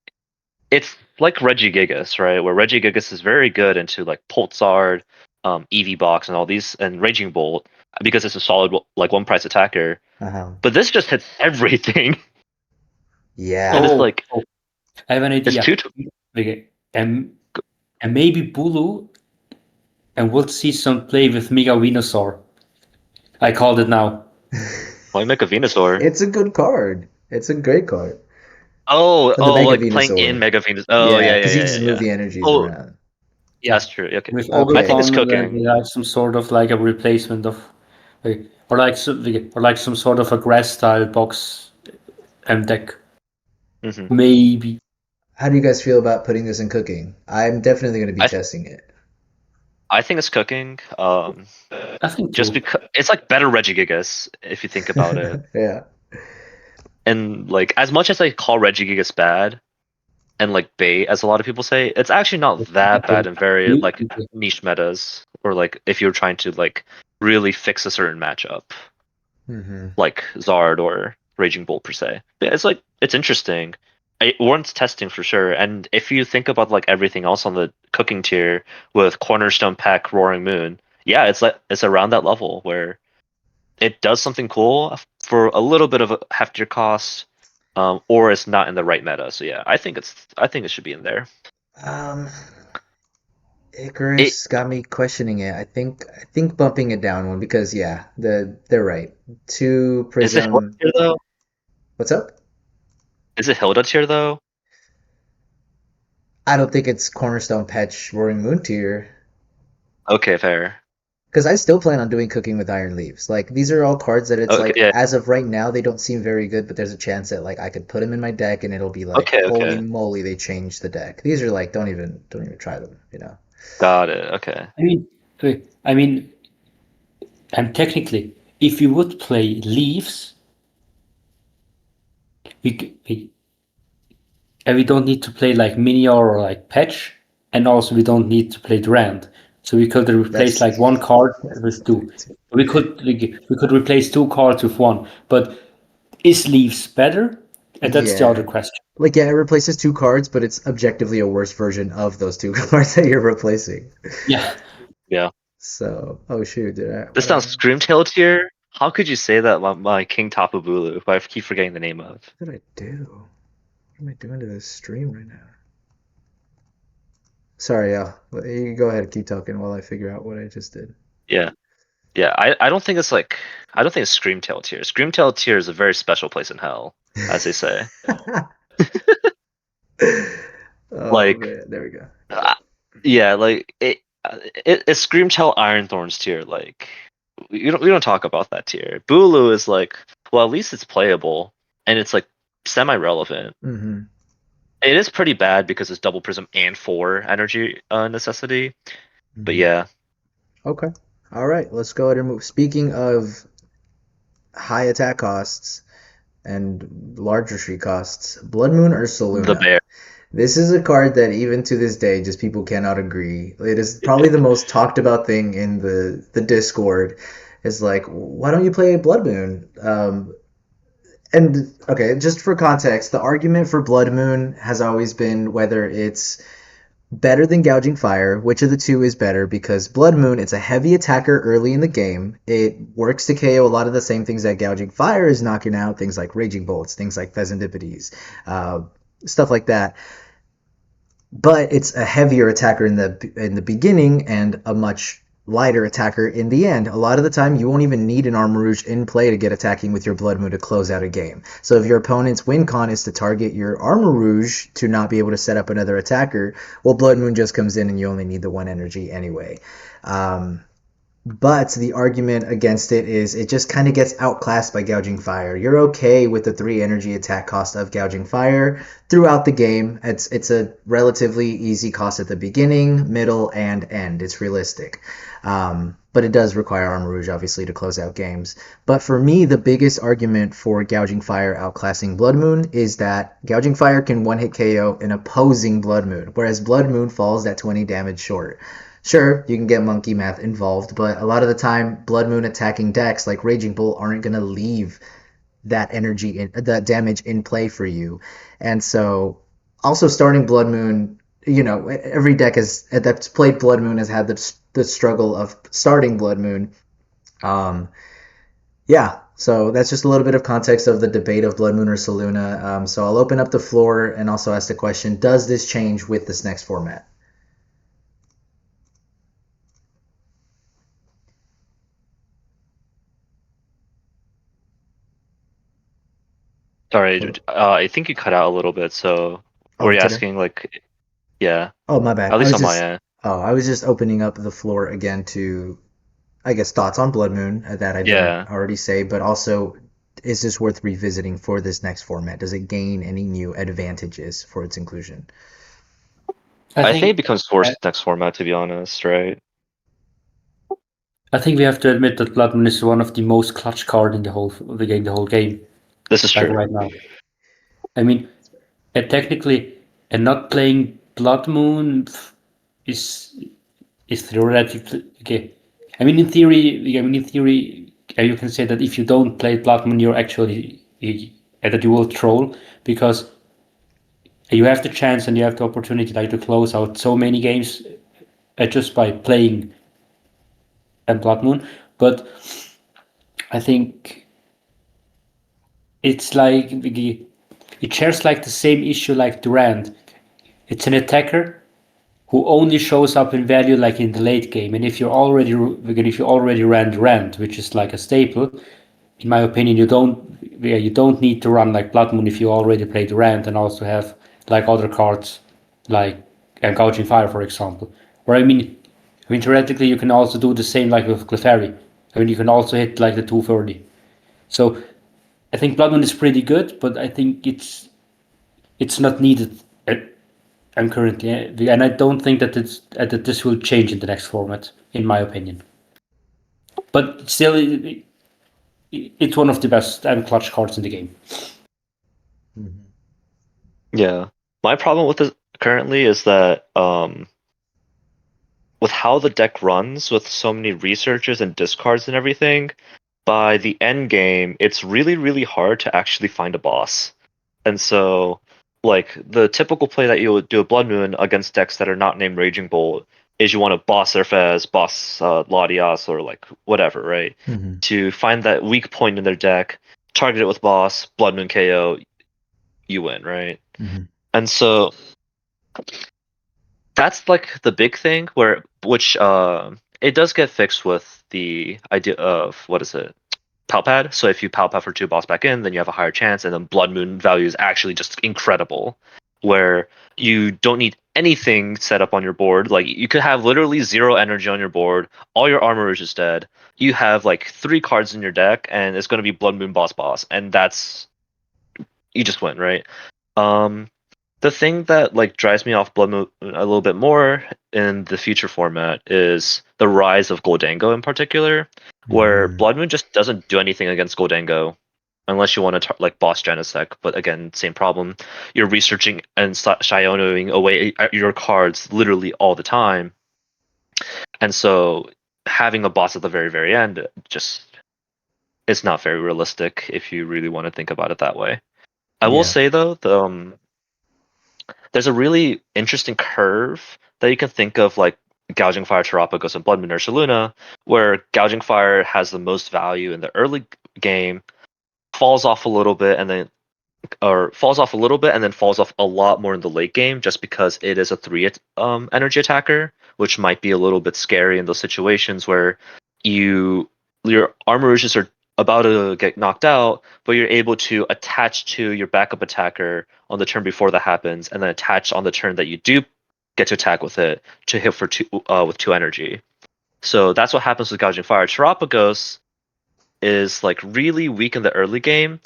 it's like Regigigas, right? Where Regigigas is very good into like Pulsar, EV Box, and all these, and Raging Bolt because it's a solid like one price attacker. uh But this just hits everything, and yeah. it's Oh, like oh, I have an it's idea. two. Okay. And maybe Bulu and would see some play with Mega Venusaur. I called it now. Why make a Venusaur? It's a good card. It's a great card. Oh, The Mega like playing in Venusaur. Mega Venus. Oh, Yeah, yeah, yeah, because you yeah, can yeah, just move yeah. the energies Oh, around. yeah, that's true. Okay. With Okay. I think it's Overcon, cooking. they have some sort of like a replacement of, or like some sort of a grass style box deck. Hmm. Maybe. How do you guys feel about putting this in cooking? I'm definitely going to be I testing it. I think it's cooking. I think Just too. because it's like better Regigigas if you think about it. Yeah. And like as much as I call Regigigas bad and like bait, as a lot of people say, it's actually not that bad in very like niche metas, or like if you're trying to like really fix a certain matchup, Hmm. like Zard or Raging Bolt per se. Yeah, it's interesting. It warrants testing for sure. And if you think about like everything else on the cooking tier with Cornerstone Pack, Roaring Moon, yeah, it's around that level where it does something cool for a little bit of a heftier cost, or it's not in the right meta. So yeah, I think it should be in there. Um, It Icarus got me questioning it. I think bumping it down one because yeah, they're right. Two is it Hilda Prism. tier though? What's up? Is it Hilda tier though? I don't think it's Cornerstone Patch Roaring Moon tier. Okay, fair. Because I still plan on doing Cooking with Iron Leaves. Like these are all cards that it's Okay, like yeah. as of right now they don't seem very good, but there's a chance that like I could put them in my deck and it'll be like Okay, holy okay. moly they changed the deck. These are like don't even try them, you know. Got it. Okay. I mean, and technically, if you would play Leaves, and we don't need to play like Minior or like Patch, and also we don't need to play Durant. So we could replace That's like one card with that's two. fair too. We could replace two cards with one. But is Leaves better? And that's the other Yeah. question. Like yeah, it replaces two cards, but it's objectively a worse version of those two cards that you're replacing. Yeah. Yeah. So, oh shoot, This what did sounds Screamtail tier. How could you say that my King Tapu Bulu, who I keep forgetting the name of? I do? What am I doing to this stream right now? Sorry, you go ahead and keep talking while I figure out what I just did. Yeah. Yeah, I don't think it's like I don't think it's Screamtail tier. Screamtail tier is a very special place in hell, as they say. Oh Like, man, there we go. yeah, like it's Screamtail Ironthorns tier. Like, we don't talk about that tier. Bulu is like, well, at least it's playable and it's like semi-relevant. Hmm. It is pretty bad because it's double prism and 4 energy necessity. But yeah, Okay. All right, let's go ahead and move. Speaking of high attack costs and large retreat costs, Blood Moon or the Saluna? bear. This is a card that even to this day, just people cannot agree. It is probably the most talked about thing in the Discord. Is like, why don't you play Blood Moon? And okay, just for context, the argument for Blood Moon has always been whether it's better than Gouging Fire, which of the two is better, because Blood Moon, it's a heavy attacker early in the game. It works to KO a lot of the same things that Gouging Fire is knocking out, things like Raging Bolts, things like Pheasantipides, uh, stuff like that. But it's a heavier attacker in the beginning and a much lighter attacker in the end. A lot of the time, you won't even need an Armarouge in play to get attacking with your Blood Moon to close out a game. So if your opponent's win con is to target your Armarouge to not be able to set up another attacker, well, Blood Moon just comes in and you only need the one energy anyway. But the argument against it is it just kind of gets outclassed by Gouging Fire. You're okay with the 3 energy attack cost of Gouging Fire throughout the game. It's a relatively easy cost at the beginning, middle, and end. It's realistic. But it does require Armarouge, obviously, to close out games. But for me, the biggest argument for Gouging Fire outclassing Blood Moon is that Gouging Fire can one-hit KO an opposing Blood Moon, whereas Blood Moon falls that 20 damage short. Sure, you can get monkey math involved, but a lot of the time, Blood Moon attacking decks like Raging Bull aren't going to leave that that damage in play for you. And so, also starting Blood Moon, every deck that's played Blood Moon has had the struggle of starting Blood Moon. Yeah, so that's just a little bit of context of the debate of Blood Moon or Saluna. So I'll open up the floor and also ask the question: does this change with this next format? Sorry, For I think you cut out a little bit. So oh, were you did I? asking like, yeah, Oh, my bad. at least on my end. I was just opening up the floor again to, I guess, thoughts on Blood Moon that I didn't Yeah, already say, but also, is this worth revisiting for this next format? Does it gain any new advantages for its inclusion? I I think it think becomes forced next format, to be honest, right? I think we have to admit that Blood Moon is one of the most clutch card in the whole game, This is like true. right now. I mean, technically, and not playing Blood Moon is is theoretically okay. In theory, you can say that if you don't play Blood Moon, that you will troll because you have the chance and you have the opportunity like to close out so many games just by playing Blood Moon. But I think it's like it shares like the same issue like Durand. It's an attacker who only shows up in value like in the late game. And if you already ran Durand, which is like a staple, in my opinion, you don't need to run like Blood Moon if you already play Durand and also have like other cards like Gouging Fire, for example. Or theoretically you can also do the same like with Clefairy. You can also hit like the 230. So I think Blood Moon is pretty good, but I think it's not needed. I'm currently, and I don't think that this will change in the next format, in my opinion. But still, it's one of the best and clutch cards in the game. Mhm. Yeah. My problem with it currently is that with how the deck runs with so many researches and discards and everything, by the end game, it's really, really hard to actually find a boss. And so, like, the typical play that you would do a Blood Moon against decks that are not named Raging Bolt is you want to boss their Fez, boss Latias, or like whatever, right? Mhm. To find that weak point in their deck, target it with boss, Blood Moon KO, you win, right? Mhm. And so that's like the big thing which it does get fixed with the idea of what is it? Palpad. So if you Palpad for 2 boss back in, then you have a higher chance, and then Blood Moon value is actually just incredible. Where you don't need anything set up on your board. Like you could have literally 0 energy on your board, all your Armarouge is dead. You have like 3 cards in your deck, and it's gonna be Blood Moon boss, and that's you just win, right? Um the thing that like drives me off Blood Moon a little bit more in the future format is the rise of Goldango in particular, where Mhm. Blood Moon just doesn't do anything against Goldango unless you want to like boss Genesect. But again, same problem. You're researching and Shionoing away your cards literally all the time, and so having a boss at the very very end just is not very realistic if you really want to think about it that way. I will Yeah. say though, there's a really interesting curve that you can think of, like Gouging Fire, Terapagos, and Blood Moon Nurse Luna, where Gouging Fire has the most value in the early game, falls off a little bit, and then falls off a little bit, and then falls off a lot more in the late game, just because it is a 3 energy attacker, which might be a little bit scary in those situations where your Armarouges are about to get knocked out, but you're able to attach to your backup attacker on the turn before that happens, and then attach on the turn that you do get to attack with it to hit for 2 with 2 energy. So that's what happens with Gouging Fire. Terapagos is like really weak in the early game,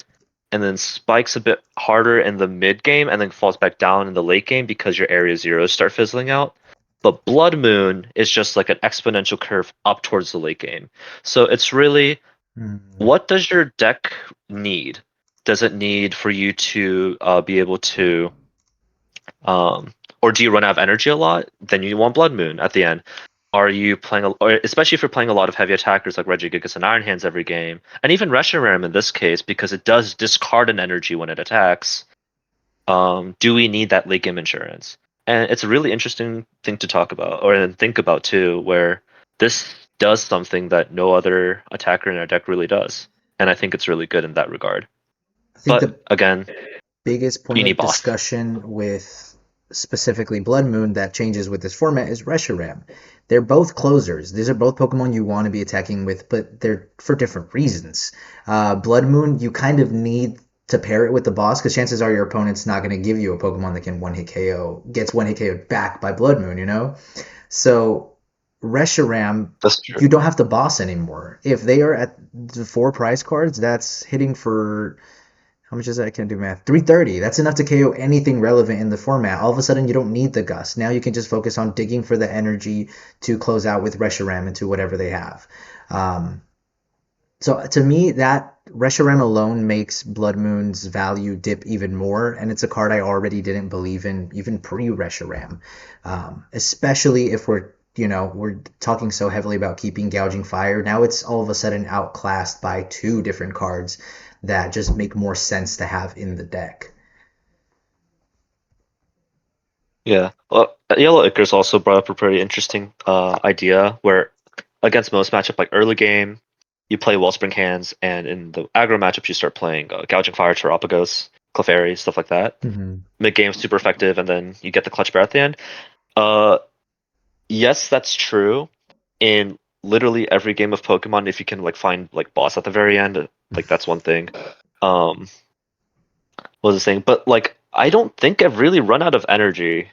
and then spikes a bit harder in the mid game, and then falls back down in the late game because your area zeros start fizzling out. But Blood Moon is just like an exponential curve up towards the late game. So it's really, Mhm. what does your deck need? Does it need for you to be able to, or do you run out of energy a lot? Then you want Blood Moon at the end. Are you playing, or especially if you're playing a lot of heavy attackers like Regigigas and Iron Hands every game, and even Reshiram in this case, because it does discard an energy when it attacks, do we need that late game insurance? And it's a really interesting thing to talk about, or think about too, where this does something that no other attacker in our deck really does. And I think it's really good in that regard. I think But the again, biggest point you need of boss. discussion with specifically Blood Moon that changes with this format is Reshiram. They're both closers. These are both Pokemon you want to be attacking with, but they're for different reasons. Blood Moon, you kind of need to pair it with the boss, because chances are your opponent's not going to give you a Pokemon that can gets one hit KO back by Blood Moon, you know? So Reshiram, That's true. you don't have to boss anymore. If they are at the 4 prize cards, that's hitting for how much is that? I can't do math. 330. That's enough to KO anything relevant in the format. All of a sudden, you don't need the Gust. Now you can just focus on digging for the energy to close out with Reshiram into whatever they have. So to me, that Reshiram alone makes Blood Moon's value dip even more, and it's a card I already didn't believe in even pre-Reshiram, especially if we're talking so heavily about keeping Gouging Fire. Now it's all of a sudden outclassed by 2 different cards that just make more sense to have in the deck. Yeah. Well, Yellow Icarus also brought up a pretty interesting idea where against most matchup, like early game, you play Wellspring Hands, and in the aggro matchups, you start playing Gouging Fire, Terapagos, Clefairy, stuff like that. Mm-hmm. Mid game, super effective, and then you get the Clutch Bear at the end. Yes, that's true. In literally every game of Pokemon, if you can like find like boss at the very end, like that's one thing. What was I saying? But like, I don't think I've really run out of energy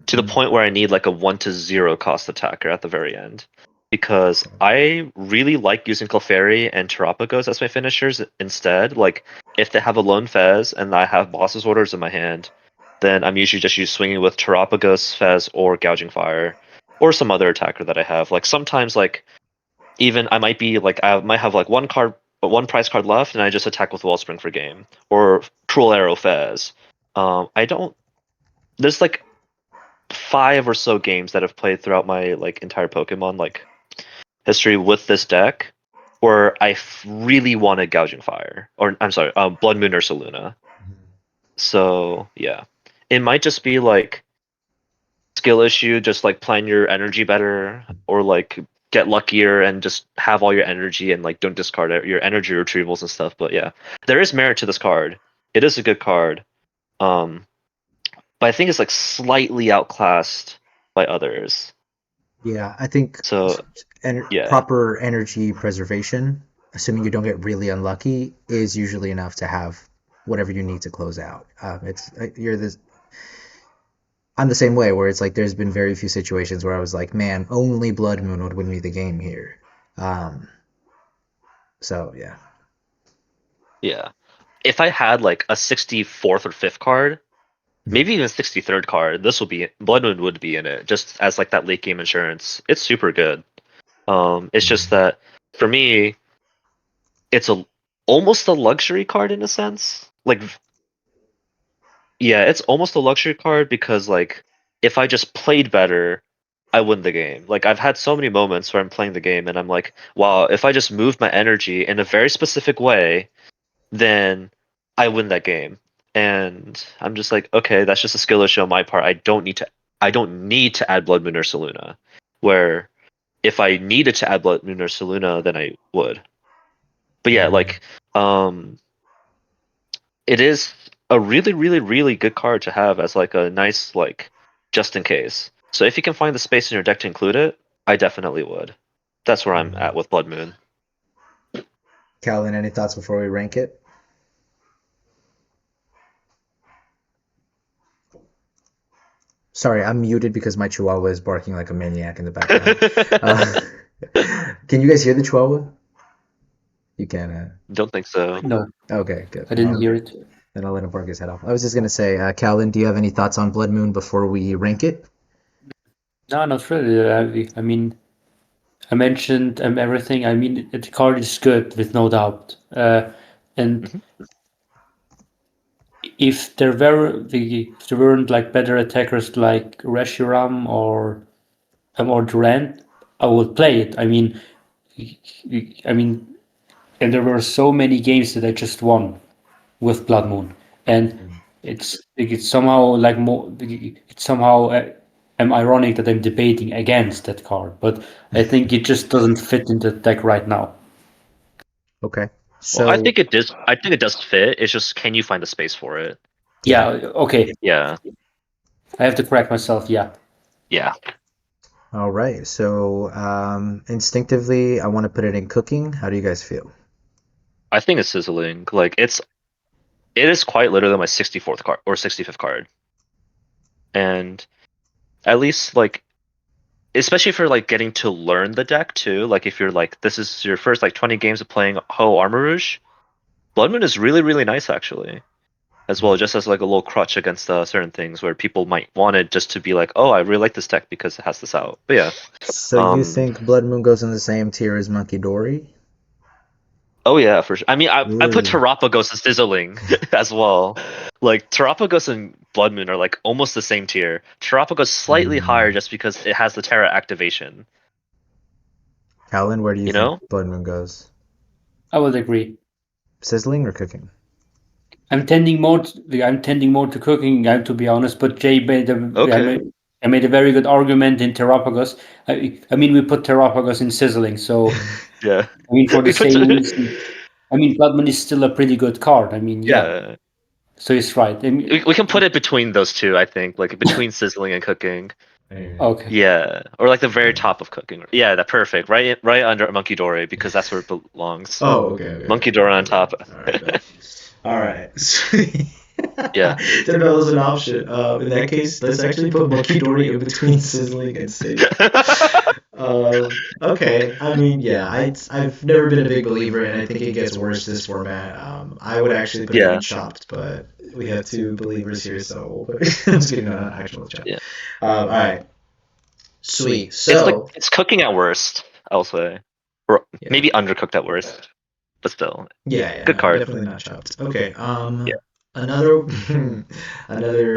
to the point where I need like a 1-0 cost attacker at the very end. Because I really like using Clefairy and Terapagos as my finishers instead. Like, if they have a lone Fez and I have boss's orders in my hand, then I'm usually just swinging with Terapagos, Fez, or Gouging Fire, or some other attacker that I have. Like, sometimes, like, even I might have like one prize card left, and I just attack with Wellspring for game, or Cruel Arrow Fez. I don't. There's like 5 or so games that I've played throughout my like entire Pokemon like history with this deck, where I really wanted Gouging Fire, or I'm sorry, Blood Moon or Saluna. So yeah, it might just be like skill issue, just like plan your energy better, or like get luckier and just have all your energy and like don't discard your energy retrievals and stuff. But yeah, there is merit to this card. It is a good card. But I think it's like slightly outclassed by others. Yeah, I think So yeah, proper energy preservation, assuming you don't get really unlucky, is usually enough to have whatever you need to close out. I'm the same way, where it's like there's been very few situations where I was like, man, only Blood Moon would win me the game here. Um, so yeah. yeah. If I had like a 64th or 5th card, maybe even 63rd card, this will be Blood Moon would be in it, just as like that late game insurance. It's super good. It's just that for me, it's almost a luxury card in a sense. Like, yeah, it's almost a luxury card because like if I just played better, I win the game. Like I've had so many moments where I'm playing the game and I'm like, wow, if I just move my energy in a very specific way, then I win that game. And I'm just like, okay, that's just a skill issue on my part. I don't need to add Blood Moon or Saluna. Where if I needed to add Blood Moon or Saluna, then I would. But yeah, like it is a really, really, really good card to have as like a nice like just in case. So if you can find the space in your deck to include it, I definitely would. That's where I'm at with Blood Moon. Kaolin, any thoughts before we rank it? Sorry, I'm muted because my chihuahua is barking like a maniac in the background. Can you guys hear the chihuahua? You can. Don't think so. No, Okay, good. I didn't hear it. Then I'll let him bark his head off. I was just gonna say, Kaolin, do you have any thoughts on Blood Moon before we rank it? No, not really. I mean, I mentioned everything. I mean, the card is good with no doubt. And if if there weren't like better attackers like Reshiram or Durant, I would play it. I mean, and there were so many games that I just won with Blood Moon, and it's somehow like more. It's somehow ironic that I'm debating against that card, but I think it just doesn't fit in the deck right now. Okay. Well, I So think it does. I think it does fit. It's just, can you find the space for it? Yeah. Okay. Yeah. I have to correct myself. Yeah. Yeah. all right. So instinctively, I want to put it in cooking. How do you guys feel? I think it's sizzling. Like it is quite literally my 64th card or 65th card, and at least like, especially for like getting to learn the deck too. Like if you're like this is your first like 20 games of playing Ho Armarouge, Blood Moon is really really nice actually. As well, just as like a little crutch against certain things where people might want it just to be like, oh, I really like this deck because it has this out. But yeah, So you think Blood Moon goes in the same tier as Monkey Dory? oh yeah, for sure. I mean, I put Ooh. Terapagos and Sizzling as well. Like Terapagos and Blood Moon are like almost the same tier. Terapagos slightly higher just because it has the Terra activation. Kaolin, where do you You think know? Blood Moon goes? I would agree. Sizzling or cooking? I'm tending more to cooking, to be honest. But Jay made Okay. I made a very good argument in Terapagos. I mean, we put Terapagos in sizzling, so Yeah. I mean, for the We put. same reason. I mean, Bloodman is still a pretty good card. I mean, yeah. Yeah. So he's right. I mean, We can put it between those two. I think like between Sizzling and Cooking. okay. Yeah, or like the very top of Cooking. Yeah, that perfect. Right under Monkey Dory because that's where it belongs. Oh, okay. Monkey Dory on top. All right, bet. All right. Yeah. That was an option. In that case, let's actually put Monkey Dory in between Sizzling and Sig. Okay. I mean, yeah, I've never been a big believer, and I think it gets worse this format. I would actually put it Yeah. in Chopped, but we have two believers here, so I'm just kidding. No, not actual chat. Yeah. All right. Sweet. It's like So, it's cooking at worst, I'll say, or yeah. maybe undercooked at worst, but still, Yeah, good no, card. definitely not Chopped. Okay. Yeah. Another another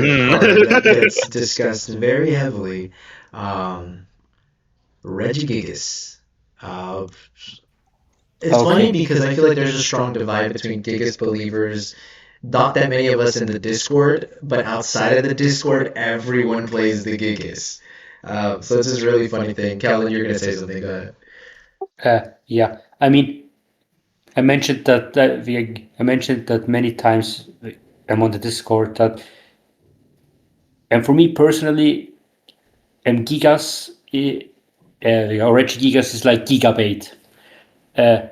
card that gets discussed very heavily, um, Regigigas. Uh, it's funny because I feel like there's a strong divide between Gigas believers. Not that many of us in the Discord, but outside of the Discord, everyone plays the Gigas. So it's this really funny thing. Calvin, you're gonna say something. Go ahead. Yeah. I mean, I mentioned I mentioned that many times. I'm on the Discord that, and for me personally, Gigas, or Gigas is like Gigabait. Uh,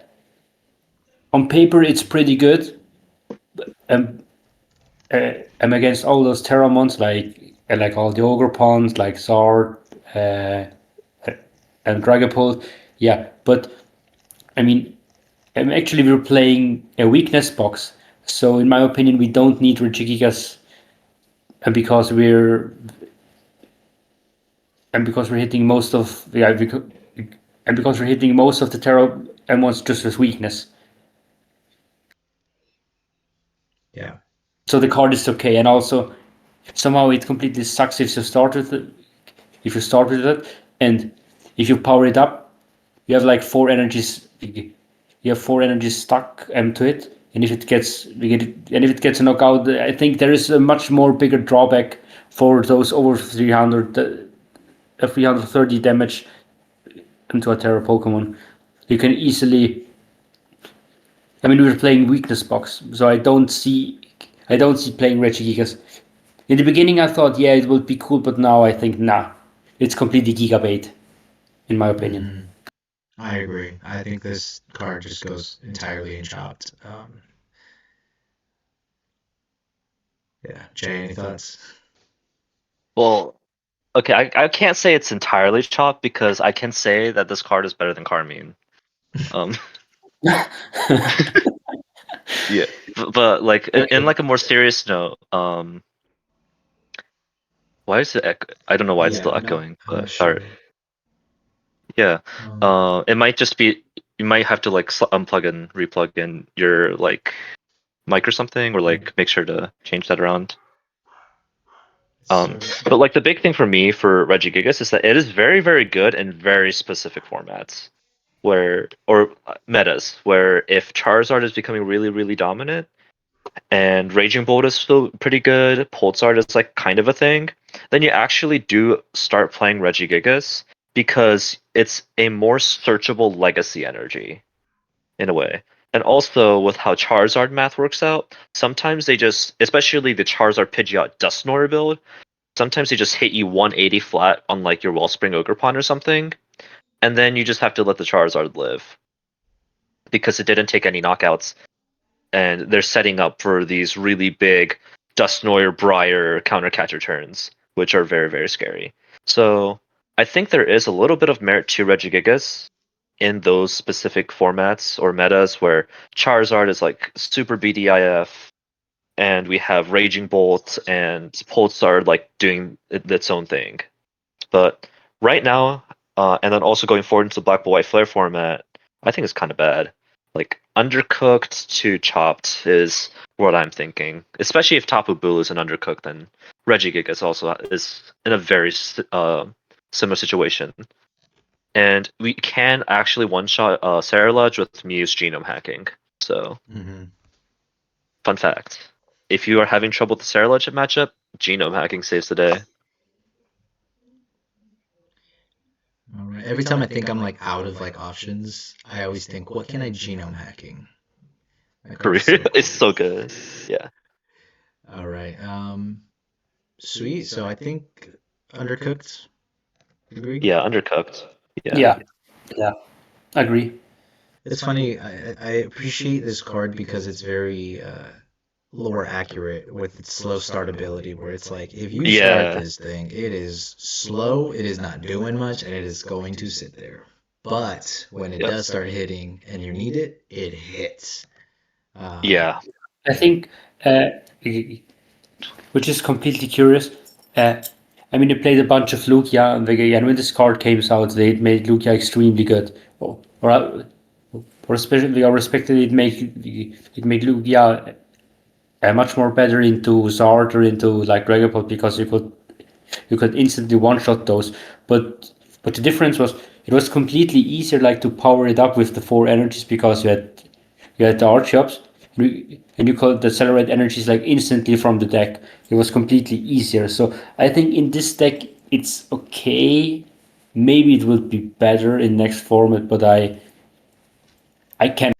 on paper, it's pretty good. Um, I'm against all those Terramons, like all the Ogre Pawns, like Zard, and Dragapult. Yeah, but I mean, we're playing a weakness box, so in my opinion, we don't need Regigigas, and because we're hitting most of and because we're hitting most of the Terra M1s just as weakness. Yeah. So the card is okay, and also somehow it completely sucks if you start with it. If you start with it, and if you power it up, you have like 4 energies. You have 4 energies stuck to it, and if it gets a knockout, I think there is a much more bigger drawback for those over 330 damage into a Terra Pokemon. You can easily. I mean, we're playing weakness box, so I don't see playing Regigigas. In the beginning, I thought, yeah, it would be cool, but now I think, nah, it's completely Gigabait, in my opinion. I agree. I think this card just goes entirely in Chopped. Yeah. Jay, any thoughts? Well, okay, I can't say it's entirely chopped because I can say that this card is better than Carmine. Um, yeah, but like in like a more serious note, why is it I don't know why it's still echoing, I'm not but sorry. sure. Yeah, Um, it might just be you might have to like unplug and replug in your like mic or something, or like make sure to change that around. But like the big thing for me for Regigigas is that it is very, very good in very specific formats, where or metas where if Charizard is becoming really, really dominant and Raging Bolt is still pretty good, Pulsar is like kind of a thing, then you actually do start playing Regigigas because it's a more searchable legacy energy in a way. And also with how Charizard math works out, sometimes they just, especially the Charizard Pidgeot Dusknoir build, sometimes they just hit you 180 flat on like your Wellspring Ogerpon or something, and then you just have to let the Charizard live because it didn't take any knockouts and they're setting up for these really big Dusknoir Briar countercatcher turns, which are very, very scary. So I think there is a little bit of merit to Regigigas in those specific formats or metas where Charizard is like super BDIF, and we have Raging Bolt and Pulsar like doing its own thing. But right now, and then also going forward into the Black Bull White Flare format, I think it's kind of bad. Like undercooked to chopped is what I'm thinking. Especially if Tapu Bulu is an undercooked, then Regigigas also is in a very similar situation. And we can actually one-shot Cerulege with Mew's genome hacking. So, fun fact. If you are having trouble with the Cerulege matchup, genome hacking saves the day. All right. Every time I think I'm like out of like options, I always think, what can I genome hacking? That card is so It's cool. so good. Yeah. All right. Sweet. So I think undercooked. Agree? Yeah, undercooked. Yeah, yeah, agree. It's funny. I appreciate this card because it's very lore accurate with its slow start ability, where it's like if you start Yeah. this thing, it is slow, it is not doing much, and it is going to sit there. But when it Yep. does start hitting and you need it, it hits. Yeah. I think, uh, which is completely curious. I mean, they played a bunch of Lugia, and when this card came out, they made Lugia extremely good. Or especially, or respectively, it made Lugia much more better into Zard or into like Dragapult because you could instantly one shot those. But the difference was it was completely easier like to power it up with the four energies because you had the Archeops and you could accelerate energies like instantly from the deck. It was completely easier. So I think in this deck it's okay. Maybe it will be better in next format, but I can't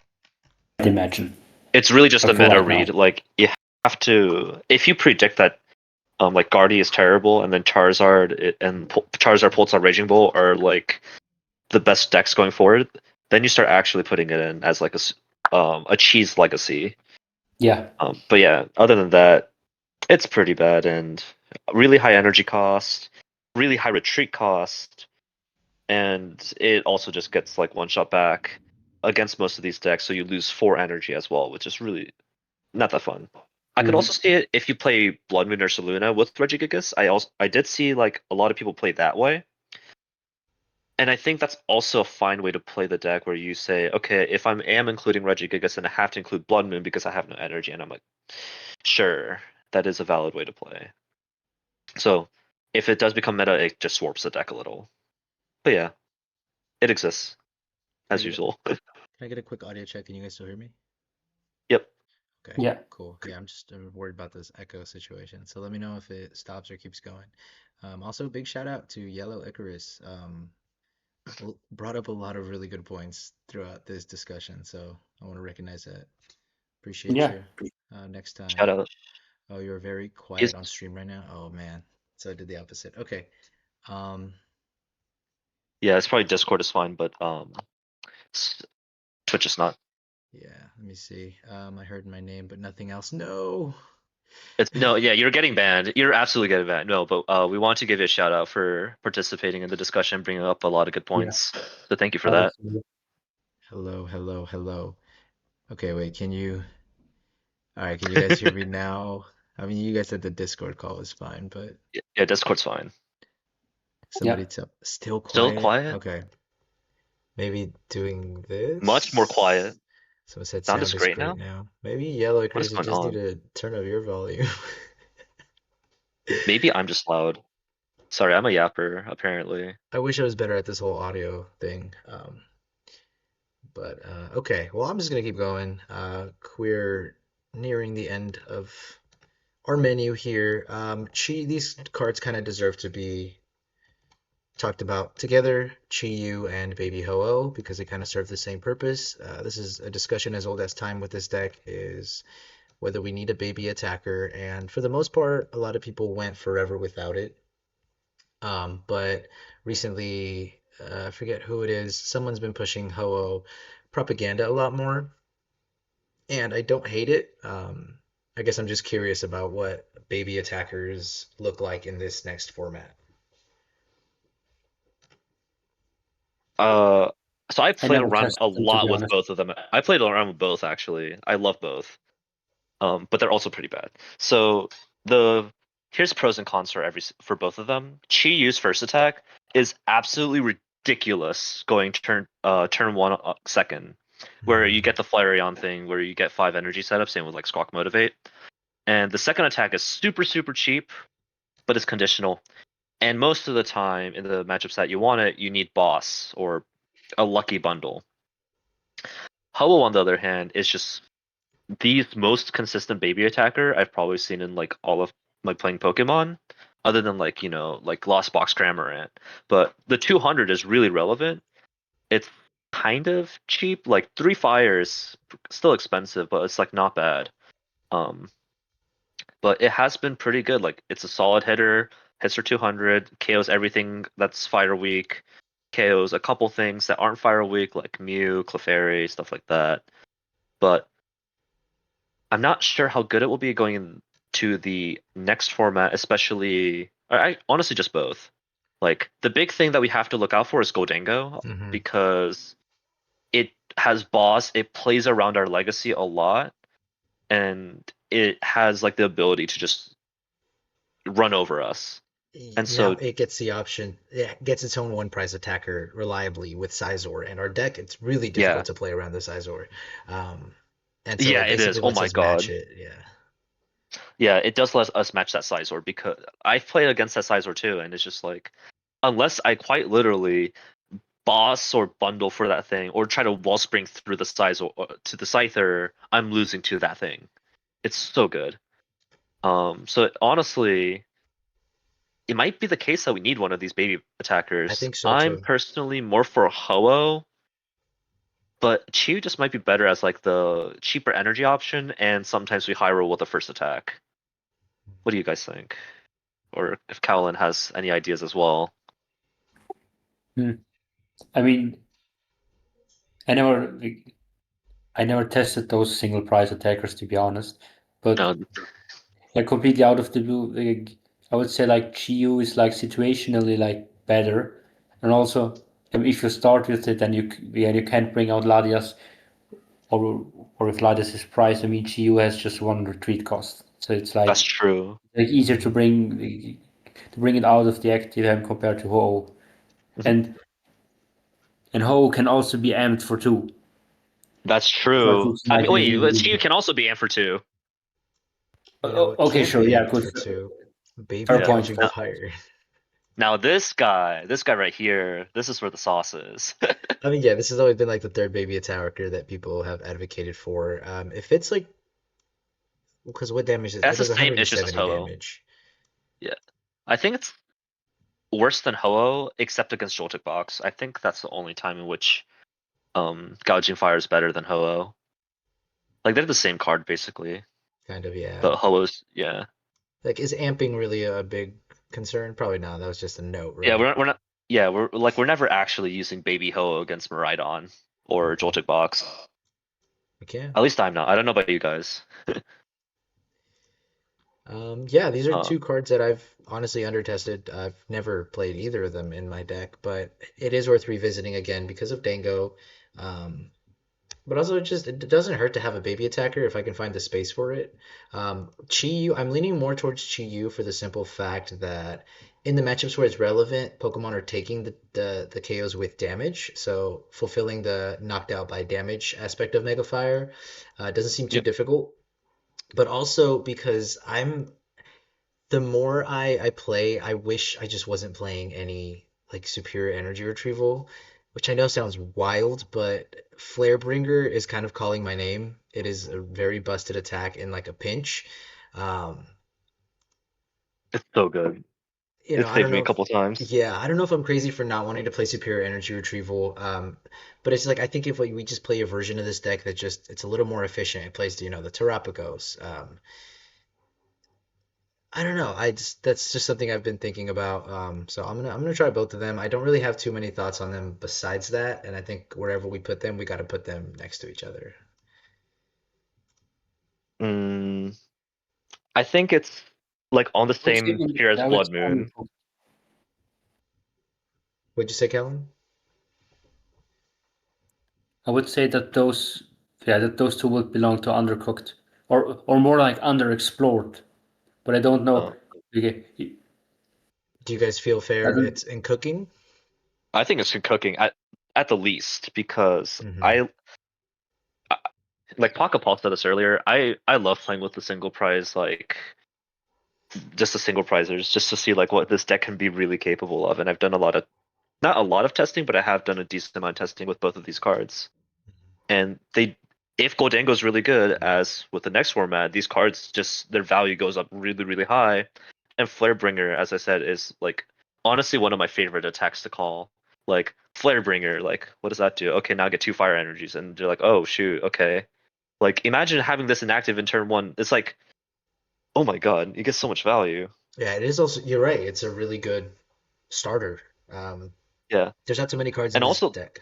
imagine It's really just a like for meta right now. read. Like you have to, if you predict that like Guardy is terrible and then Charizard Pulsar Raging Bull are like the best decks going forward, then you start actually putting it in as like a cheese legacy. Yeah. But yeah, other than that, it's pretty bad and really high energy cost, really high retreat cost, and it also just gets like one shot back against most of these decks, so you lose 4 energy as well, which is really not that fun. I could also see it if you play Blood Moon or Saluna with Regigigas. I did see like a lot of people play that way. And I think that's also a fine way to play the deck where you say, okay, if am including Regigigas, then I have to include Blood Moon because I have no energy. And I'm like, sure, that is a valid way to play. So if it does become meta, it just warps the deck a little. But yeah, it exists Can I as get usual. can I get a quick audio check? Can you guys still hear me? Yep. Okay, Yeah. cool. Yeah, I'm just worried about this echo situation. So let me know if it stops or keeps going. Also, big shout out to Yellow Icarus. Brought up a lot of really good points throughout this discussion, so I want to recognize that. Appreciate Yeah. you. Next Shout time. out. Oh, you're very He's, quiet on stream right now. Oh man. So I did the opposite. Okay. Um, yeah, it's probably Discord is fine, but Twitch is not. yeah, let me see. I heard my name, but nothing else. No. It's no, yeah, you're getting banned. You're absolutely getting banned. No, but we want to give you a shout out for participating in the discussion, bringing up a lot of good Yeah. points. So thank you for that. Obviously. Hello, hello, hello. Okay, wait, all right, can you guys hear me now? I mean, you guys said the Discord call was fine, but Yeah, Discord's fine. Yeah. somebody tell still Still quiet? quiet. Okay, maybe doing Much more this. quiet. Someone said Not sound this is great great now. now. Maybe Yellow What is Chris, you going just need on? to turn up your volume. Maybe I'm just loud. Sorry, I'm a yapper, apparently. I wish I was better at this whole audio thing. But okay, well, I'm just gonna keep going. We're nearing the end of our menu here. These cards kind of deserve to be talked about together, Chi-Yu and Baby Ho-Oh, because they kind of serve the same purpose. This is a discussion as old as time with this deck, is whether we need a baby attacker, and for the most part, a lot of people went forever without it. But recently, I forget who it is, someone's been pushing Ho-Oh propaganda a lot more. and I don't hate it. I guess I'm just curious about what baby attackers look like in this next format. Uh, so I I played never around a tested them, to be lot with honest. both of them. I played around with both actually. I love both. But they're also pretty bad. So the here's pros and cons for for both of them. Chi Yu's first attack is absolutely ridiculous going turn one second, where you Hmm. get the Flareon thing, where you get 5 energy setups, same with like Squawk Motivate. And the second attack is super cheap, but it's conditional. And most of the time in the matchups that you want it, you need boss or a lucky bundle. Ho, on the other hand, is just the most consistent baby attacker I've probably seen in like all of like playing Pokemon, other than like like Lost Box Cramorant. But the 200 is really relevant. It's kind of cheap, like 3 fires, still expensive, but it's like not bad. Um, but it has been pretty good. Like it's a solid hitter, hits for 200, KOs everything that's fire weak, KOs a couple things that aren't fire weak, like Mew, Clefairy, stuff like that. But I'm not sure how good it will be going into the next format, especially. I honestly just both. Like the big thing that we have to look out for is Goldango Hmm. because it has boss. It plays around our legacy a lot, and it has like the ability to just run over us. And Now so, it gets the option. It gets its own one prize attacker reliably with Sizor, and our deck it's really yeah, difficult to play around the Sizor, um, and so yeah, it it is. basically Oh lets my us match god. it. Yeah. Yeah, it does let us match that Sizor because I've played against that Sizor too, and it's just like unless I quite literally boss or bundle for that thing, or try to wallspring through the size to the Scyther, I'm losing to that thing. It's so good. So honestly, it might be the case that we need one of these baby I attackers. think so I'm too. personally more for Ho-Oh, but Chi just might be better as like the cheaper energy option, and sometimes we high roll with the first attack. What do you guys think? Or if Kaolin has any ideas as well? Hmm. I mean, I never, I never tested those single price attackers, to be honest. But No, like completely out of the blue, like, I would say like Chiyu is like situationally like better, and also if you start with it, then you can't bring out Ladias, or if Ladias is priced, I mean Chiyu has just one retreat cost, so it's that's like true. easier Hmm. to bring it out of the active hand compared to Ho, Mhm. and Ho can also be amped for two. That's So I true. think I mean, like wait, but Chi can also be in for two. It okay, can sure, be yeah, amped good, for two. Baby fair Yeah. point. gouging Fair. fire. Now this guy right here, this is where the sauce is. I mean, yeah, this has always been like the third baby attacker that people have advocated for. If it's like, because what damage is That's it? the Does same issues as 170 Ho-Oh. damage. Yeah. I think it's worse than Ho-Oh, except against Joltik Box. I think that's the only time in which Gouging Fire is better than Ho-Oh. Like they're the same card basically. Kind of, yeah. But Ho-Oh's yeah. Like, is amping really a big concern? Probably not. That was just a note, Yeah, right? we're not yeah, we're never actually using baby Ho-Oh against Miraidon or Mhm. Joltik Box. We can. At least I'm not. I don't know about you guys. Yeah, these are Uh, two cards that I've honestly undertested. I've never played either of them in my deck, but it is worth revisiting again because of Dango. Um, But also, it doesn't hurt to have a baby attacker if I can find the space for it. Chi-Yu, I'm leaning more towards Chi-Yu for the simple fact that in the matchups where it's relevant, Pokemon are taking the KOs with damage, so fulfilling the knocked out by damage aspect of Mega Fire doesn't seem too yep. difficult. But also because the more I play, I wish I just wasn't playing any like superior energy retrieval, which I know sounds wild, but Flarebringer is kind of calling my name. It is a very busted attack in like a pinch. Um, It's so good. It I don't saved me know a if, couple times. yeah, I don't know if I'm crazy for not wanting to play superior energy retrieval. But it's like I think if we just play a version of this deck that just it's a little more efficient. It plays, the Terrapagos. I don't know. I just that's just something I've been thinking about. So I'm gonna try both of them. I don't really have too many thoughts on them besides that, and I think wherever we put them, we got to put them next to each other. Mm, I think it's like on the I would say same tier as now Blood it's Moon. What'd you say, Calvin? I would say that those two would belong to Undercooked, or more like Underexplored. But I don't know. Oh. Okay, Do you guys feel I fair? don't- It's in cooking. I think it's cooking at the least because Hmm. like Paco Paul said this earlier. I love playing with the single prize, like just the single prizers, just to see like what this deck can be really capable of. And I've done not a lot of testing, but I have done a decent amount of testing with both of these cards. And if Goldango's really good, as with the next format, these cards just their value goes up really, really high. And Flarebringer, as I said, is like honestly one of my favorite attacks to call. Like Flarebringer, like what does that do? Okay, now I get 2 fire energies, and they're like, oh shoot, okay. Like imagine having this inactive in turn 1. It's like, oh my god, you get so much value. Yeah, it is also. You're right. It's a really good starter. Um, Yeah, there's not too many cards in and this also deck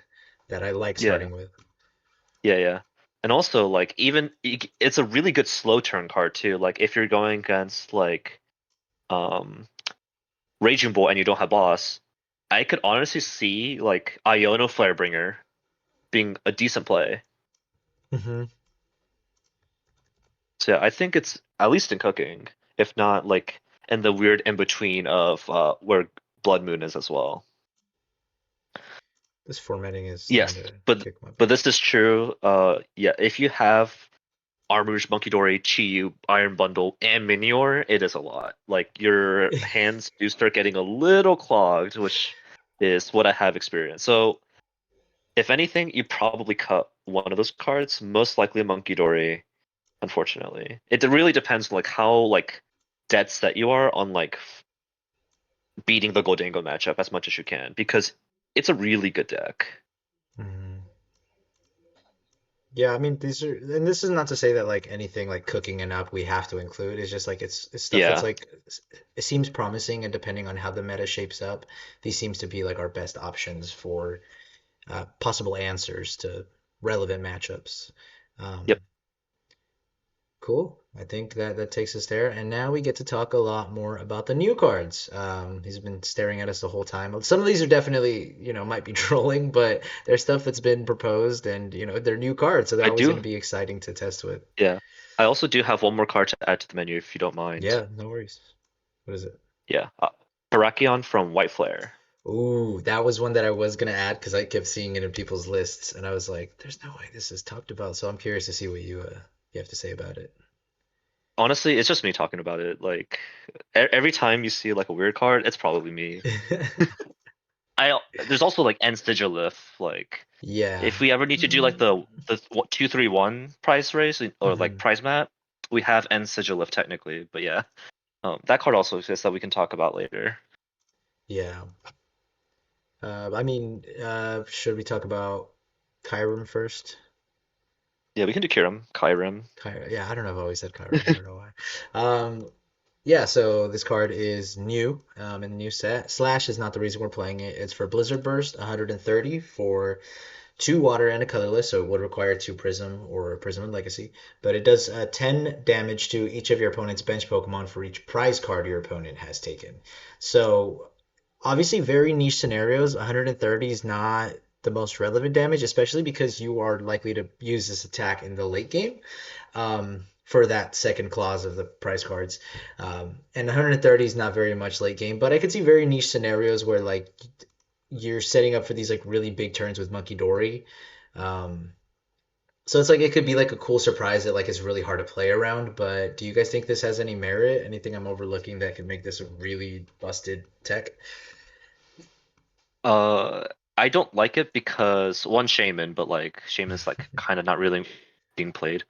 that I like yeah, starting with. yeah. And also like it's a really good slow turn card too. Like if you're going against like um Raging Bull and you don't have boss, I could honestly see like Iono Flarebringer being a decent play. Hmm. So yeah, I think it's at least in cooking, if not like in the weird in between of where Blood Moon is as well. This formatting is starting Yes, to but kick my but butt. this is true. Yeah, if you have Armarouge, Monkey Dory, Chiyu, Iron Bundle, and Minior, it is a lot. Like your hands do start getting a little clogged, which is what I have experienced. So if anything, you probably cut one of those cards, most likely a Monkey Dory, unfortunately. It really depends like how like dead set you are on like beating the Goldango matchup as much as you can, because it's a really good deck. Hmm. Yeah, I mean these are, and this is not to say that like anything like cooking and up we have to include. It's just like it's stuff that's Yeah. like it seems promising, and depending on how the meta shapes up, these seems to be like our best options for possible answers to relevant matchups. Yep. Um, cool. I think that that takes us there, and now we get to talk a lot more about the new cards. He's been staring at us the whole time. Some of these are definitely, might be trolling, but they're stuff that's been proposed, and they're new cards, so they're I always going do. to be exciting to test with. Yeah. I also do have one more card to add to the menu if you don't mind. Yeah, no worries. What is it? Yeah. Parakion from White Flare. Ooh, that was one that I was gonna add because I kept seeing it in people's lists, and I was like, "There's no way this is talked about." So I'm curious to see what you have to say about it. Honestly, it's just me talking about it. Like every time you see like a weird card, it's probably me. There's also like End Sigilith. Like Yeah. if we ever need to do like the 2-3-1 prize race or like Hmm. prize map, we have End Sigilith technically. But yeah, that card also exists that we can talk about later. Yeah. I mean, should we talk about Kyurem first? Yeah, we can do Kirim, Kyrim. Yeah, I don't know if I always said Kyurem. I don't know why. Yeah, so this card is new in the new set. Slash is not the reason we're playing it. It's for Blizzard Burst, 130 for 2 water and a colorless, so it would require 2 Prism or a Prism and Legacy. But it does 10 damage to each of your opponent's bench Pokemon for each prize card your opponent has taken. So obviously, very niche scenarios. 130 is not the most relevant damage, especially because you are likely to use this attack in the late game for that second clause of the prize cards. And 130 is not very much late game, but I could see very niche scenarios where like you're setting up for these like really big turns with Monkey Dory. Um, so it's like it could be like a cool surprise that like is really hard to play around. But do you guys think this has any merit? Anything I'm overlooking that could make this a really busted tech? Uh, I don't like it because one Shaman, but like Shaman's like kind of not really being played.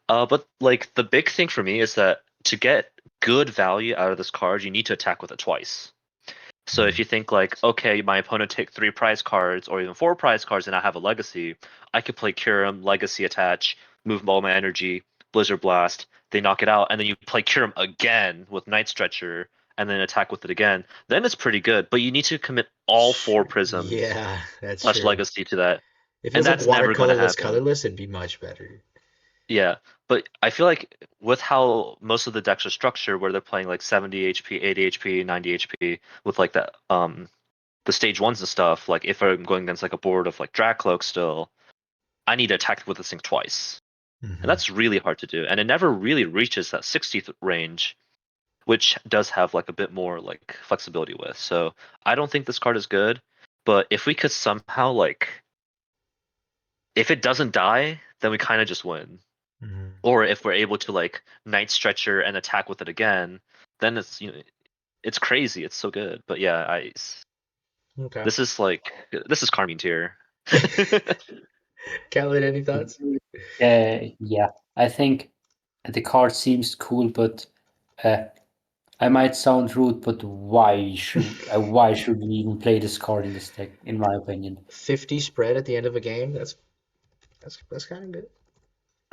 But like the big thing for me is that to get good value out of this card, you need to attack with it twice. So if you think like, okay, my opponent take 3 prize cards or even 4 prize cards, and I have a legacy, I could play Curum, Legacy attach, move all my energy, Blizzard Blast, they knock it out, and then you play Curum again with Night Stretcher, and then attack with it again. Then it's pretty good, but you need to commit all 4 prisms Yeah, that's plus true. Legacy to that, If it and was like that's never going to watercolorless, happen. colorless, it'd be much better. Yeah, but I feel like with how most of the decks are structured, where they're playing like 70 HP, 80 HP, 90 HP, with like the stage ones and stuff. Like if I'm going against like a board of like drag cloak still, I need to attack with this thing twice, and Mhm. that's really hard to do. And it never really reaches that 60th range, which does have like a bit more like flexibility with. So I don't think this card is good, but if we could somehow like, if it doesn't die, then we kind of just win. Mhm. Or if we're able to like night stretcher and attack with it again, then it's it's crazy. It's so good. But yeah, Okay. this is Carmine tier. Khaled, any thoughts? Yeah, I think the card seems cool, but I might sound rude, but why should we even play this card in this deck? In my opinion, 50 spread at the end of a game. That's kind of good.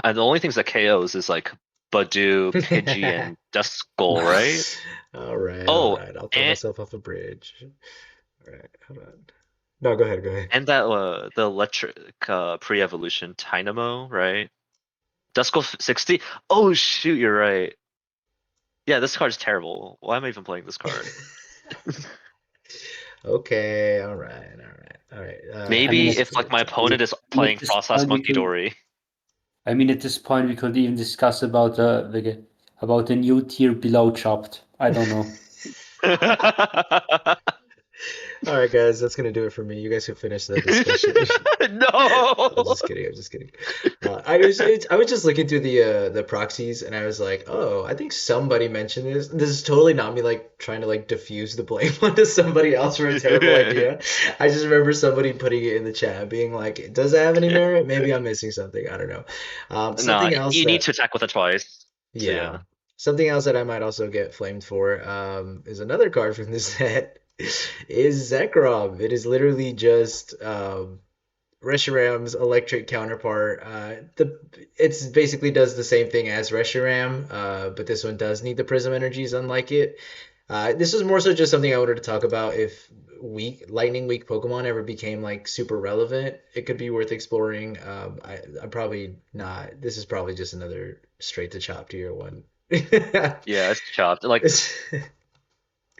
And the only things that KOs is like Badu, Pidgey, and Duskull, right? All right, all Oh, right. I'll throw and myself off a bridge. All right, hold on. No, go ahead, go ahead. and that the electric pre-evolution Dynamo, right? Duskull 60. Oh shoot, you're right. Yeah, this card's terrible. Why am I even playing this card? Okay, all right, all right, all right. I mean, Maybe at, if like my opponent is I mean, playing at this Frostlass point we Monkey could. Dory. I mean, at this point we could even discuss about about the new tier below Chopped. I don't know. All right, guys, that's gonna do it for me. You guys can finish the discussion. I was No. just kidding. I was just kidding. I was just looking through the proxies, and I was like, oh, I think somebody mentioned this. This is totally not me like trying to like diffuse the blame onto somebody else for a terrible idea. I just remember somebody putting it in the chat, being like, does it have any merit? Maybe I'm missing something. I don't know. No, Something else you need that to attack with it twice. So yeah. yeah. Something else that I might also get flamed for is another card from this set is Zekrom. It is literally just Reshiram's electric counterpart. It's basically does the same thing as Reshiram, but this one does need the Prism energies, unlike it. This was more so just something I wanted to talk about. If Lightning Weak Pokemon ever became like super relevant, it could be worth exploring. I'm probably not. This is probably just another straight to chop tier one. Yeah, it's chopped. Like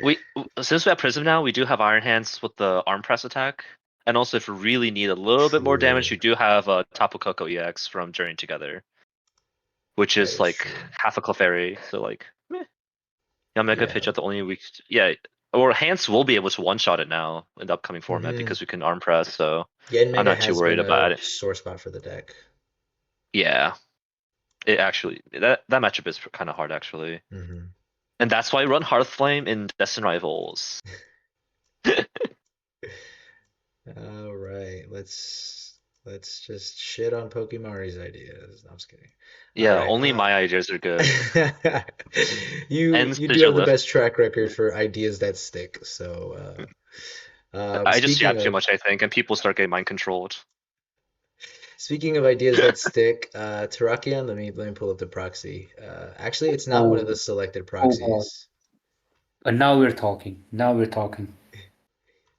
we since we have Prism now, we do have Iron Hands with the arm press attack. And also if you really need a little bit more damage, True. you do have Tapu Koko EX from Journey Together, which That is is like true. half a Clefairy, so like meh. Yeah, Mega Yeah. Pitch at the only weak. Yeah, or Hans will be able to one shot it now in the upcoming format Hmm. because we can arm press. So Gen I'm Mega not too has worried been about a it. sore spot for the deck. Yeah, it actually that matchup is kind of hard actually, Hmm. and that's why I run Hearthflame in Destin Rivals. All right, let's just shit on Pokemari's ideas. No, I'm just kidding. All Yeah, right. only my ideas are good. You And you do have the Sigilith. best track record for ideas that stick. So, I just speaking yap too of much, I think, and people start getting mind controlled. speaking of ideas that stick, Terrakion, let me pull up the proxy. Actually, it's not one of Oh, the selected oh God. proxies. And now we're talking. Now we're talking.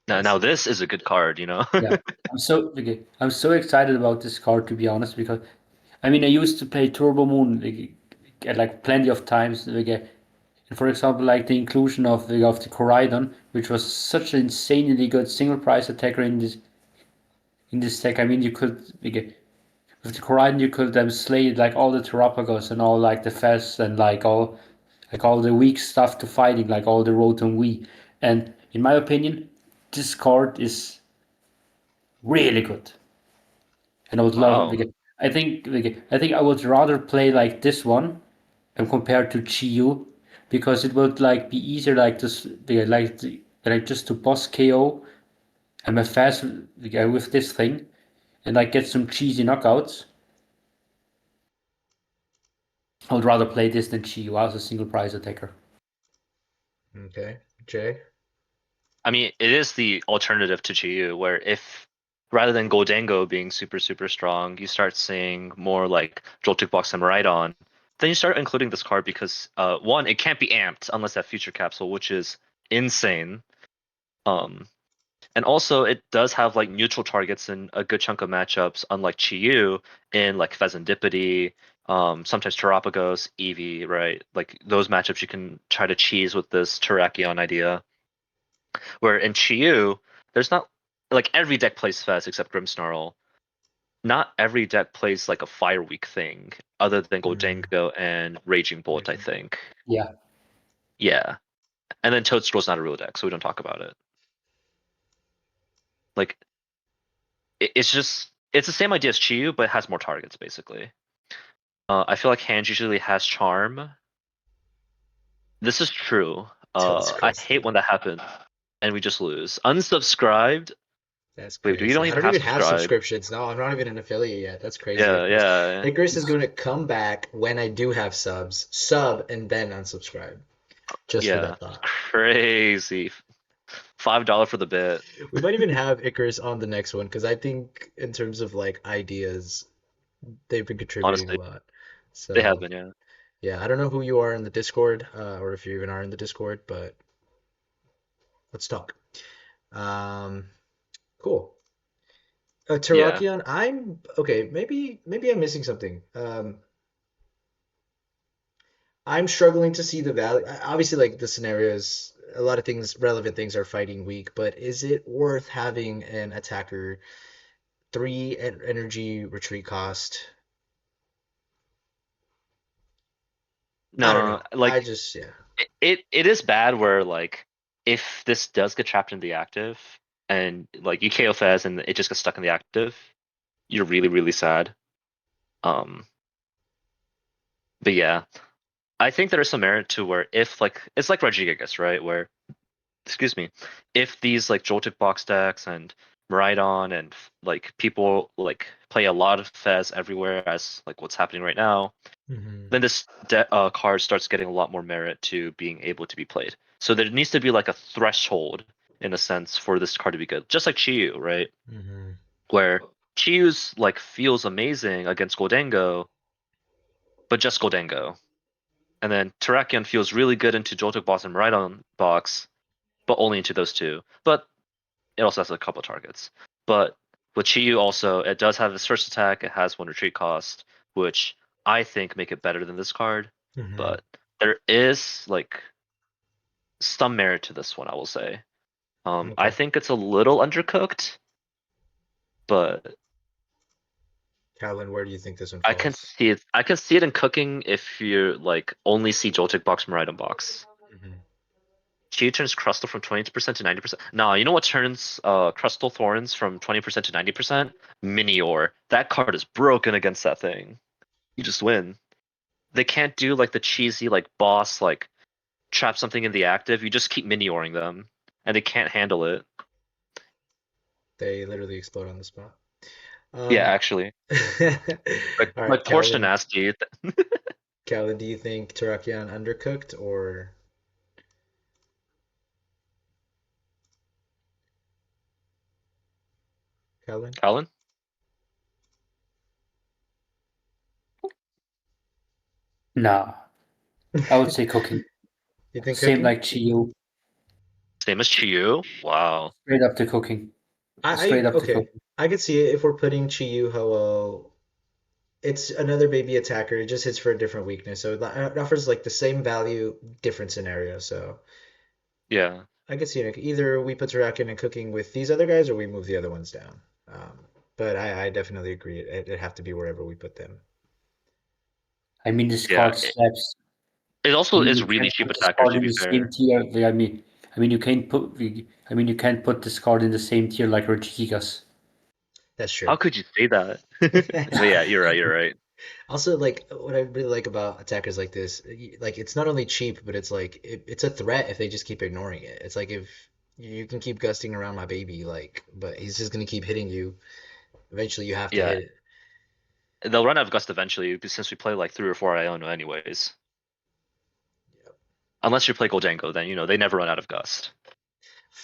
Now Let's this is a good card, you know. Yeah, I'm so excited about this card, to be honest, because I mean I used to play Turbo Moon like plenty of times. And for example, like the inclusion of the Koraidon, which was such an insanely good single price attacker in this deck. I mean, you could with the Koraidon you could slay like all the Terrapagos and all like the Fest and like all the weak stuff to fighting, like all the Rotom Wii. And in my opinion, this card is really good. And I would love Wow. like, I think I would rather play like this one and compared to Chiyu because it would like be easier like this like just to boss KO and fast with this thing and like get some cheesy knockouts. I would rather play this than Chiyu as a single prize attacker. Okay, Jay. I mean, it is the alternative to Chiyu, where if rather than Goldango being super super strong, you start seeing more like Joltik Box and Miraidon, then you start including this card because one, it can't be amped unless that future capsule, which is insane. Um, And also, it does have like neutral targets in a good chunk of matchups, unlike Chiyu in like Pheasantipity, sometimes Terapagos, Eevee, right? Like those matchups you can try to cheese with this Terrakion idea. Where in Chiyu, there's not like every deck plays Fez except Grimmsnarl. Not every deck plays like a Fire Weak thing, other than Goldango and Raging Bolt, I think. Yeah. Yeah. And then Toadstool's not a real deck, so we don't talk about it. Like, it's just it's the same idea as Chiyu, but it has more targets basically. I feel like Hands usually has Charm. This is true. Totes I hate crusted. when that happens and we just lose. Unsubscribed. That's Wait, we crazy. don't I even don't have even have subscribe. subscriptions. No, I'm not even an affiliate yet. That's crazy, Yeah, Icarus. yeah. Icarus is going to come back when I do have subs, sub, and then unsubscribe. Just for Yeah. that thought. Crazy. $5 for the bit. We might even have Icarus on the next one because I think in terms of like ideas, they've been contributing a Honestly, lot. they have So been, yeah. yeah, I don't know who you are in the Discord, or if you even are in the Discord, but let's talk. Um, cool. Yeah. Terrakion, I'm okay. Maybe I'm missing something. I'm struggling to see the value. Obviously, like the scenarios, a lot of things, relevant things are fighting weak, but is it worth having an attacker energy retreat cost? I don't No, know. I like just yeah. it is bad where like if this does get trapped in the active and like you KO Fez and it just gets stuck in the active, you're really, really sad. Um, but yeah, I think there is some merit to where if like it's like Regigigas, right? Where excuse me, if these like Joltik box decks and Miraidon and like people like play a lot of Fez everywhere as like what's happening right now, Hmm. then this card starts getting a lot more merit to being able to be played. So there needs to be like a threshold in a sense for this card to be good, just like Chiyu, right? Hmm. Where Chiyu's like feels amazing against Goldango, but just Goldango. And then Terrakion feels really good into Joltik box and Miraidon box, but only into those two. But it also has a couple targets. But with Chiyu also, it does have its first attack. It has one retreat cost, which I think make it better than this card. Hmm. But there is like some merit to this one, I will say. I Okay. think it's a little undercooked, but Calvin, where do you think this one I can falls? see it. I can see it in cooking if you like only see Joltik box, Miraidon box. Hmm. Chi turns Crustal from 20% to 90%. Nah, you know what turns Crustal Thorns from 20% to 90%? Minior. That card is broken against that thing. You just win. They can't do like the cheesy like boss like trap something in the active. You just keep minioring them, and they can't handle it. They literally explode on the spot. Yeah, Um, actually, all right, like poor Calvin. Shanasti. Calvin, do you think Terrakion undercooked or Calvin? Alan? No, I would say cooking. You think Same cooking? like Chiyu, Same as Chiyu? Wow. straight up to cooking. Straight up to Okay. cooking. I could see it if we're putting Chiyu Ho-Oh. It's another baby attacker. It just hits for a different weakness, so it offers like the same value, different scenario. So Yeah. I could see it. Either we put Terrakion in cooking with these other guys, or we move the other ones down. But I definitely agree. It'd have to be wherever we put them. I mean, this Yeah. card slaps. It I also mean, is you really can't cheap put this attacker card to in be the same fair. tier. I mean, you can't put. I mean, you can't put this card in the same tier like Regigigas. That's How true. could you say that? But yeah, you're right. You're right. Also, like what I really like about attackers like this, like it's not only cheap, but it's like it's a threat if they just keep ignoring it. It's like if you can keep gusting around my baby, like, but he's just gonna keep hitting you. Eventually, you have to Yeah, hit it. they'll run out of Gust eventually since we play like 3 or 4 Iono anyways. Yep. Unless you play Goldango, then you know they never run out of Gust.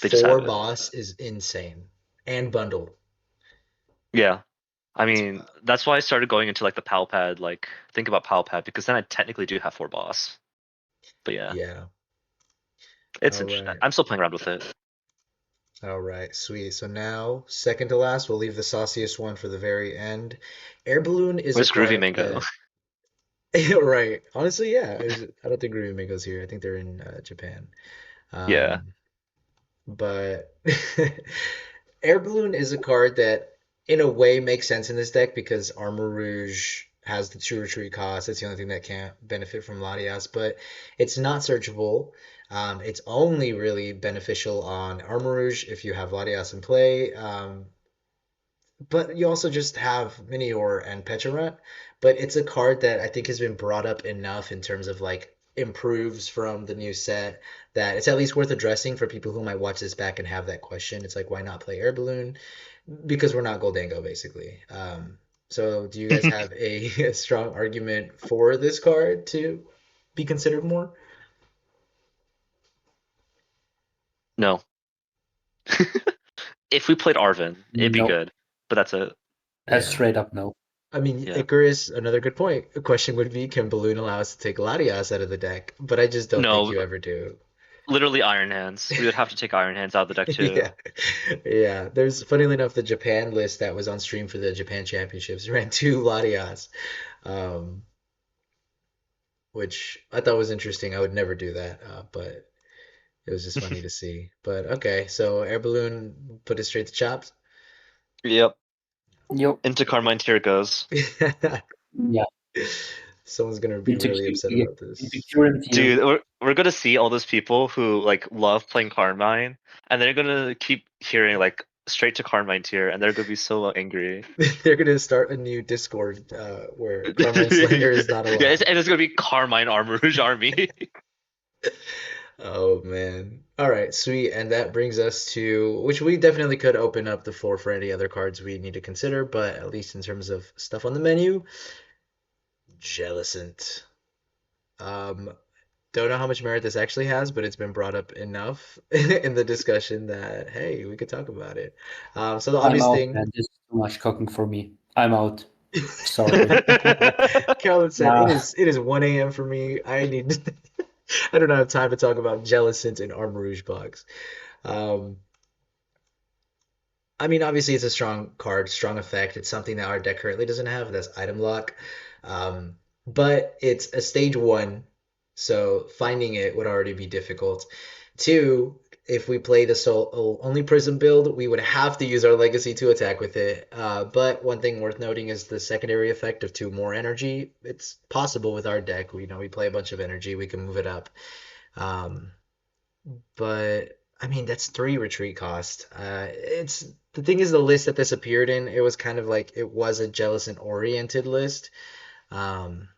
They just have Four it. boss is insane, and bundle. Yeah. I It's mean, that's why I started going into like the Palpad, like think about Palpad because then I technically do have 4 boss. But yeah, yeah. it's All interesting. right. I'm still playing around with it. All right, sweet. So now, second to last, we'll leave the sauciest one for the very end. Air Balloon is a Where's Groovy card Mango? that, right. Honestly, yeah. I don't think Ruby Mango's here. I think they're in Japan. Yeah. Um, but Air Balloon is a card that, in a way, makes sense in this deck because Armor Rouge has the two retreat cost. That's the only thing that can't benefit from Latias, but it's not searchable. It's only really beneficial on Armor Rouge if you have Latias in play. But you also just have Minior and Pecharunt. But it's a card that I think has been brought up enough in terms of like improves from the new set that it's at least worth addressing for people who might watch this back and have that question. It's like, why not play Air Balloon? Because we're not Goldango, basically. So do you guys have a strong argument for this card to be considered more? No. If we played Arvin, it'd be No, good. But that's it. that's Yeah. straight up no. I mean, Yeah. Icarus, another good point. The question would be, can Balloon allow us to take Latias out of the deck? But I just don't think No, you ever do. literally Iron Hands. We would have to take Iron Hands out of the deck too. Yeah. Yeah. There's, funnily enough, the Japan list that was on stream for the Japan Championships ran two Latias, um, which I thought was interesting. I would never do that, but it was just funny to see. But okay, so Air Balloon put it straight to chops. Yep. Yep. Into Carmine Tier goes. Yeah. Someone's gonna be Into really upset yeah, about into this. current year. Dude, we're gonna see all those people who like love playing Carmine, and they're gonna keep hearing like straight to Carmine Tier, and they're gonna be so angry. They're gonna start a new Discord where Carmine slander is not Yeah, allowed. and it's gonna be Carmine Armarouge Army. Oh man. All right, sweet. And that brings us to which we definitely could open up the floor for any other cards we need to consider, but at least in terms of stuff on the menu, Jellicent. Um, don't know how much merit this actually has, but it's been brought up enough in the discussion that hey, we could talk about it. So the I'm obvious out, man. thing, This is too much cooking for me. I'm out. Sorry. Carolyn said Nah. it is 1 a.m. for me. I need I don't have time to talk about Jellicent and Armarouge Box. Um, I mean, obviously, it's a strong card, strong effect. It's something that our deck currently doesn't have. That's item lock. But it's a stage one, so finding it would already be difficult. Two, if we play the soul only prism build, we would have to use our legacy to attack with it. But one thing worth noting is the secondary effect of two more energy. It's possible with our deck. We play a bunch of energy, we can move it up. Um, but I mean, that's three retreat cost. It's the thing is the list that this appeared in. It was kind of like it was a Jellicent oriented list, um,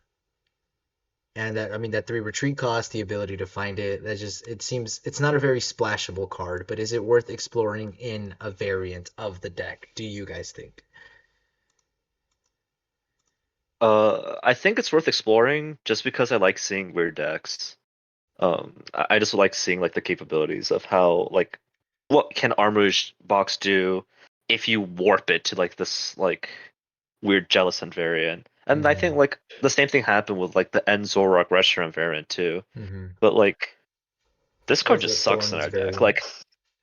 and that I mean that three retreat cost, the ability to find it. That just it seems it's not a very splashable card. But is it worth exploring in a variant of the deck? Do you guys think? I think it's worth exploring just because I like seeing weird decks. I just like seeing like the capabilities of how like what can Armarouge Box do if you warp it to like this like weird Jellicent variant. And I think Mm-hmm. like the same thing happened with like the End Zoroark Reshiram variant too. Mm-hmm. But like this Or card the just sucks in Thorns our deck. variant. Like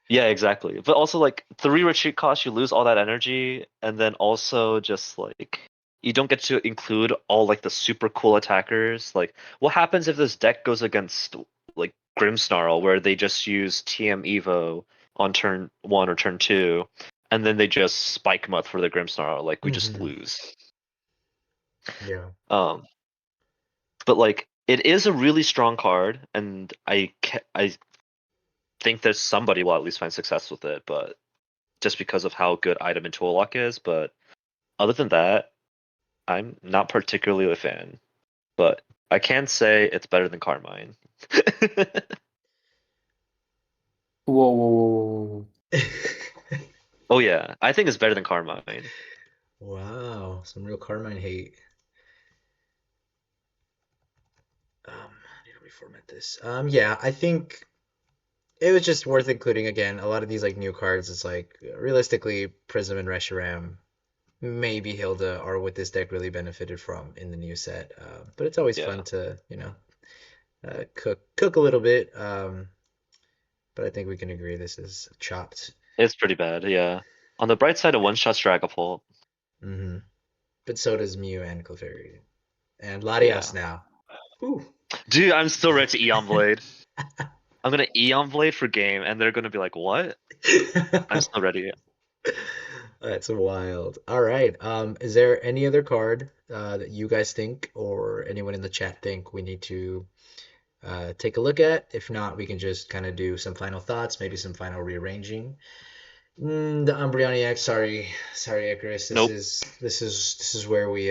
yeah, exactly. But also like three retreat costs, you lose all that energy, and then also just like you don't get to include all like the super cool attackers. Like what happens if this deck goes against like Grimmsnarl where they just use TM Evo on turn one or turn two, and then they just spike mutt for the Grimmsnarl, like we just Mm-hmm. lose. Yeah. Um but like it is a really strong card, and I think that somebody will at least find success with it, but just because of how good item and tool lock is. But other than that, I'm not particularly a fan. But I can say it's better than Carmine. Whoa, whoa, whoa, whoa, Oh yeah, I think it's better than Carmine. Wow, some real Carmine hate. I need to reformat this. Yeah, I think it was just worth including again. A lot of these like new cards, it's like realistically, Prism and Reshiram, maybe Hilda are what this deck really benefited from in the new set. But it's always Yeah. fun to cook a little bit. But I think we can agree this is chopped. It's pretty bad, yeah. On the bright side, a one-shot Dragapult. Hmm. But so does Mew and Clefairy. And Yeah. Latias now. Ooh. Dude, I'm still ready to Eon Blade. I'm gonna Eon Blade for game, and they're gonna be like, what? I'm still ready. That's wild. All right. Is there any other card that you guys think or anyone in the chat think we need to take a look at? If not, we can just kind of do some final thoughts, maybe some final rearranging. The Umbreon EX, sorry, Icarus. This Nope. is this is where we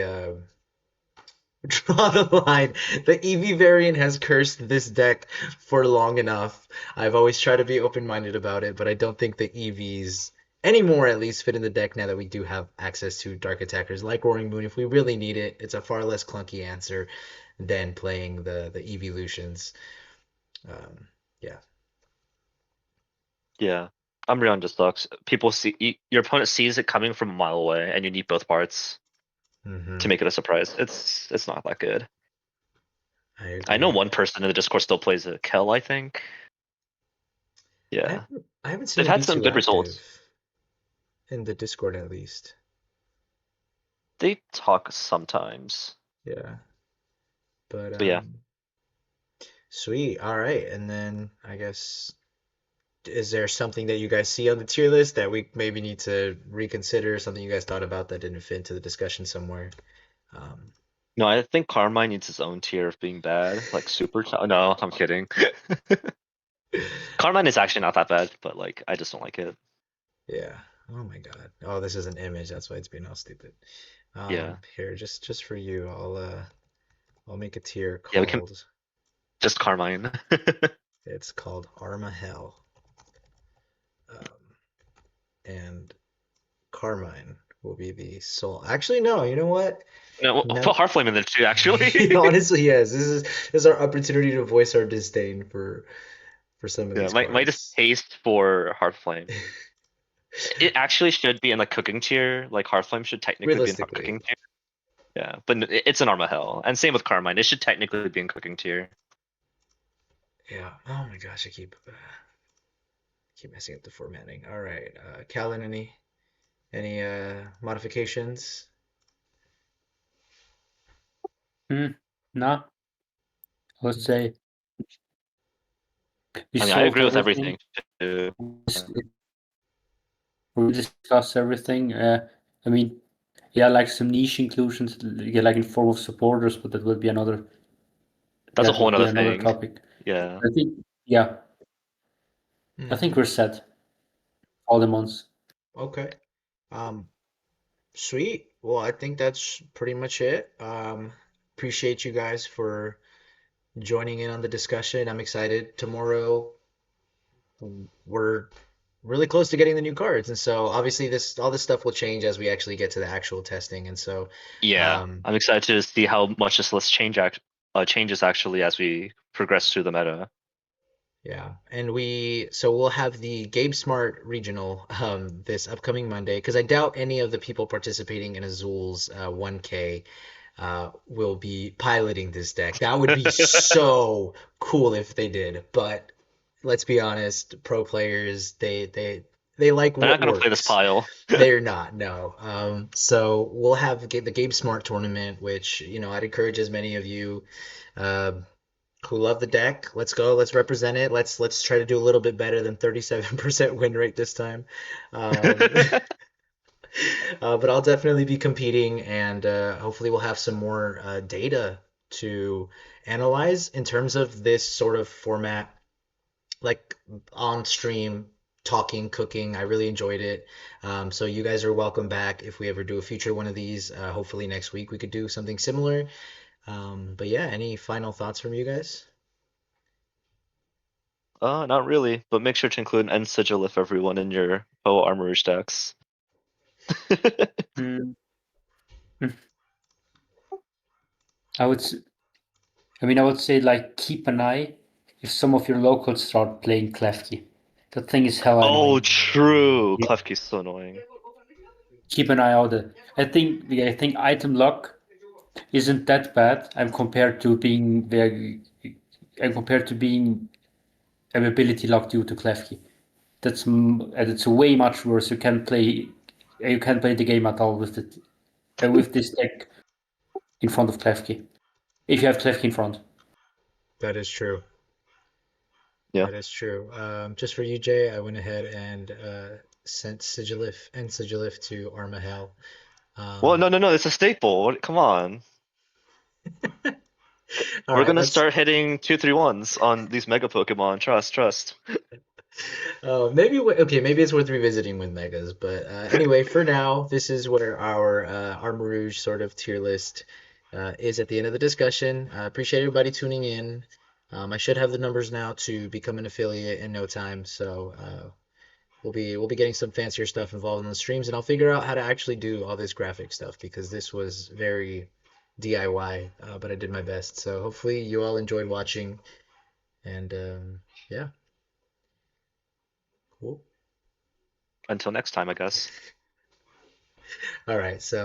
draw the line. The EV variant has cursed this deck for long enough. I've always tried to be open-minded about it, but I don't think the EVs anymore at least fit in the deck now that we do have access to dark attackers like Roaring Moon. If we really need it, it's a far less clunky answer than playing the evolutions. Yeah. Yeah. Umbreon just sucks. People see your opponent sees it coming from a mile away, and you need both parts Hmm. to make it a surprise. It's not that good. I I know agree. one person in the Discord still plays it, Kel, I think. Yeah. I haven't seen They've him had be some too good results. active in the Discord at least. They talk sometimes. Yeah. But But yeah. sweet. All right. And then I guess is there something that you guys see on the tier list that we maybe need to reconsider? Something you guys thought about that didn't fit into the discussion somewhere? Um, No, I think Carmine needs his own tier of being bad. Like super no, I'm kidding. Carmine is actually not that bad, but like I just don't like it. yeah. Oh my God. Oh, this is an image. That's why it's being all stupid. Yeah. Here, just for you, I'll make a tier Yeah, we can called just Carmine. it's called Arma Hell. Um, and Carmine will be the soul. Actually, no, you know what? No, I'll No. put Heartflame in there too, actually. Honestly, yes. This is our opportunity to voice our disdain for some of Yeah, these my cards. distaste for Heartflame. It actually should be in the cooking tier. Like Heartflame should technically be in Realistically, cooking tier. Yeah, but it's an Arma Hell, and same with Carmine. It should technically be in cooking tier. yeah. Oh my gosh, I keep messing up the formatting. All right, Calvin, any modifications? No, I would say we I mean, I solved agree with everything. everything. Too. We discussed everything. I mean, yeah, like some niche inclusions, yeah, like in form of supporters, but that would be another. That's a That whole would be other another thing. topic. Yeah. I think, yeah, I think Hmm. we're set. All the months. Okay. Um, Sweet. Well, I think that's pretty much it. Appreciate you guys for joining in on the discussion. I'm excited. Tomorrow we're really close to getting the new cards, and so obviously this all this stuff will change as we actually get to the actual testing. And so, Yeah, um, I'm excited to see how much this list changes actually as we progress through the meta. yeah, and we'll have the Gabe Smart regional this upcoming Monday because I doubt any of the people participating in Azul's 1K will be piloting this deck. That would be so cool if they did, but let's be honest, pro players they like They're what not gonna play this works. pile. They're not, no. So we'll have the Gabe Smart tournament, which I'd encourage as many of you uh, who love the deck. Let's go. Let's represent it. Let's try to do a little bit better than 37% win rate this time. Um, but I'll definitely be competing, and hopefully we'll have some more data to analyze in terms of this sort of format, like on stream talking, cooking. I really enjoyed it. So you guys are welcome back if we ever do a future one of these. Hopefully next week we could do something similar. But yeah, any final thoughts from you guys? Not really, but make sure to include an end sigil if everyone in your Armarouge decks. Mm. I would, I would say like keep an eye if some of your locals start playing Klefki. That thing is hella Oh, annoying. true. Klefki's so annoying. Keep an eye out. I think item luck isn't that bad. I'm compared to being ability lock due to Klefki. and it's way much worse. You can't play the game at all with with this deck in front of Klefki. If you have Klefki in front. That is true. Yeah. That is true. Just for you, Jay, I went ahead and sent Sigilif to Armahel. Well, no, it's a staple. Come on. All We're right, gonna let's. start hitting 2/3/1s on these Mega Pokemon. Trust. Okay, maybe it's worth revisiting with megas. But anyway, for now, this is where our Armarouge sort of tier list is at the end of the discussion. Appreciate everybody tuning in. I should have the numbers now to become an affiliate in no time, so we'll be getting some fancier stuff involved in the streams, and I'll figure out how to actually do all this graphic stuff because this was very DIY, but I did my best. So hopefully you all enjoyed watching, and yeah, cool. Until next time, I guess. All right, so.